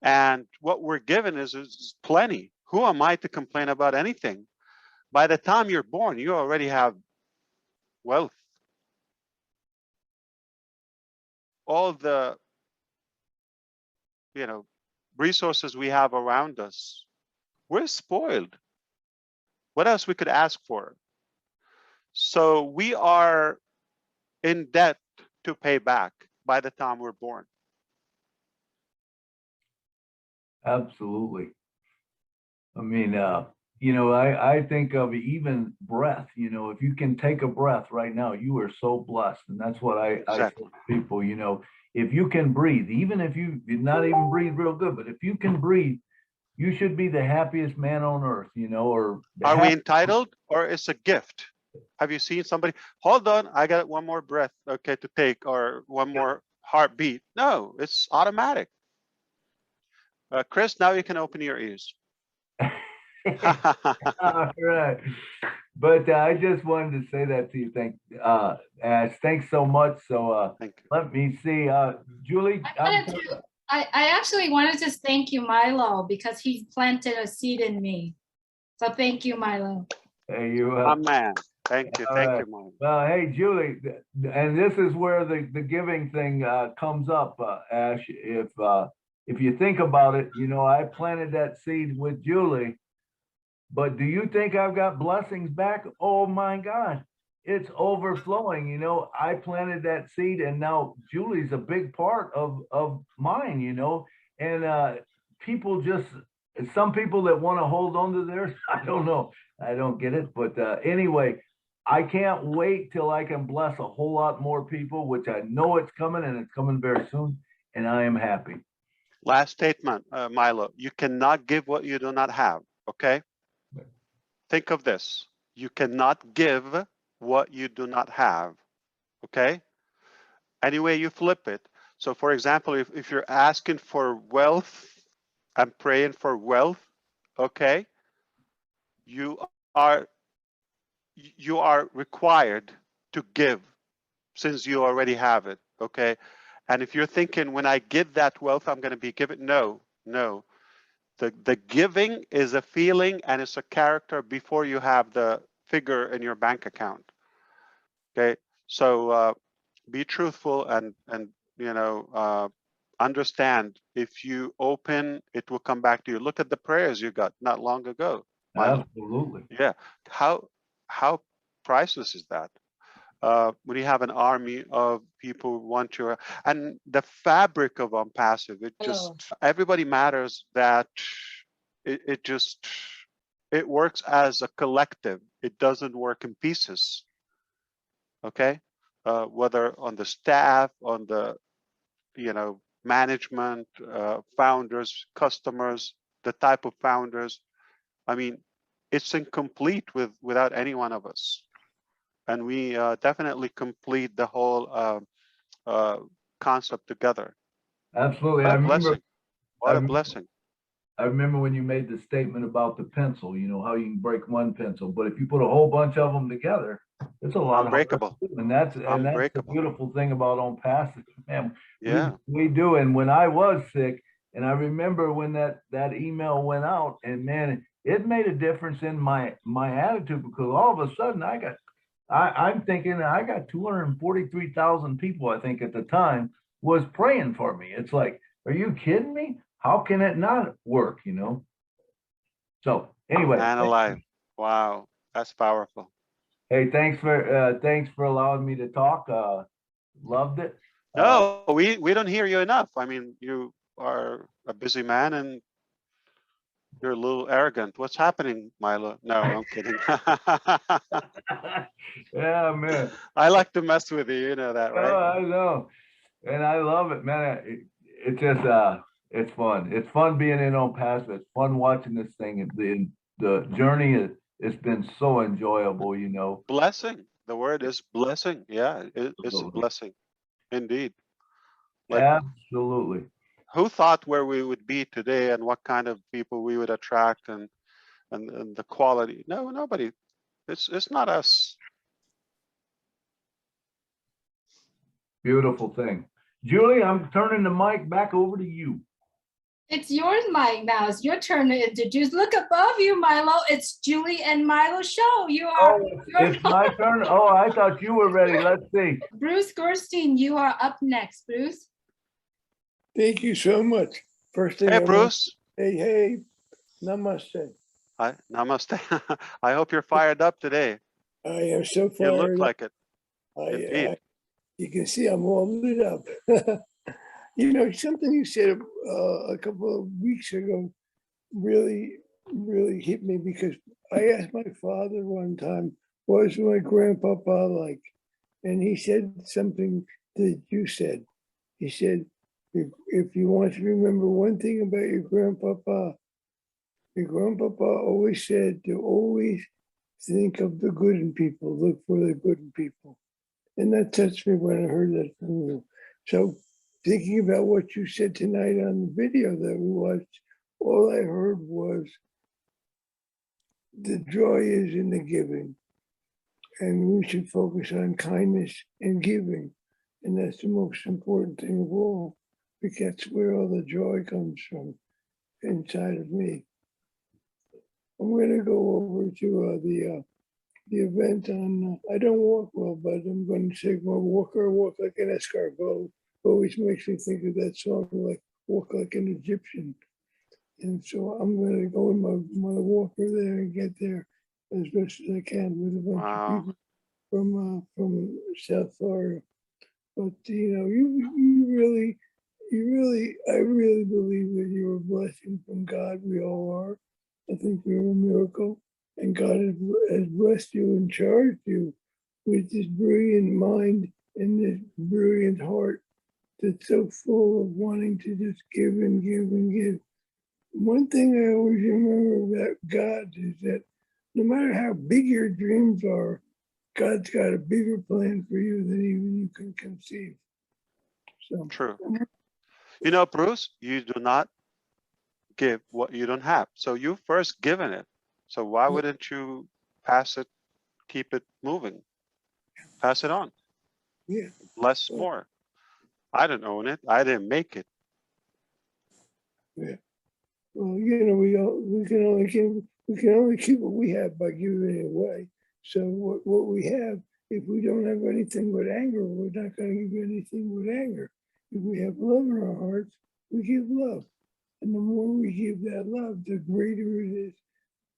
And what we're given is plenty. Who am I to complain about anything? By the time you're born, you already have wealth. All the, resources we have around us. We're spoiled. What else we could ask for? So we are in debt to pay back by the time we're born. Absolutely. I mean, I think of even breath, if you can take a breath right now, you are so blessed. And that's what I tell people, if you can breathe, even if you did not even breathe real good, but if you can breathe, you should be the happiest man on earth, or are we entitled, or it's a gift? Have you seen somebody, hold on, I got one more breath, okay, to take, or one more heartbeat? No, it's automatic. Chris, now you can open your ears. All right. But I just wanted to say that to you. Ash, thanks so much. So let me see. Julie. I actually wanted to thank you, Milo, because he planted a seed in me. So thank you, Milo. Hey, you. My man. Thank you. Thank you, Milo. Well, hey, Julie, and this is where the giving thing comes up, Ash. If you think about it, I planted that seed with Julie, but do you think I've got blessings back? Oh my God, it's overflowing. I planted that seed, and now Julie's a big part of mine. And some people that want to hold on to theirs, I don't know, I don't get it, but anyway. I can't wait till I can bless a whole lot more people, which I know it's coming, and it's coming very soon, and I am happy. Last statement, Milo, you cannot give what you do not have, okay? Think of this. You cannot give what you do not have, okay? Any way you flip it. So for example, if you're asking for wealth and praying for wealth, okay, you are required to give since you already have it, okay? And if you're thinking, when I get that wealth, I'm going to be given, no. The giving is a feeling and it's a character before you have the figure in your bank account, okay? So be truthful and understand, if you open, it will come back to you. Look at the prayers you got not long ago, Milo. Absolutely. Yeah. How priceless is that? When you have an army of people who want your, and the fabric of Onpassive, everybody matters, that it works as a collective. It doesn't work in pieces. Okay. Whether on the staff, on the, management, founders, customers, the type of founders. I mean, it's incomplete without any one of us. And we definitely complete the whole concept together. Absolutely. What a blessing. What a blessing. I remember when you made the statement about the pencil, how you can break one pencil, but if you put a whole bunch of them together, it's a lot unbreakable. And that's the beautiful thing about Onpassive, man. Yeah. We do. And when I was sick, and I remember when that email went out, and man, it made a difference in my attitude, because all of a sudden I'm thinking I got 243,000 people, I think at the time, was praying for me. It's like, are you kidding me? How can it not work, So anyway. Man alive. Wow. That's powerful. Hey, thanks for allowing me to talk. Loved it. No, we don't hear you enough. I mean, you are a busy man and you're a little arrogant. What's happening, Milo? No, I'm kidding. Yeah, man. I like to mess with you. You know that, right? Oh, I know. And I love it, man. It's just, it's fun. It's fun being in Onpassive. It's fun watching this thing. The journey it's been so enjoyable, Blessing. The word is blessing. Yeah, it's a blessing. Indeed. Like, absolutely. Who thought where we would be today and what kind of people we would attract and the quality? No, nobody. It's not us. Beautiful thing. Julie, I'm turning the mic back over to you. It's yours, Mike. Now it's your turn to introduce. Look above you, Milo. It's Julie and Milo show. You are. It's my turn. Oh, I thought you were ready. Let's see. Bruce Gerstein, you are up next, Bruce. Thank you so much. First thing. Hey, Bruce. Hey. Namaste. Hi, namaste. I hope you're fired up today. I am so You look fired up. like it, indeed. You can see I'm all lit up. You know, something you said a couple of weeks ago really, really hit me because I asked my father one time, "What's my grandpapa like?" And he said something that you said. He said, if you want to remember one thing about your grandpapa always said to always think of the good in people, look for the good in people. And that touched me when I heard that from you. So thinking about what you said tonight on the video that we watched, all I heard was the joy is in the giving. And we should focus on kindness and giving. And that's the most important thing of all, because that's where all the joy comes from inside of me. I'm going to go over to the event on, I don't walk well, but I'm going to say, well, walk like an escargot. Always makes me think of that song, like walk like an Egyptian. And so I'm going to go in my walker there and get there as best as I can with a bunch of people from South Florida. But you know, I really believe that you're a blessing from God. We all are. I think you're a miracle, and God has blessed you and charged you with this brilliant mind and this brilliant heart that's so full of wanting to just give and give and give. One thing I always remember about God is that no matter how big your dreams are, God's got a bigger plan for you than even you can conceive. So True. You know, Bruce, you do not give what you don't have. So you first given it. So why wouldn't you pass it, keep it moving, pass it on? Yeah. Less more. I didn't own it. I didn't make it. Yeah. Well, you know, we can only keep what we have by giving it away. So what we have, if we don't have anything but anger, we're not going to give anything with anger. If we have love in our hearts, we give love. And the more we give that love, the greater it is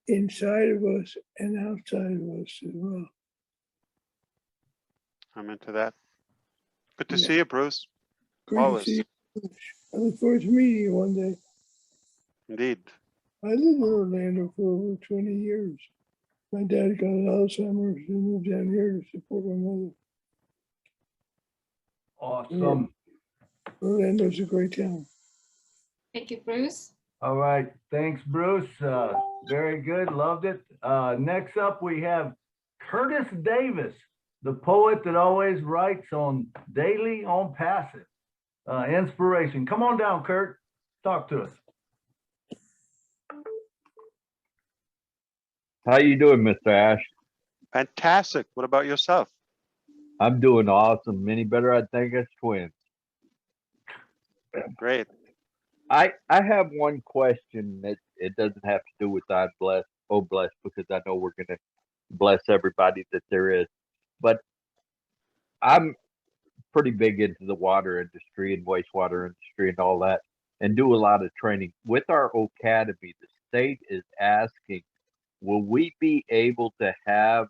inside of us and outside of us as well. I'm into that. Good to Yeah. see you, Bruce. Great Always. to see you. I look forward to meeting you one day. Indeed. I lived in Orlando for over 20 years. My dad got Alzheimer's and moved down here to support my mother. Awesome. Orlando's a great town. Thank you, Bruce. All right. Thanks, Bruce. Very good. Loved it. Next up, we have Curtis Davis, the poet that always writes on daily Onpassive. Inspiration. Come on down, Kurt. Talk to us. How you doing, Mr. Ash? Fantastic. What about yourself? I'm doing awesome. Many better, I think, as twins. Great. I have one question that it doesn't have to do with Obless, because I know we're going to bless everybody that there is. But I'm pretty big into the water industry and wastewater industry and all that, and do a lot of training. With our academy, the state is asking, will we be able to have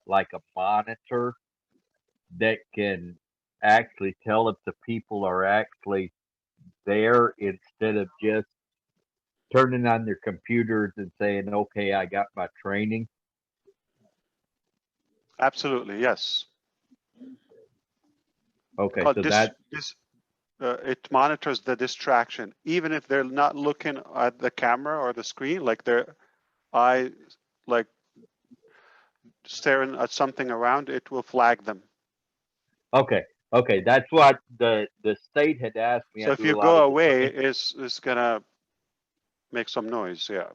like a monitor that can actually tell if the people are actually there instead of just turning on their computers and saying, okay, I got my training? Absolutely, yes. Okay, Because so it monitors the distraction, even if they're not looking at the camera or the screen, like their eye, like staring at something around, it will flag them. okay, that's what the state had asked me. So if you go away, it's gonna make some noise. Yeah,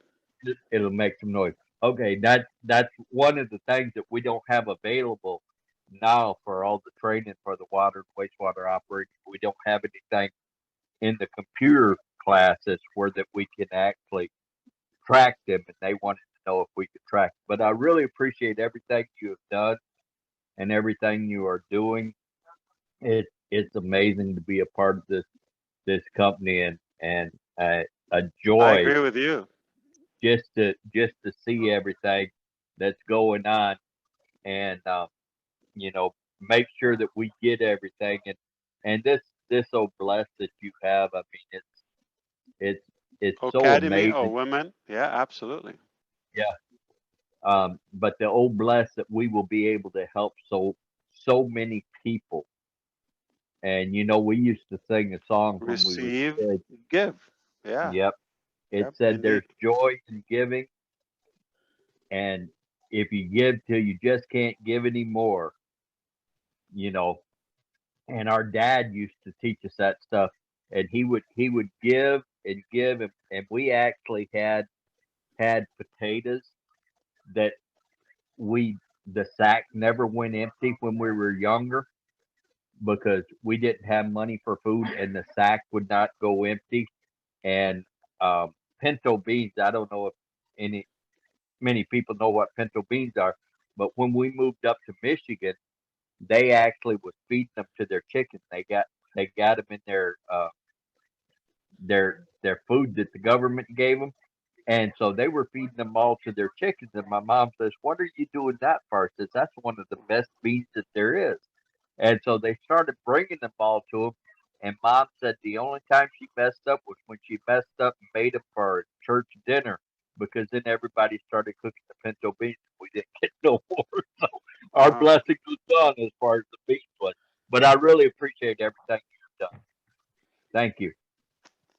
it'll make some noise. Okay, that's one of the things that we don't have available now for all the training for the water and wastewater operators. We don't have anything in the computer classes where that we can actually track them, and they wanted to know if we could track. But I really appreciate everything you have done and everything you are doing. It's amazing to be a part of this company, and a joy. I agree with you. Just to see everything that's going on, and you know, make sure that we get everything. And this Obless that you have, I mean, it's so Academy amazing. or women? Yeah, absolutely. Yeah. But the Obless that we will be able to help so many people. And you know, we used to sing a song when we were Receive, kids. give. Yeah. Yep. It Yep. said Indeed. there's joy in giving, and if you give till you just can't give anymore, you know. And our dad used to teach us that stuff, and he would give and give, and we actually had potatoes that the sack never went empty when we were younger because we didn't have money for food, and the sack would not go empty. And pinto beans, I don't know if many people know what pinto beans are, but when we moved up to Michigan, they actually was feeding them to their chickens. They got them in their food that the government gave them, and so they were feeding them all to their chickens. And my mom says, "What are you doing that for?" I says, "That's one of the best beans that there is." And so they started bringing them all to them. And Mom said the only time she messed up was when she messed up and made them for church dinner, because then everybody started cooking the pinto beans. We didn't get no more. So our Wow. blessing was done as far as the beans was. But I really appreciate everything you've done. Thank you.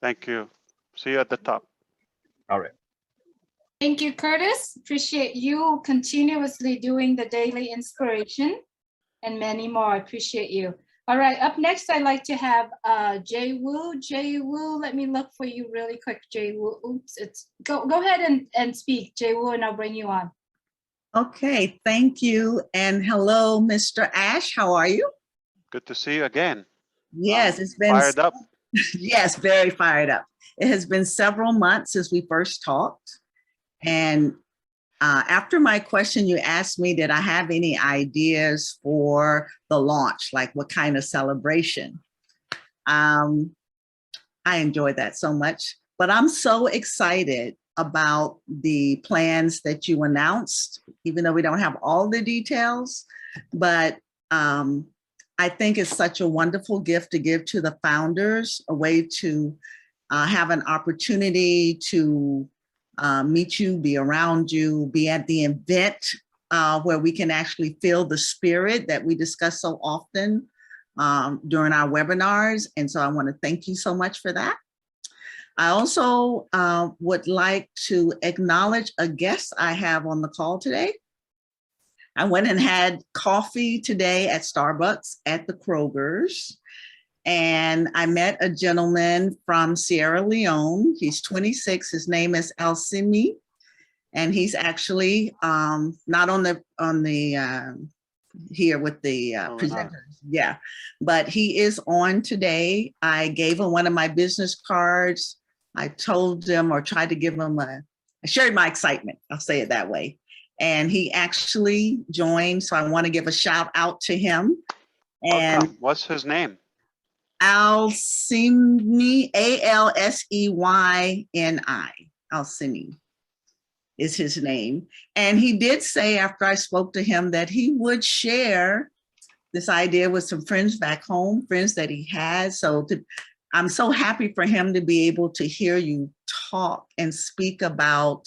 Thank you. See you at the top. All right. Thank you, Curtis. Appreciate you continuously doing the daily inspiration and many more. I appreciate you. All right, up next, I'd like to have Jay Woo. Jay Woo, let me look for you really quick, Jay Woo. Oops, go ahead and speak, Jay Woo, and I'll bring you on. Okay, thank you. And hello, Mr. Ash, how are you? Good to see you again. Yes, it's been fired up. Yes, very fired up. It has been several months since we first talked. And after my question, you asked me, did I have any ideas for the launch? Like what kind of celebration? I enjoyed that so much, but I'm so excited about the plans that you announced, even though we don't have all the details, but I think it's such a wonderful gift to give to the founders, a way to have an opportunity to meet you, be around you, be at the event where we can actually feel the spirit that we discuss so often during our webinars. And so I want to thank you so much for that. I also would like to acknowledge a guest I have on the call today. I went and had coffee today at Starbucks at the Kroger's. And I met a gentleman from Sierra Leone. He's 26. His name is Alsimi, and he's actually not on the here with the presenters. Yeah, but he is on today. I gave him one of my business cards. I told him, or tried to give him I shared my excitement. I'll say it that way. And he actually joined. So I want to give a shout out to him. And welcome. What's his name? Alseyni, Alseyni. Alseyni is his name. And he did say after I spoke to him that he would share this idea with some friends back home, friends that he has. So I'm so happy for him to be able to hear you talk and speak about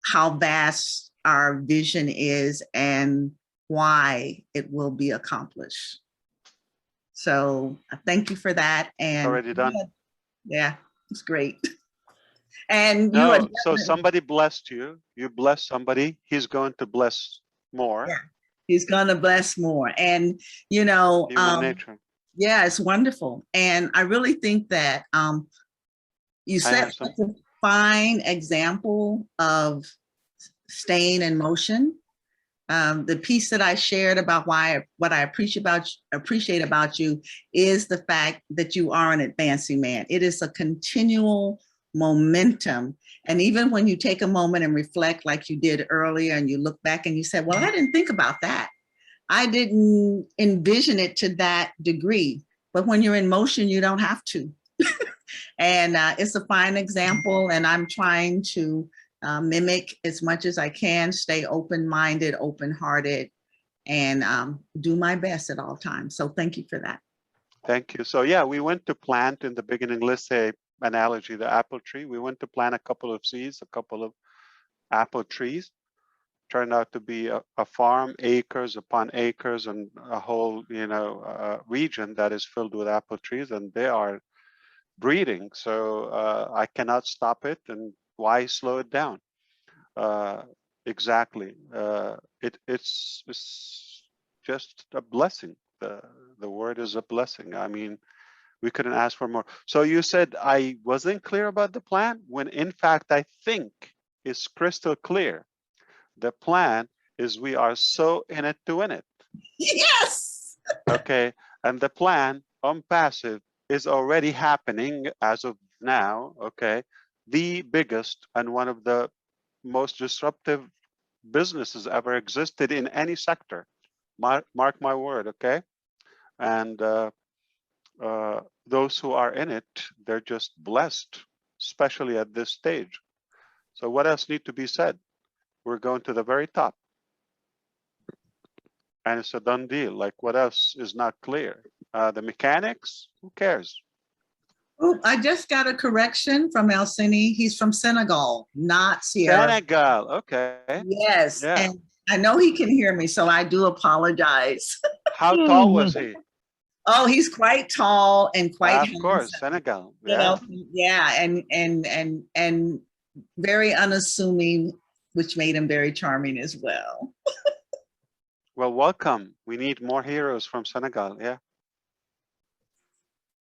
how vast our vision is and why it will be accomplished. So thank you for that. And already done. Yeah, it's great. And no, you so somebody blessed you. You bless somebody. He's going to bless more. Yeah, he's going to bless more. And you know, human nature. Yeah, it's wonderful. And I really think that you set such a fine example of staying in motion. The piece that I shared about what I appreciate about you is the fact that you are an advancing man. It is a continual momentum. And even when you take a moment and reflect like you did earlier and you look back and you said, well, I didn't think about that. I didn't envision it to that degree. But when you're in motion, you don't have to. And it's a fine example. And I'm trying to mimic as much as I can, stay open-minded, open-hearted, and do my best at all times. So thank you for that. Thank you. So yeah, we went to plant in the beginning, let's say analogy, the apple tree. We went to plant a couple of seeds, a couple of apple trees. Turned out to be a farm, acres upon acres, and a whole, region that is filled with apple trees, and they are breeding. So I cannot stop it, and why slow it down? Exactly. It's just a blessing. The word is a blessing. I mean, we couldn't ask for more. So you said I wasn't clear about the plan, when in fact I think it's crystal clear. The plan is we are so in it to win it. Yes. Okay. And the plan Onpassive is already happening as of now. Okay. The biggest and one of the most disruptive businesses ever existed in any sector. Mark my word. Okay. And those who are in it, they're just blessed, especially at this stage. So what else needs to be said? We're going to the very top. And it's a done deal. Like, what else is not clear? The mechanics, who cares? Oh, I just got a correction from Alcini. He's from Senegal, not Sierra. Senegal, okay. Yes, Yeah. and I know he can hear me, so I do apologize. How tall was he? Oh, he's quite tall and quite Of handsome. course, Senegal. You know, yeah, and very unassuming, which made him very charming as well. Well, welcome. We need more heroes from Senegal. Yeah.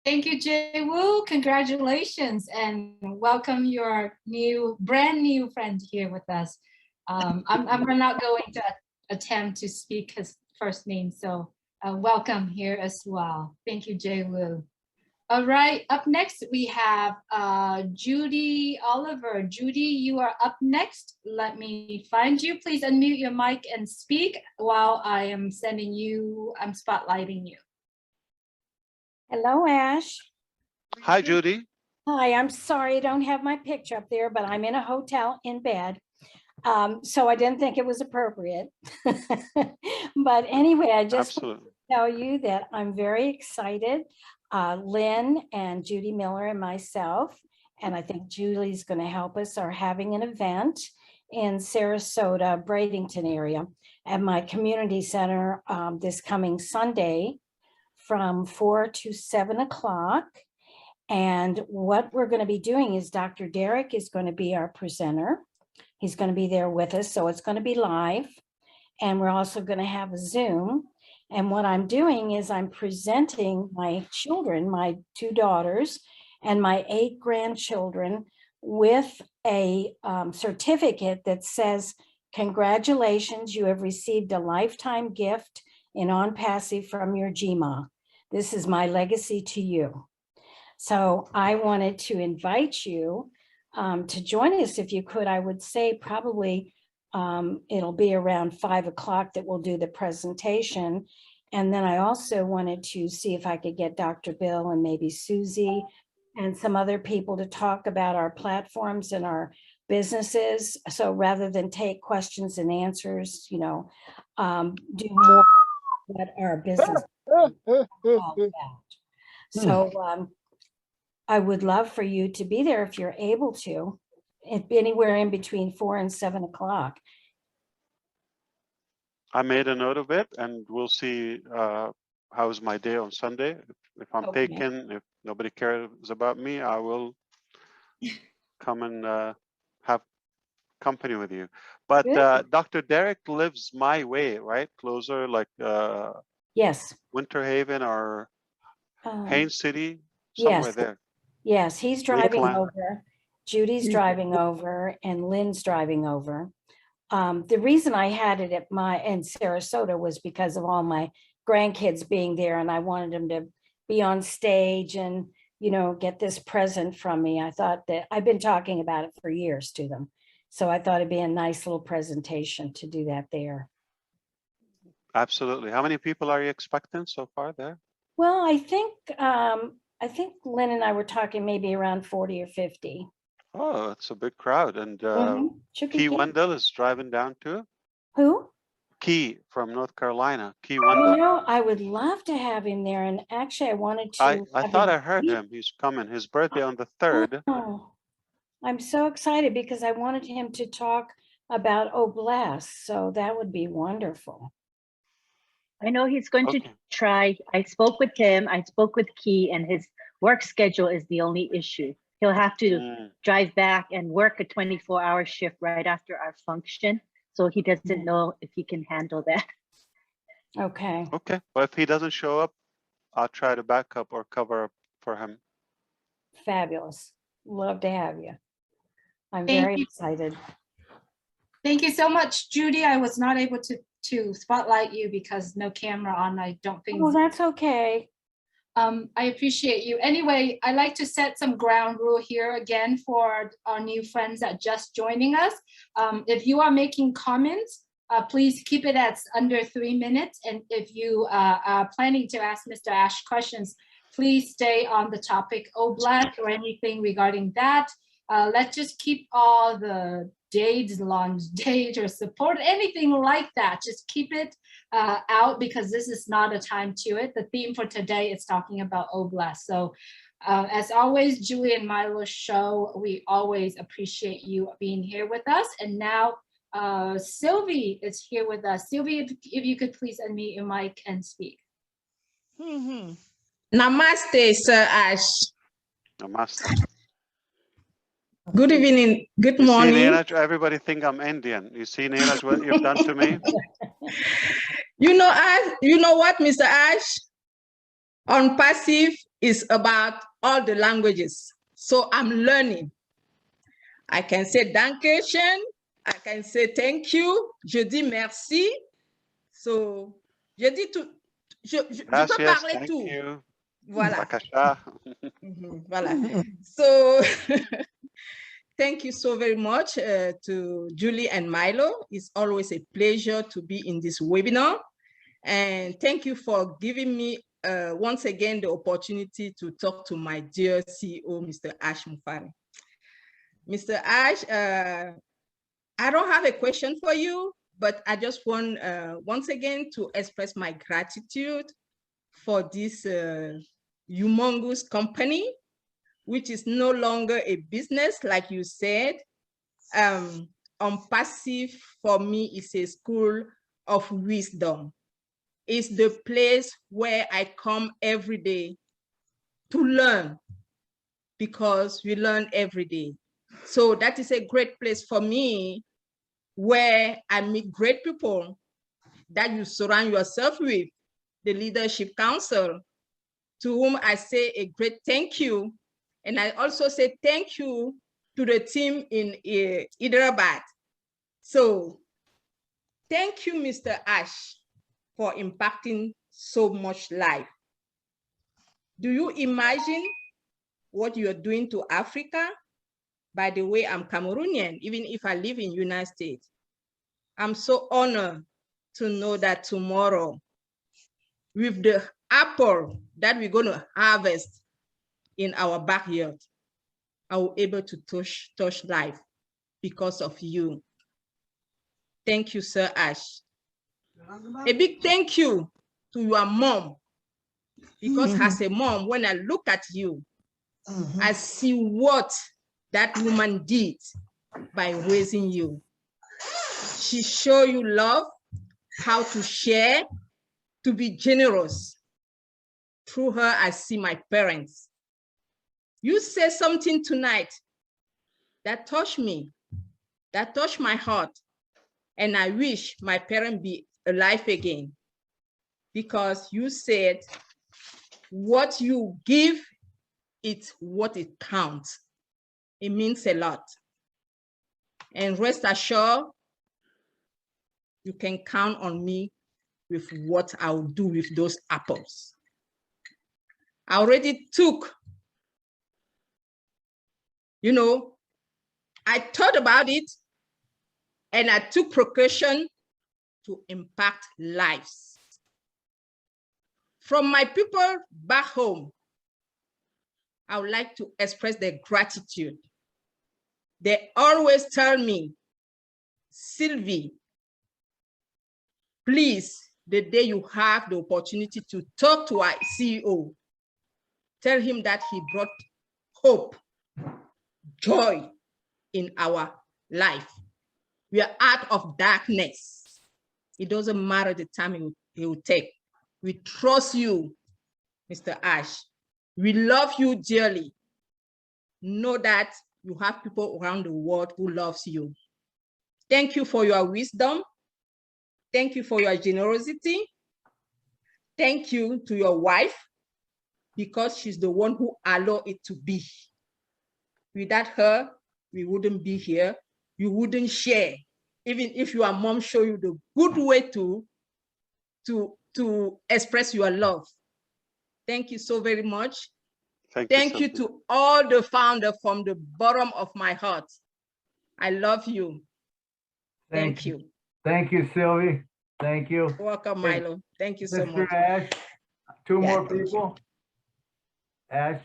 Thank you, Jay Woo. Congratulations, and welcome your brand new friend here with us. I'm not going to attempt to speak his first name, so welcome here as well. Thank you, Jay Woo. All right, up next we have Judy Oliver. Judy, you are up next. Let me find you. Please unmute your mic and speak while I am I'm spotlighting you. Hello, Ash. Hi, Judy. Hi, I'm sorry I don't have my picture up there, but I'm in a hotel in bed. So I didn't think it was appropriate. But anyway, I just want to tell you that I'm very excited. Lynn and Judy Miller and myself, and I think Julie's going to help us, are having an event in Sarasota, Bradenton area at my community center this coming Sunday from 4 to 7 o'clock. And what we're going to be doing is Dr. Derek is going to be our presenter. He's going to be there with us. So it's going to be live. And we're also going to have a Zoom. And what I'm doing is I'm presenting my children, my 2 daughters and my 8 grandchildren, with a certificate that says, congratulations, you have received a lifetime gift in Onpassive from your GMA. This is my legacy to you. So I wanted to invite you to join us if you could. I would say probably it'll be around 5 o'clock that we'll do the presentation. And then I also wanted to see if I could get Dr. Bill and maybe Susie and some other people to talk about our platforms and our businesses. So rather than take questions and answers, do more what our business is all about. So I would love for you to be there if you're able to, anywhere in between 4 and 7 o'clock. I made a note of it, and we'll see how's my day on Sunday. If I'm taken, if nobody cares about me, I will come and have company with you. But Dr. Derek lives my way, right? Closer, like yes, Winter Haven or Haines City, somewhere there. Yes, he's driving over. Judy's driving over, and Lynn's driving over. The reason I had it in Sarasota was because of all my grandkids being there, and I wanted them to be on stage and, get this present from me. I thought that I've been talking about it for years to them. So I thought it'd be a nice little presentation to do that there. Absolutely. How many people are you expecting so far there? Well, I think Lynn and I were talking maybe around 40 or 50. Oh, it's a big crowd. And Should be Key good. Wendell is driving down too. Who? Key from North Carolina. Key You Wendell. know, I would love to have him there. And actually, I wanted to I have thought him I heard speak. him. He's coming. His birthday on the 3rd. Oh, I'm so excited because I wanted him to talk about Obless. So that would be wonderful. I know he's going to Okay. try. I spoke with him, I spoke with Key, and his work schedule is the only issue. He'll have to drive back and work a 24-hour shift right after our function. So he doesn't know if he can handle that. Okay. Okay. Well, if he doesn't show up, I'll try to back up or cover up for him. Fabulous. Love to have you. I'm Thank very you. excited. Thank you so much, Judy. I was not able to spotlight you because no camera on. I don't think. Oh, that's okay. I appreciate you. Anyway, I like to set some ground rule here again for our new friends that just joining us. If you are making comments, please keep it at under 3 minutes. And if you are planning to ask Mr. Ash questions, please stay on the topic Obless or anything regarding that. Let's just keep all the dates, launch date or support, anything like that. Just keep it out because this is not a time to it. The theme for today is talking about Obless. So as always, Julie and Milo's show, we always appreciate you being here with us. And now Sylvie is here with us. Sylvie, if you could please unmute your mic and speak. Namaste, Sir Ash. Namaste. Good evening, good You morning. see, Neeraj, everybody think I'm Indian. You see, Neeraj, what you've done to me? You know what, Mr. Ash? Onpassive is about all the languages. So I'm learning. I can say dankeschön. I can say thank you. Je dis merci. So, je dis tout. Je peux parler thank tout. you. Voilà. Bakasha. Voilà. So, thank you so very much to Julie and Milo. It's always a pleasure to be in this webinar. And thank you for giving me once again the opportunity to talk to my dear CEO, Mr. Ash Mufareh. Mr. Ash, I don't have a question for you, but I just want once again to express my gratitude for this humongous company, which is no longer a business, like you said. Onpassive for me is a school of wisdom. It's the place where I come every day to learn, because we learn every day. So that is a great place for me, where I meet great people that you surround yourself with, the Leadership Council, to whom I say a great thank you. And I also say thank you to the team in Hyderabad. So thank you, Mr. Ash, for impacting so much life. Do you imagine what you're doing to Africa? By the way, I'm Cameroonian, even if I live in the United States. I'm so honored to know that tomorrow, with the apple that we're going to harvest in our backyard, I will be able to touch life because of you. Thank you, Sir Ash. A big thank you to your mom, because as a mom, when I look at you, I see what that woman did by raising you. She showed you love, how to share, to be generous. Through her, I see my parents. You said something tonight that touched me, that touched my heart. And I wish my parents be alive again, because you said what you give, it's what it counts. It means a lot. And rest assured, you can count on me with what I'll do with those apples. I already took, I thought about it, and I took precaution to impact lives. From my people back home, I would like to express their gratitude. They always tell me, Sylvie, please, the day you have the opportunity to talk to our CEO, tell him that he brought hope, joy in our life. We are out of darkness. It doesn't matter the time it will take. We trust you, Mr. Ash. We love you dearly. Know that you have people around the world who loves you. Thank you for your wisdom. Thank you for your generosity. Thank you to your wife, because she's the one who allowed it to be. Without her, we wouldn't be here. You wouldn't share. Even if your mom showed you the good way to express your love. Thank you so very much. Thank you to all the founders from the bottom of my heart. I love you. Thank you. Thank you, Sylvie. Thank you. Welcome, Milo. Thank you so much. Mr. Ash, two Yeah, more people. Ash.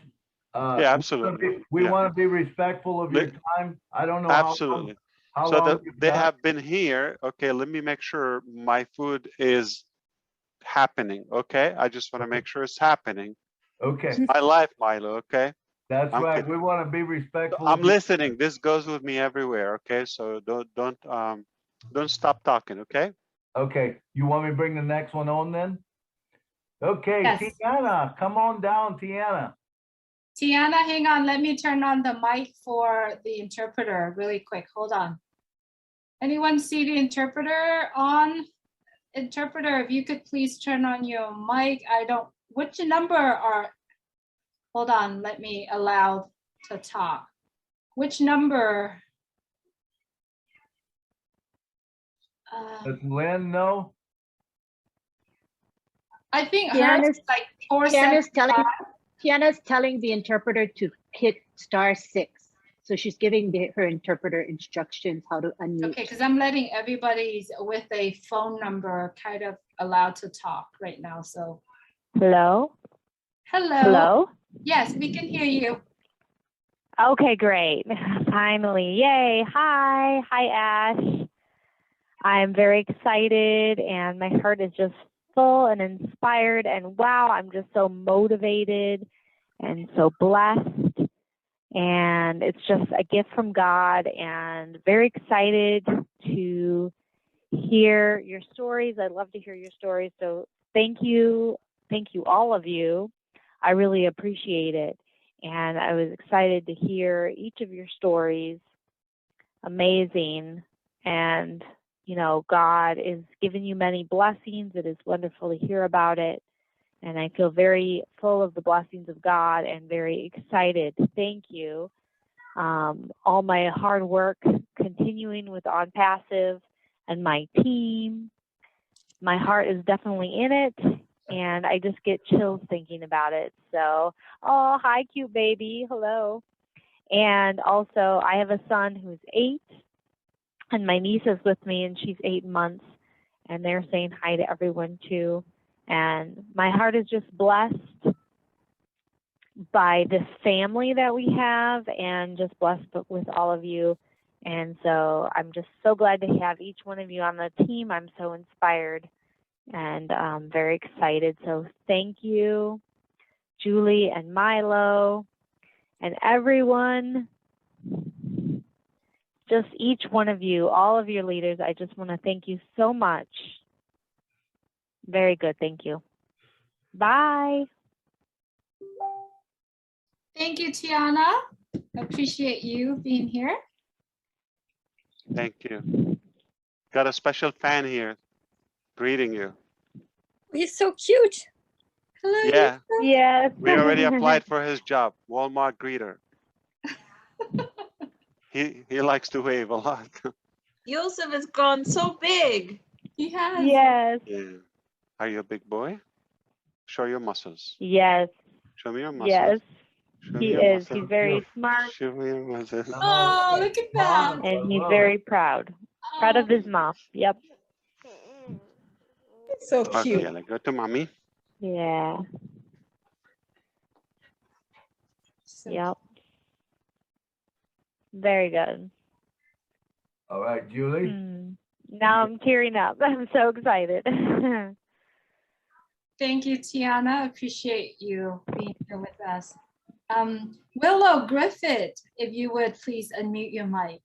Yeah, absolutely. We want to be respectful of your time. I don't know absolutely. how So long they have been here. Okay, let me make sure my food is happening. Okay, I just want to make sure it's happening. Okay. It's my life, Milo. Okay. That's right. We want to be respectful. I'm listening. This goes with me everywhere. Okay, so don't stop talking. Okay. Okay. You want me to bring the next one on then? Okay, Yes. Tiana, come on down, Tiana. Tiana, hang on. Let me turn on the mic for the interpreter really quick. Hold on. Anyone see the interpreter on? Interpreter, if you could please turn on your mic. Which number are, hold on, let me allow to talk. Which number? Does Lynn know? I think hers is like 475. Tiana's telling the interpreter to hit *6. So she's giving her interpreter instructions how to unmute. Okay, because I'm letting everybody with a phone number kind of allowed to talk right now. So Hello? hello. Hello? Yes, we can hear you. Okay, great. Finally, yay. Hi, Ash. I'm very excited and my heart is just full and inspired, and wow, I'm just so motivated and so blessed. And it's just a gift from God, and very excited to hear your stories. I love to hear your stories. So thank you, all of you. I really appreciate it. And I was excited to hear each of your stories. Amazing. And, you know, God is giving you many blessings. It is wonderful to hear about it. And I feel very full of the blessings of God and very excited. Thank you. All my hard work continuing with Onpassive and my team. My heart is definitely in it, and I just get chills thinking about it. So, oh, hi, cute baby. Hello. And also, I have a son who's 8, and my niece is with me, and she's 8 months, and they're saying hi to everyone too. And my heart is just blessed by this family that we have, and just blessed with all of you. And so I'm just so glad to have each one of you on the team. I'm so inspired and very excited. So thank you, Julie and Milo and everyone, just each one of you, all of your leaders. I just want to thank you so much. Very good. Thank you. Bye. Thank you, Tiana. Appreciate you being here. Thank you. Got a special fan here greeting you. You're so cute. Hello. Yeah. Yes. We already applied for his job, Walmart greeter. He likes to wave a lot. Yusuf has grown so big. He has. Yes. Yeah. Are you a big boy? Show your muscles. Yes. Show me your muscles. Yes. Show He me your is. muscles. He's very smart. Show me your muscles. Oh, look at that. And he's very proud. Proud of his mom. Yep. It's so Okay, cute. Yala, go to mommy. Yeah. Yep. Very good. All right, Julie. Now I'm tearing up. I'm so excited. Thank you, Tiana. Appreciate you being here with us. Willow Griffith, if you would please unmute your mic.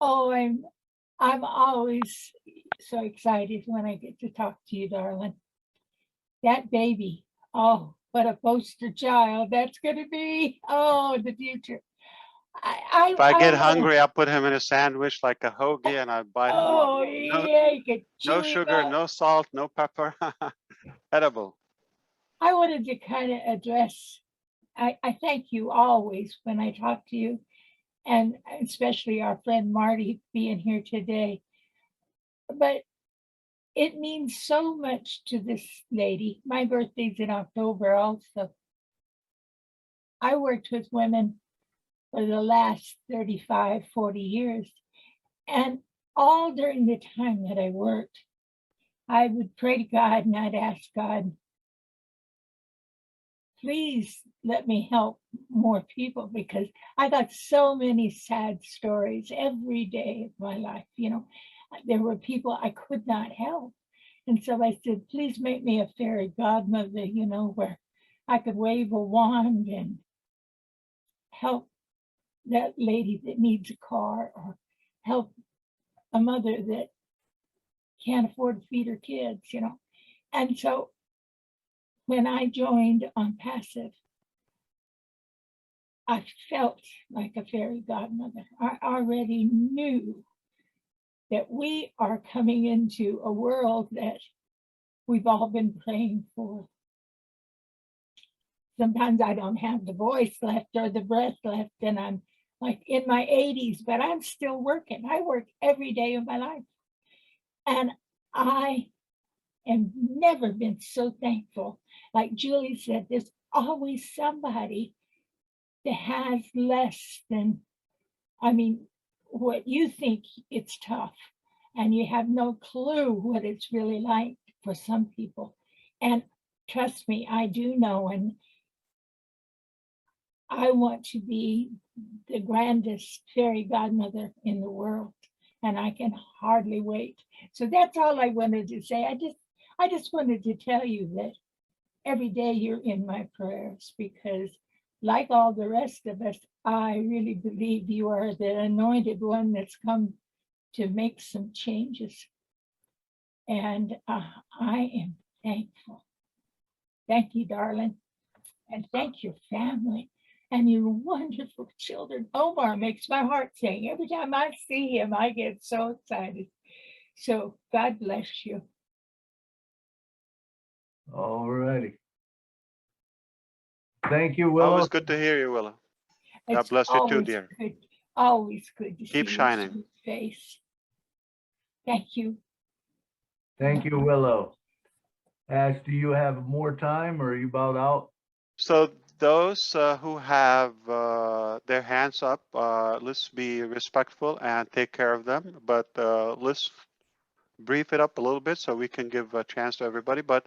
Oh, I'm always so excited when I get to talk to you, darling. That baby, oh, what a poster child that's gonna be. Oh, the future. If I get hungry, I put him in a sandwich like a hoagie and I bite him up. Oh, yeah, you could No chew him sugar, up. no salt, no pepper. Edible. I wanted to kind of address, I thank you always when I talk to you, and especially our friend Marty being here today. But it means so much to this lady. My birthday's in October also. I worked with women for the last 35, 40 years. And all during the time that I worked, I would pray to God and I'd ask God, please let me help more people, because I got so many sad stories every day of my life. You know, there were people I could not help. And so I said, please make me a fairy godmother, you know, where I could wave a wand and help that lady that needs a car, or help a mother that can't afford to feed her kids, you know. And so when I joined Onpassive, I felt like a fairy godmother. I already knew that we are coming into a world that we've all been praying for. Sometimes I don't have the voice left or the breath left, and I'm like in my 80s, but I'm still working. I work every day of my life. And I have never been so thankful. Like Julie said, there's always somebody that has less than, I mean, what you think it's tough, and you have no clue what it's really like for some people. And trust me, I do know, and I want to be the grandest fairy godmother in the world, and I can hardly wait. So that's all I wanted to say. I just wanted to tell you that every day you're in my prayers, because like all the rest of us, I really believe you are the anointed one that's come to make some changes. And I am thankful. Thank you, darling. And thank your family and your wonderful children. Omar makes my heart sing. Every time I see him, I get so excited. So God bless you. All righty. Thank you, Willow. Always good to hear you, Willow. God It's bless you too, always dear. good, always good to Keep see shining. your sweet face. Thank you. Thank you, Willow. Ash, do you have more time, or are you about out? So those who have their hands up, let's be respectful and take care of them. But let's brief it up a little bit so we can give a chance to everybody. But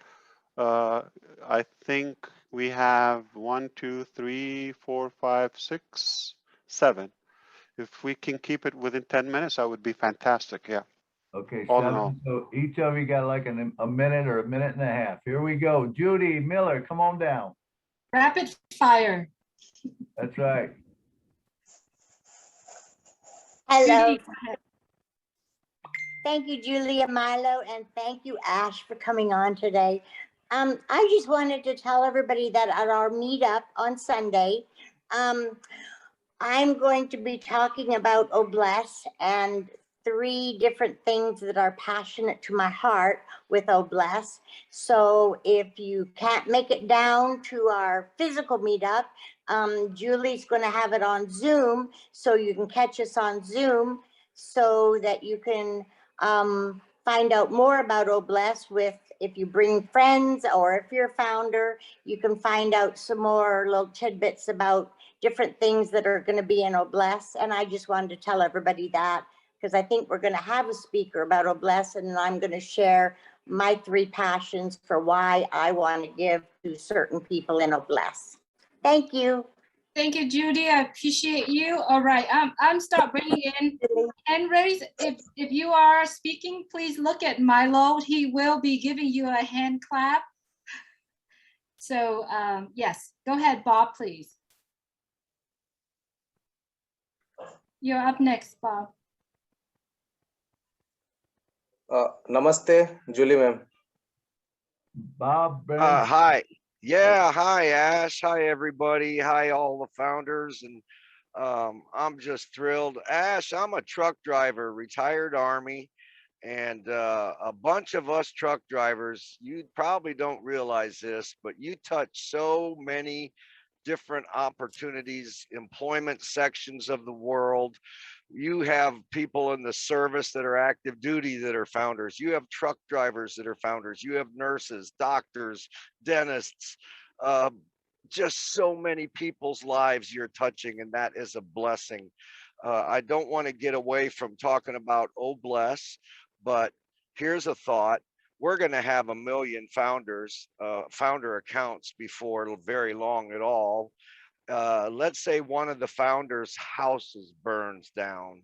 I think we have 1, 2, 3, 4, 5, 6, 7. If we can keep it within 10 minutes, that would be fantastic. Yeah. Okay, All in 7. all. So each of you got like a minute or a minute and a half. Here we go. Judy Miller, come on down. Rapid fire. That's right. Hello. Judy. Thank you, Julia, Milo, and thank you, Ash, for coming on today. I just wanted to tell everybody that at our meetup on Sunday, I'm going to be talking about Obless and 3 different things that are passionate to my heart with Obless. So if you can't make it down to our physical meetup, Julie's going to have it on Zoom, so you can catch us on Zoom so that you can find out more about Obless. With if you bring friends or if you're a founder, you can find out some more little tidbits about different things that are going to be in Obless. And I just wanted to tell everybody that, because I think we're going to have a speaker about Obless, and I'm going to share my 3 passions for why I want to give to certain people in Obless. Thank you. Thank you, Judy. I appreciate you. All right, I'm start bringing in hand raise. If you are speaking, please look at Milo. He will be giving you a hand clap. So yes, go ahead, Bob, please. You're up next, Bob. Namaste, Julie ma'am. Bob. Hi. Yeah, hi Ash. Hi everybody. Hi all the founders. And I'm just thrilled. Ash, I'm a truck driver, retired Army, and a bunch of us truck drivers, you probably don't realize this, but you touch so many different opportunities, employment sections of the world. You have people in the service that are active duty that are founders. You have truck drivers that are founders. You have nurses, doctors, dentists, just so many people's lives you're touching, and that is a blessing. I don't want to get away from talking about Obless, but here's a thought. We're going to have 1 million founders, founder accounts before very long at all. Let's say one of the founders' houses burns down,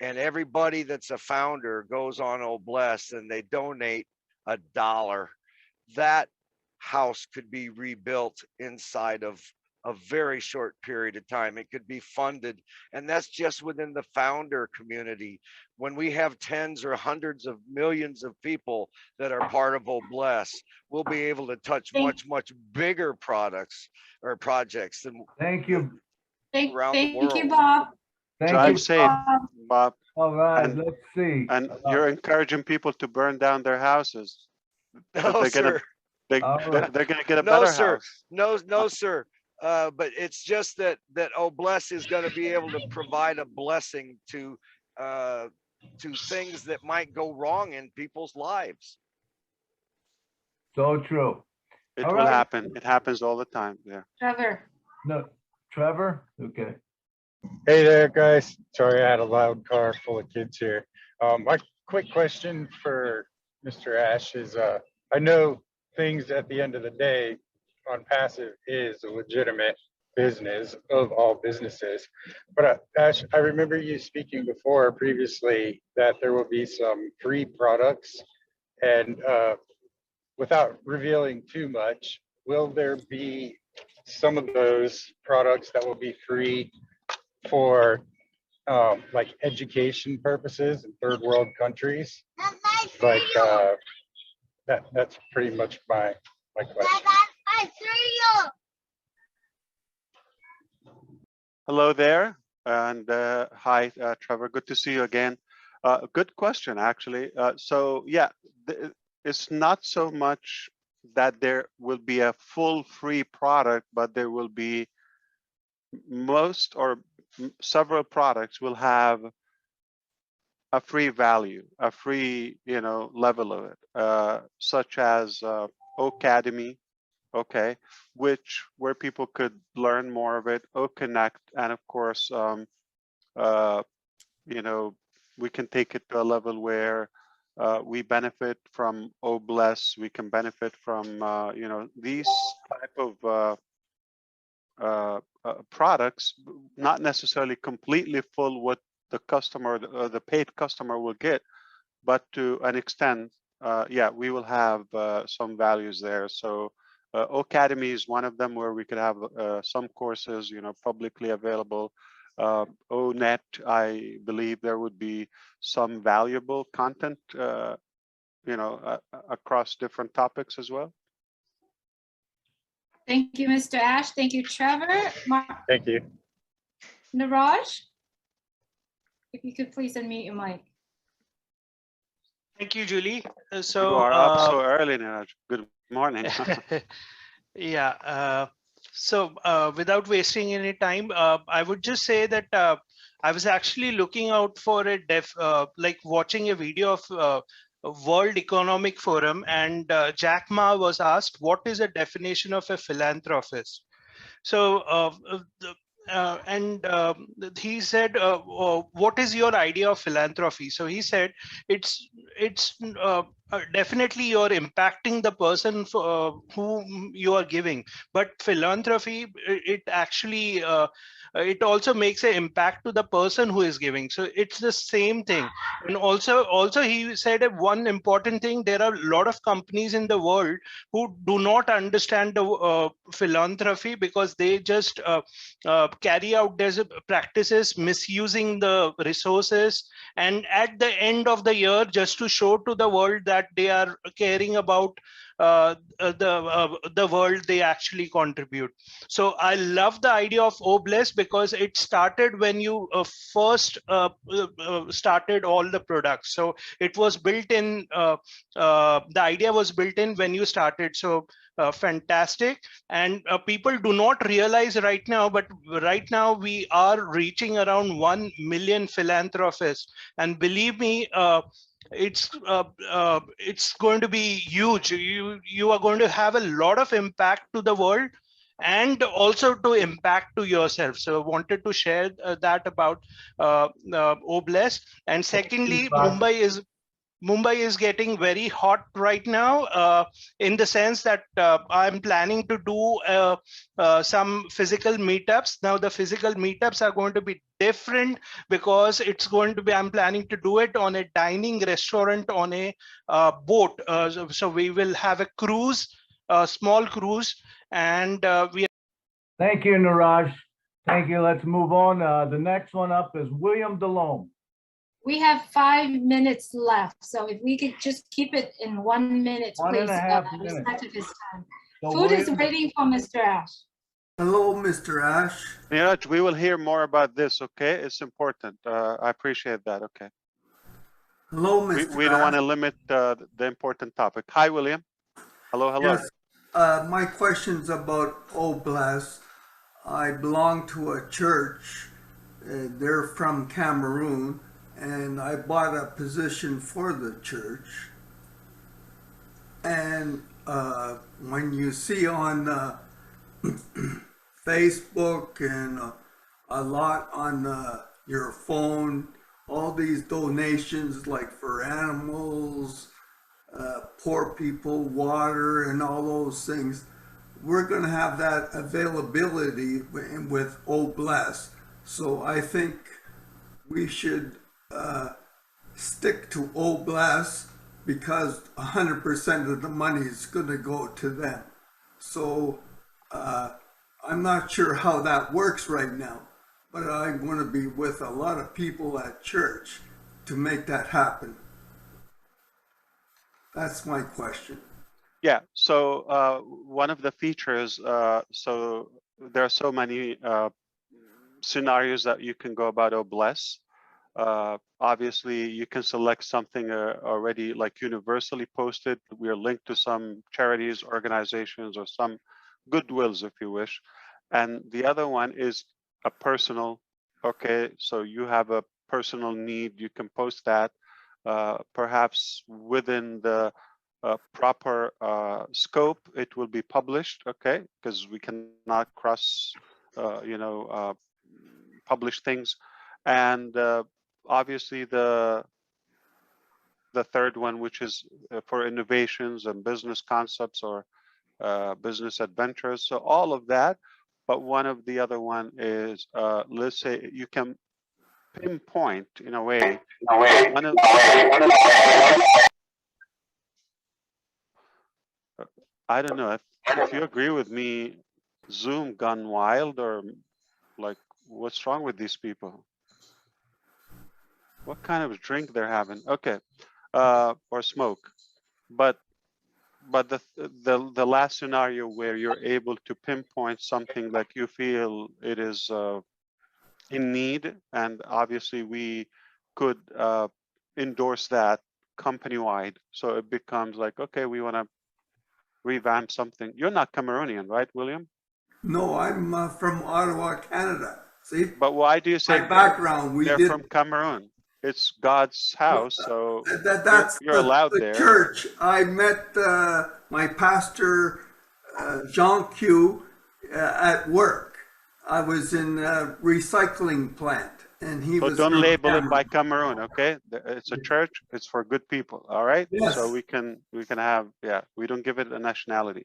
and everybody that's a founder goes on Obless and they donate $1. That house could be rebuilt inside of a very short period of time. It could be funded, and that's just within the founder community. When we have tens or hundreds of millions of people that are part of Obless, we'll be able to touch much bigger products or projects than Thank you. around the world. Thank you, Bob. Drive safe, Bob. All right, and, let's see. And you're encouraging people to burn down their houses. No, sir. They're gonna get a No, better sir. house. No, sir. But it's just that Obless is going to be able to provide a blessing to things that might go wrong in people's lives. So true. It All will right. happen. It happens all the time. Yeah. Trevor. No, Trevor? Okay. Hey there, guys. Sorry, I had a loud car full of kids here. My quick question for Mr. Ash is, I know things at the end of the day, Onpassive is a legitimate business of all businesses. But Ash, I remember you speaking before previously that there will be some free products, and without revealing too much, will there be some of those products that will be free for like education purposes in third world countries? Like that's pretty much my question. Hello there, and hi, Trevor. Good to see you again. Good question, actually. So yeah, it's not so much that there will be a full free product, but there will be most or several products will have a free value, a free level of it, such as Academy, okay, where people could learn more of it, Connect, and of course, we can take it to a level where we benefit from Obless, we can benefit from these type of products, not necessarily completely full what the customer, the paid customer will get, but to an extent, yeah, we will have some values there. So Academy is one of them where we could have some courses, publicly available. ONet, I believe there would be some valuable content, across different topics as well. Thank you, Mr. Ash. Thank you, Trevor. Thank you. Niraj, if you could please unmute your mic. Thank you, Julie. You are up so early, Niraj. Good morning. Yeah. So without wasting any time, I would just say that I was actually looking out for a like watching a video of World Economic Forum, and Jack Ma was asked, what is a definition of a philanthropist? So he said, what is your idea of philanthropy? So he said, it's definitely you're impacting the person for, whom you are giving. But philanthropy, it actually it also makes an impact to the person who is giving. So it's the same thing. And also he said one important thing: there are a lot of companies in the world who do not understand the philanthropy, because they just carry out their practices misusing the resources, and at the end of the year, just to show to the world that they are caring about the world, they actually contribute. So I love the idea of Obless, because it started when you first started all the products. So it was built in, the idea was built in when you started. So fantastic. And people do not realize right now, but right now we are reaching around 1 million philanthropists. And believe me, it's going to be huge. You are going to have a lot of impact to the world, and also to impact to yourself. So I wanted to share that about Obless. And secondly, Mumbai is getting very hot right now, in the sense that I'm planning to do some physical meetups. Now the physical meetups are going to be different, because it's going to be, I'm planning to do it on a dining restaurant on a boat. So we will have a cruise, a small cruise, and we. Thank you, Niraj. Thank you. Let's move on. The next one up is William DeLome. We have 5 minutes left, so if we could just keep it in 1 minute, please. 1.5 minutes. Respect of his time. So Food is William- waiting for Mr. Ash. Hello, Mr. Ash. Niraj, we will hear more about this, okay? It's important. I appreciate that, okay? Hello, Mr. We don't want to limit the important topic. Hi, William. Hello, hello. Yes, my question's about Obless. I belong to a church. They're from Cameroon, and I bought a position for the church. And when you see on Facebook and a lot on your phone, all these donations like for animals, poor people, water, and all those things, we're going to have that availability with Obless. So I think we should stick to Obless, because 100% of the money is going to go to them. So I'm not sure how that works right now, but I want to be with a lot of people at church to make that happen. That's my question. Yeah, so one of the features, so there are so many scenarios that you can go about Obless. Obviously, you can select something already like universally posted. We are linked to some charities, organizations, or some goodwills, if you wish. And the other one is a personal, okay, so you have a personal need, you can post that, perhaps within the proper scope, it will be published, okay, because we cannot cross, publish things. And obviously the third one, which is for innovations and business concepts or business adventures. So all of that, but one of the other one is, let's say you can pinpoint in a way. I don't know if you agree with me, Zoom gone wild, or like, what's wrong with these people? What kind of drink they're having? Okay, or smoke. But the last scenario where you're able to pinpoint something like you feel it is in need, and obviously we could endorse that company-wide. So it becomes like, okay, we want to revamp something. You're not Cameroonian, right, William? No, I'm from Ottawa, Canada. See? But why do you say my background? They're from Cameroon. It's God's house, so That's you're allowed the there. church. I met my pastor, Jean Q, at work. I was in a recycling plant, And he So was don't from label it Cameroon. by Cameroon, okay? It's a church, it's for good people, all right? Yes. So we can have, yeah, we don't give it a nationality.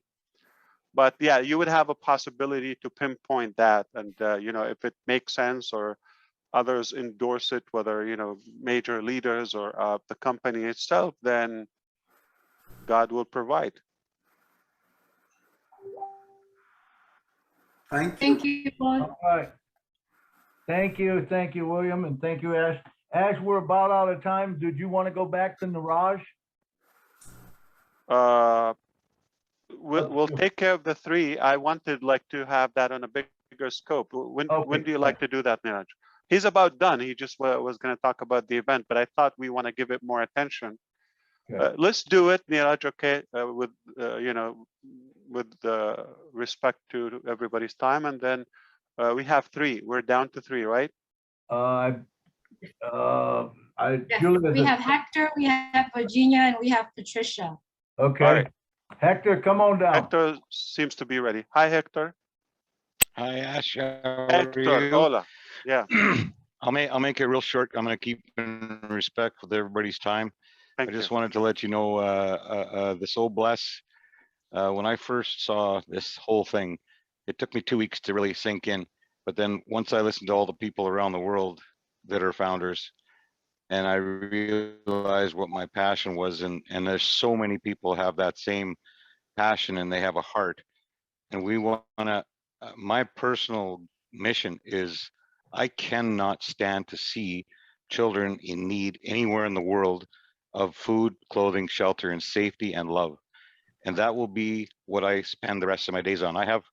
But yeah, you would have a possibility to pinpoint that. And, you know, if it makes sense or others endorse it, whether, you know, major leaders or the company itself, then God will provide. Thank you. Thank you, Paul. All right. Thank you, William, and thank you, Ash. Ash, we're about out of time. Did you want to go back to Niraj? We'll take care of the 3. I wanted like to have that on a bigger scope. When do you like to do that, Niraj? He's about done. He just was going to talk about the event, but I thought we want to give it more attention. Okay. Let's do it, Niraj. Okay, with you know, with respect to everybody's time, and then we have 3. We're down to 3, right? Yes, Julie, we have Hector, we have Virginia, and we have Patricia. Okay. All right. Hector, come on down. Hector seems to be ready. Hi, Hector. Hi, Ash. How Hector, are you? hola. Yeah. I'll make it real short. I'm going to keep in respect with everybody's time. Thank I just you. wanted to let you know this Obless. When I first saw this whole thing, it took me 2 weeks to really sink in. But then once I listened to all the people around the world that are founders, and I realized what my passion was, and there's so many people have that same passion and they have a heart. And we want to, my personal mission is I cannot stand to see children in need anywhere in the world of food, clothing, shelter, and safety and love. And that will be what I spend the rest of my days on. I have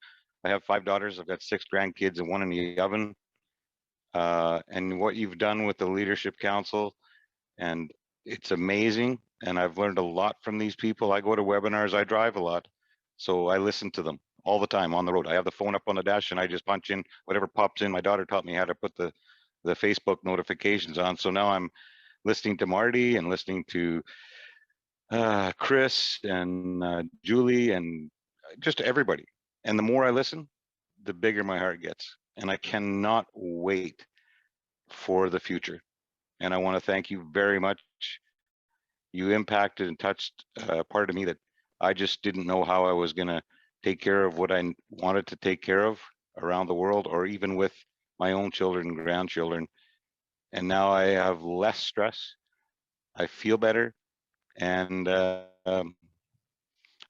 5 daughters. I've got 6 grandkids and 1 in the oven. And what you've done with the Leadership Council, and it's amazing. And I've learned a lot from these people. I go to webinars, I drive a lot. So I listen to them all the time on the road. I have the phone up on the dash and I just punch in whatever pops in. My daughter taught me how to put the Facebook notifications on. So now I'm listening to Marty and listening to Chris and Julie and just everybody. And the more I listen, the bigger my heart gets. And I cannot wait for the future. And I want to thank you very much. You impacted and touched a part of me that I just didn't know how I was going to take care of what I wanted to take care of around the world, or even with my own children and grandchildren. And now I have less stress. I feel better. And I'm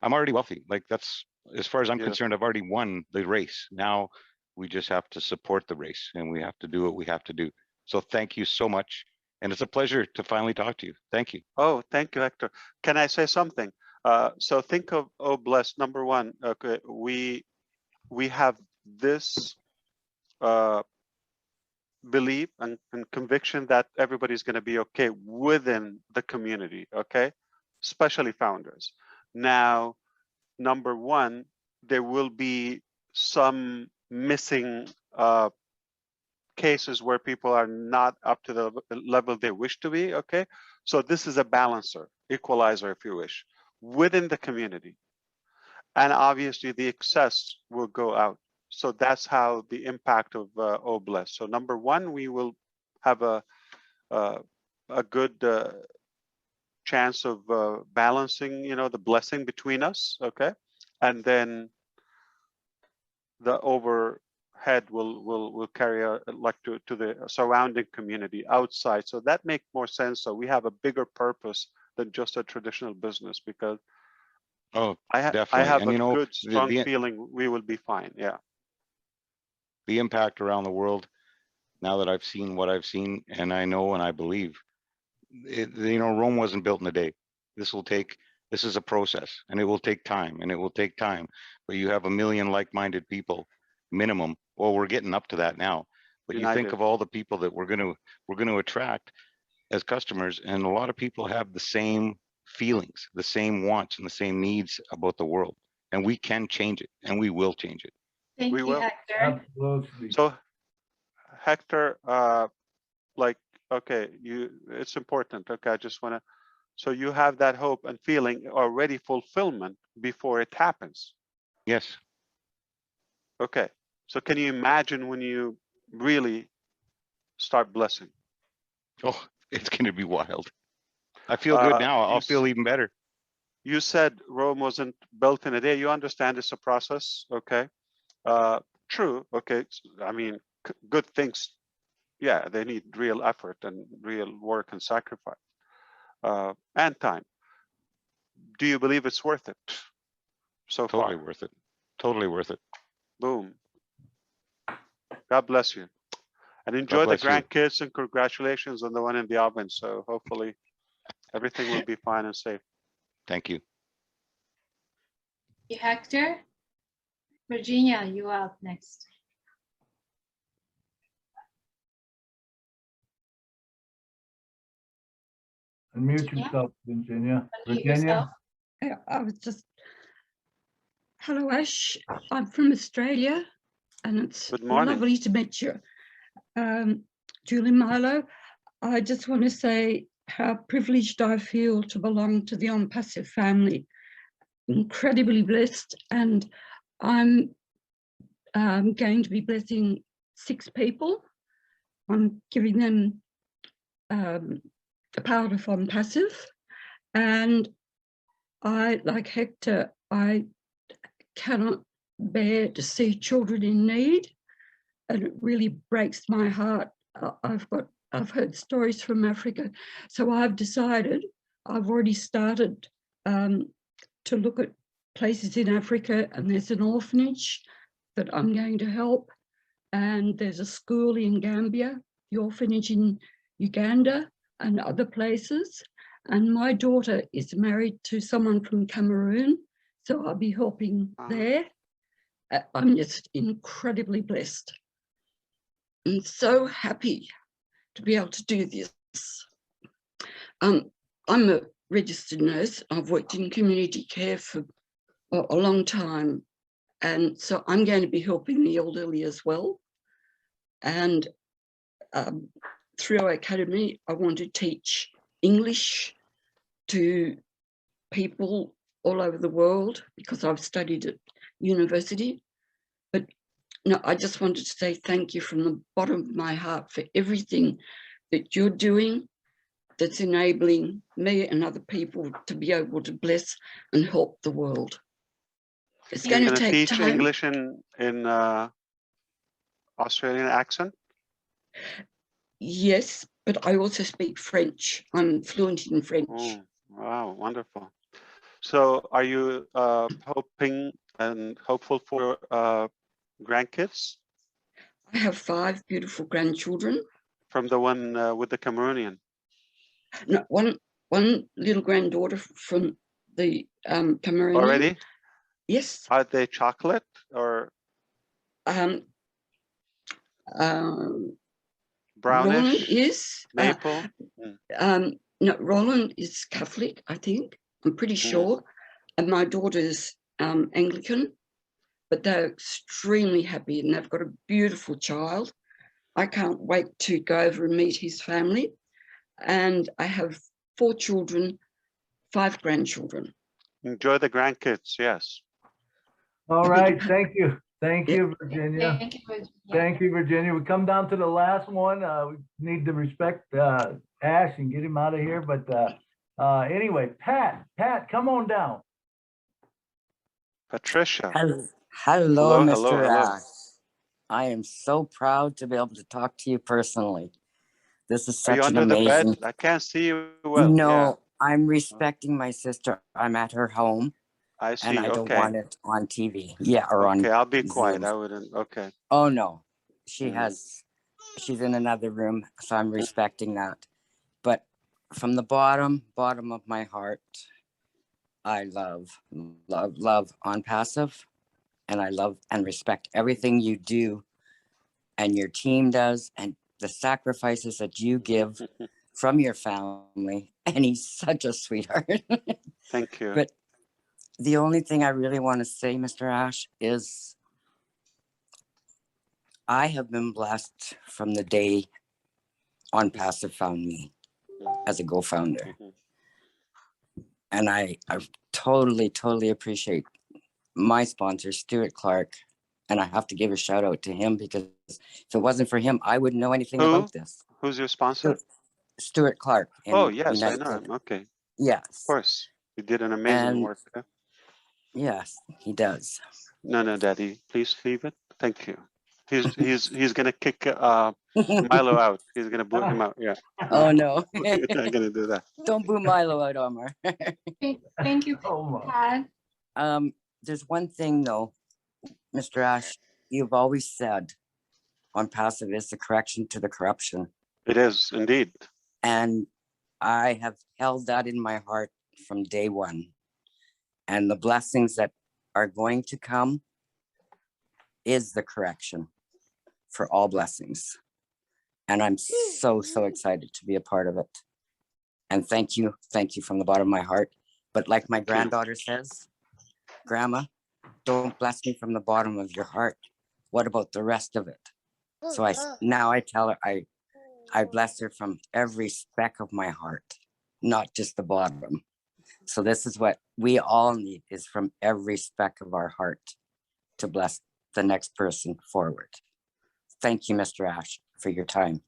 already wealthy. Like, that's, as far as I'm concerned, I've already won the race. Now we just have to support the race and we have to do what we have to do. So thank you so much. And it's a pleasure to finally talk to you. Thank you. Oh, thank you, Hector. Can I say something? So think of Obless. Number 1, okay, we have this belief and conviction that everybody's going to be okay within the community, okay, especially founders. Now, number 1, there will be some missing cases where people are not up to the level they wish to be, okay? So this is a balancer, equalizer, if you wish, within the community. And obviously the excess will go out. So that's how the impact of Obless. So number 1, we will have a good chance of balancing, you know, the blessing between us, okay? And then the overhead will carry like to the surrounding community outside. So that makes more sense. So we have a bigger purpose than just a traditional business, because I have and, a you know, good, strong feeling we will be fine. Yeah. The impact around the world, now that I've seen what I've seen, and I know and I believe, you know, Rome wasn't built in a day. This is a process, and it will take time, but you have 1 million like-minded people minimum. Well, we're getting up to that now, but you think of all the people that we're going to attract as customers, and a lot of people have the same feelings, the same wants, and the same needs about the world, and we can change it, and we will change it. Thank you, Hector. Absolutely. So Hector, like, okay, it's important. Okay, I just want to, so you have that hope and feeling already, fulfillment before it happens. Yes. Okay. So can you imagine when you really start blessing. Oh, it's going to be wild. I feel good now. I'll feel even better. You said Rome wasn't built in a day. You understand it's a process, okay? True, okay. I mean, good things, yeah, they need real effort and real work and sacrifice and time. Do you believe it's worth it so far? Totally worth it. Totally worth it. Boom. God bless you. And enjoy the bless you. grandkids, and congratulations on the one in the oven. So hopefully everything will be fine and safe. Thank you. Hector. Virginia, you are up next. Unmute yourself, Virginia. Virginia. I was just, hello Ash, I'm from Australia and it's Good morning. lovely to meet you. Julie Milo, I just want to say how privileged I feel to belong to the Onpassive family. Incredibly blessed, and I'm going to be blessing 6 people. I'm giving them a part of Onpassive, and I, like Hector, I cannot bear to see children in need, and it really breaks my heart. I've heard stories from Africa, so I've decided, I've already started to look at places in Africa, and there's an orphanage that I'm going to help, and there's a school in Gambia, the orphanage in Uganda, and other places. And my daughter is married to someone from Cameroon, so I'll be helping there. I'm just incredibly blessed. I'm so happy to be able to do this. I'm a registered nurse. I've worked in community care for a long time. And so I'm going to be helping the elderly as well. And through our academy, I want to teach English to people all over the world because I've studied at university. But no, I just wanted to say thank you from the bottom of my heart for everything that you're doing that's enabling me and other people to be able to bless and help the world. It's going to take teach time. English in Australian accent? Yes, but I also speak French. I'm fluent in French. Oh, wow, wonderful. So are you hoping and hopeful for grandkids? I have 5 beautiful grandchildren. From the one with the Cameroonian? No, one little granddaughter from the Cameroonian. Already? Yes. Are they chocolate or? Brownish? Roland is. Maple? No, Roland is Catholic, I think. I'm pretty sure. And my daughter's Anglican, but they're extremely happy and they've got a beautiful child. I can't wait to go over and meet his family. And I have 4 children, 5 grandchildren. Enjoy the grandkids, yes. All right, thank you. Thank you, Virginia. Thank you, Virginia. Thank you, Virginia. We come down to the last one. We need to respect Ash and get him out of here. But anyway, Pat, come on down. Patricia. Hello, Mr. hello. Ash. I am so proud to be able to talk to you personally. This is Are you such an under the amazing. bed? I can't see you well. No, Yeah. I'm respecting my sister. I'm at her home. I see. And I don't Okay. want it on TV. Yeah, or on. Okay, I'll be quiet. Zoom. I wouldn't. Okay. Oh no, she's in another room, so I'm respecting that. But from the bottom of my heart, I love Onpassive, and I love and respect everything you do and your team does, and the sacrifices that you give from your family. And he's such a sweetheart. Thank you. But the only thing I really want to say, Mr. Ash, is I have been blessed from the day Onpassive found me as a co-founder. And I totally appreciate my sponsor, Stuart Clark, And I have to give a shout out to him because if it wasn't for him, I wouldn't know anything Who? about this. Who's your sponsor? Stuart Clark. Oh, yes, I United know him. Kingdom. Okay. Yes. Of course. He did an amazing And work. Yeah. yes, he does. No, Daddy, please leave it. Thank you. He's gonna kick Milo out. He's gonna boot him out. Yeah. Oh no. You're not gonna do that. Don't boo Milo out, Omar. Thank you, Pat. There's one thing though, Mr. Ash, you've always said Onpassive is the correction to the corruption. It is indeed. And I have held that in my heart from day one. And the blessings that are going to come is the correction for all blessings. And I'm so excited to be a part of it. And thank you from the bottom of my heart. But like my granddaughter says, Grandma, don't bless me from the bottom of your heart. What about the rest of it? So now I tell her, I bless her from every speck of my heart, not just the bottom. So this is what we all need, is from every speck of our heart to bless the next person forward. Thank you, Mr. Ash, for your time.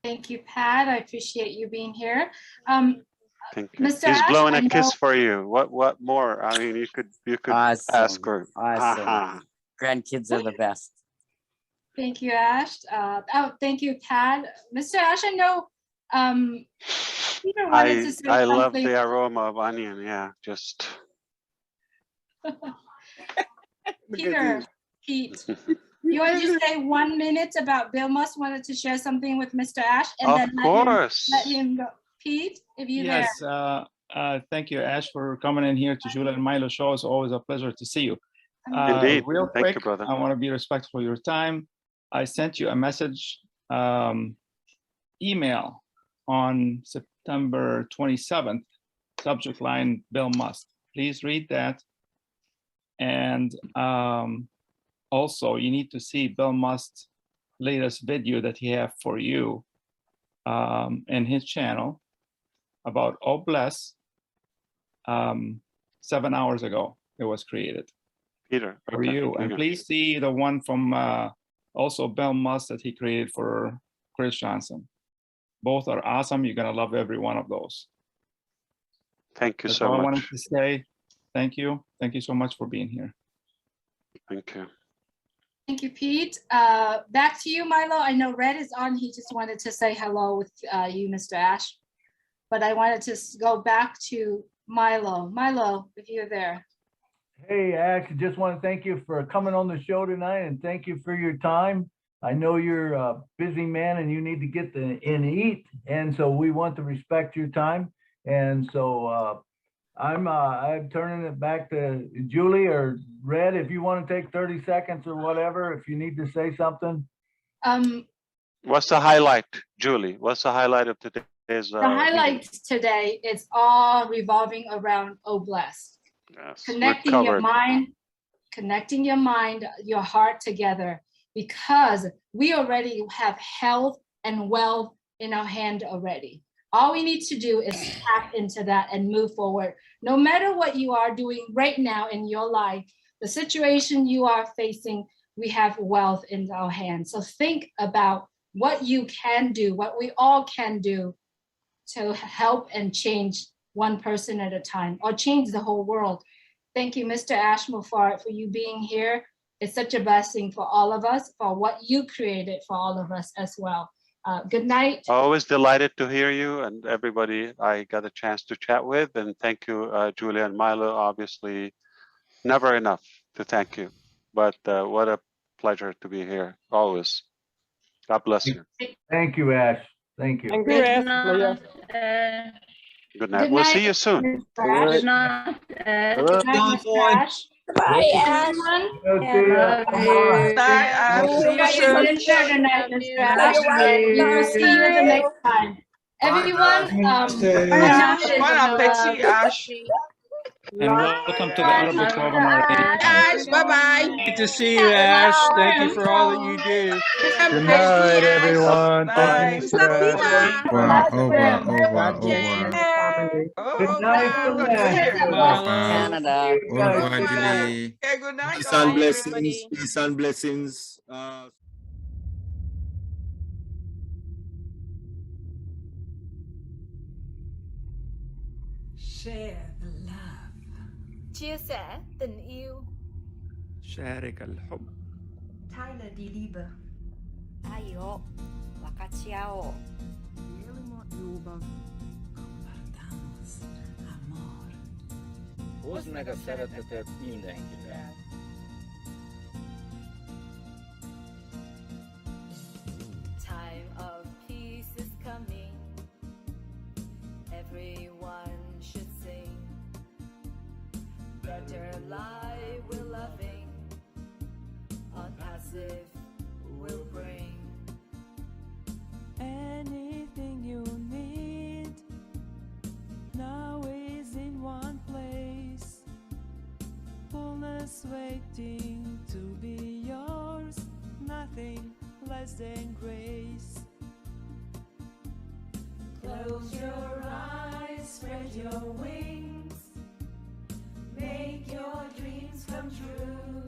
Thank you, Pat. I appreciate you being here. Thank you. Mr. He's Ash, blowing I a know- kiss for you. What more? I mean, you could Awesome. ask her. Awesome. Grandkids are the best. Thank you, Ash. Thank you, Pat. Mr. Ash, I know Peter wanted to say I love something. the aroma of onion. Yeah, just. Pete, you want to just say 1 minute about Bill Musk wanted to share something with Mr. Ash, and Of then course. let him go. Pete, if you're Yes, there. thank you, Ash, for coming in here to Julia and Milo show. It's always a pleasure to see you. Indeed. Real Thank you, quick, brother. I want to be respectful of your time. I sent you a message, email on September 27th, subject line, Bill Musk. Please read that. And also, you need to see Bill Musk's latest video that he have for you in his channel about Obless. 7 hours ago, it was created. Peter. For okay, you. And okay. please see the one from also Bill Musk that he created for Chris Johnson. Both are awesome. You're gonna love every one of those. Thank you That's so all I much. wanted to say. Thank you. Thank you so much for being here. Thank you. Thank you, Pete. Back to you, Milo. I know Red is on. He just wanted to say hello with you, Mr. Ash. But I wanted to go back to Milo. Milo, if you're there. Hey, Ash, I just want to thank you for coming on the show tonight, and thank you for your time. I know you're a busy man and you need to get in eat, and so we want to respect your time. And so I'm turning it back to Julie or Red if you want to take 30 seconds or whatever, if you need to say something. What's the highlight, Julie? What's the highlight of today's? The highlights today is all revolving around Obless. Yes, Connecting your mind, your heart together, because we already have health and wealth in our hand already. All we need to do is tap into that and move forward. No matter what you are doing right now in your life, the situation you are facing, we have wealth in our hands. So think about what you can do, what we all can do to help and change one person at a time, or change the whole world. Thank you, Mr. Ash Mufareh, for you being here. It's such a blessing for all of us, for what you created for all of us as well. Good night. Always delighted to hear you and everybody I got a chance to chat with. And thank you, Julia and Milo. Obviously, never enough to thank you. But what a pleasure to be here, always. God bless you. Thank you, Ash. Thank you. Good night. Good night. We'll see you soon. Good night. Good night, Mr. Ash. Bye, Ash. Bye, Ash. See you soon. Tonight, Mr. Ash. We will see you the next time. Everyone, Bon appetit, Ash. And welcome to the Arabic program. Ash, bye-bye. Good to see you, Ash. Thank you for all that you do. Good night, everyone. Thank you, Mr. Ash. Over. Good night from Nashville. Canada. Guys, good night. Okay, good night. Peace all, and blessings. everybody. Peace and blessings. Share the love. Chia sẻ tình yêu. شارك الحب. Teile die Liebe. 愛を分かち合おう。 Compartamos amor. Hozd meg a szeretetet mindenkivel. Time of peace is coming. Everyone should sing. Better life we're loving. Onpassive will bring. Anything you need now is in one place. Fullness waiting to be yours. Nothing less than grace. Close your eyes, spread your wings. Make your dreams come true.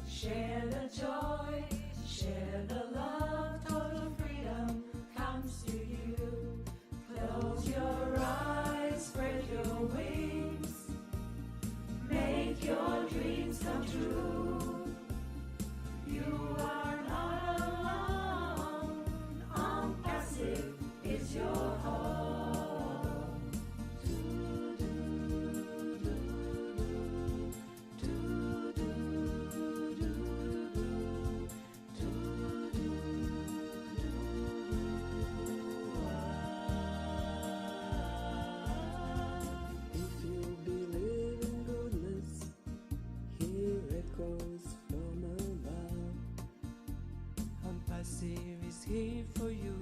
Share the joy, share the love. Total freedom comes to you. Close your eyes, spread your wings. Make your dreams come true. You are not alone. Onpassive is your home. If you believe in goodness, here it goes from above. Onpassive is here for you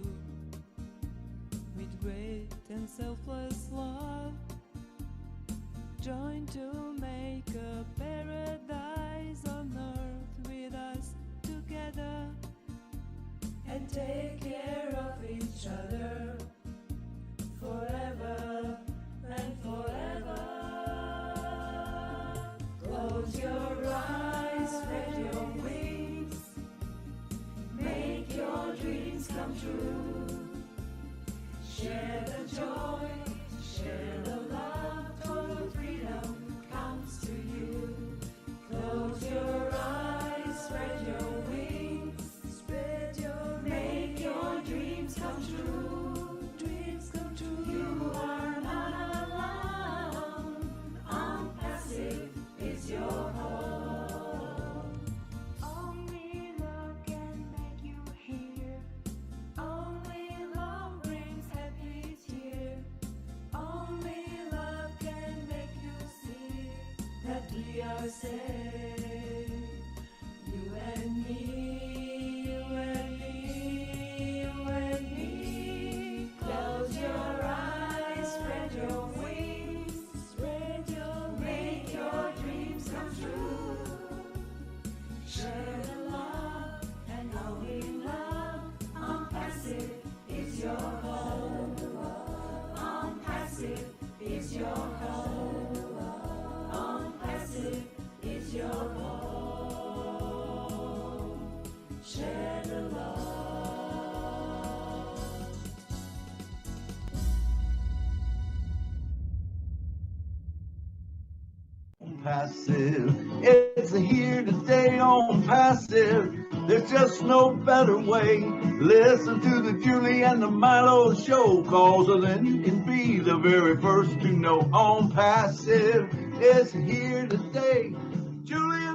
with great and selfless love. Join to make a paradise on earth with us together And take care of each other forever and forever. Close your eyes, spread your wings. Make your dreams come true. Share the joy, share the love. Total freedom comes to you. Close your eyes, spread your wings. Spread your, make your dreams come true. Dreams come true. You are not alone. Onpassive is your home. Only love can make you hear. Only love brings happy cheer. Only love can make you see that we are safe. You and me, you and me, you and me. Close your eyes, spread your wings. Spread your, make your dreams come true. Share the love and only love. Onpassive is your home. Onpassive is your home. Onpassive is your home. Share the love. Passive, it's here to stay on passive. There's just no better way. Listen to the Julie and the Milo show, cause then you can be the very first to know. On passive, it's here to stay. Julie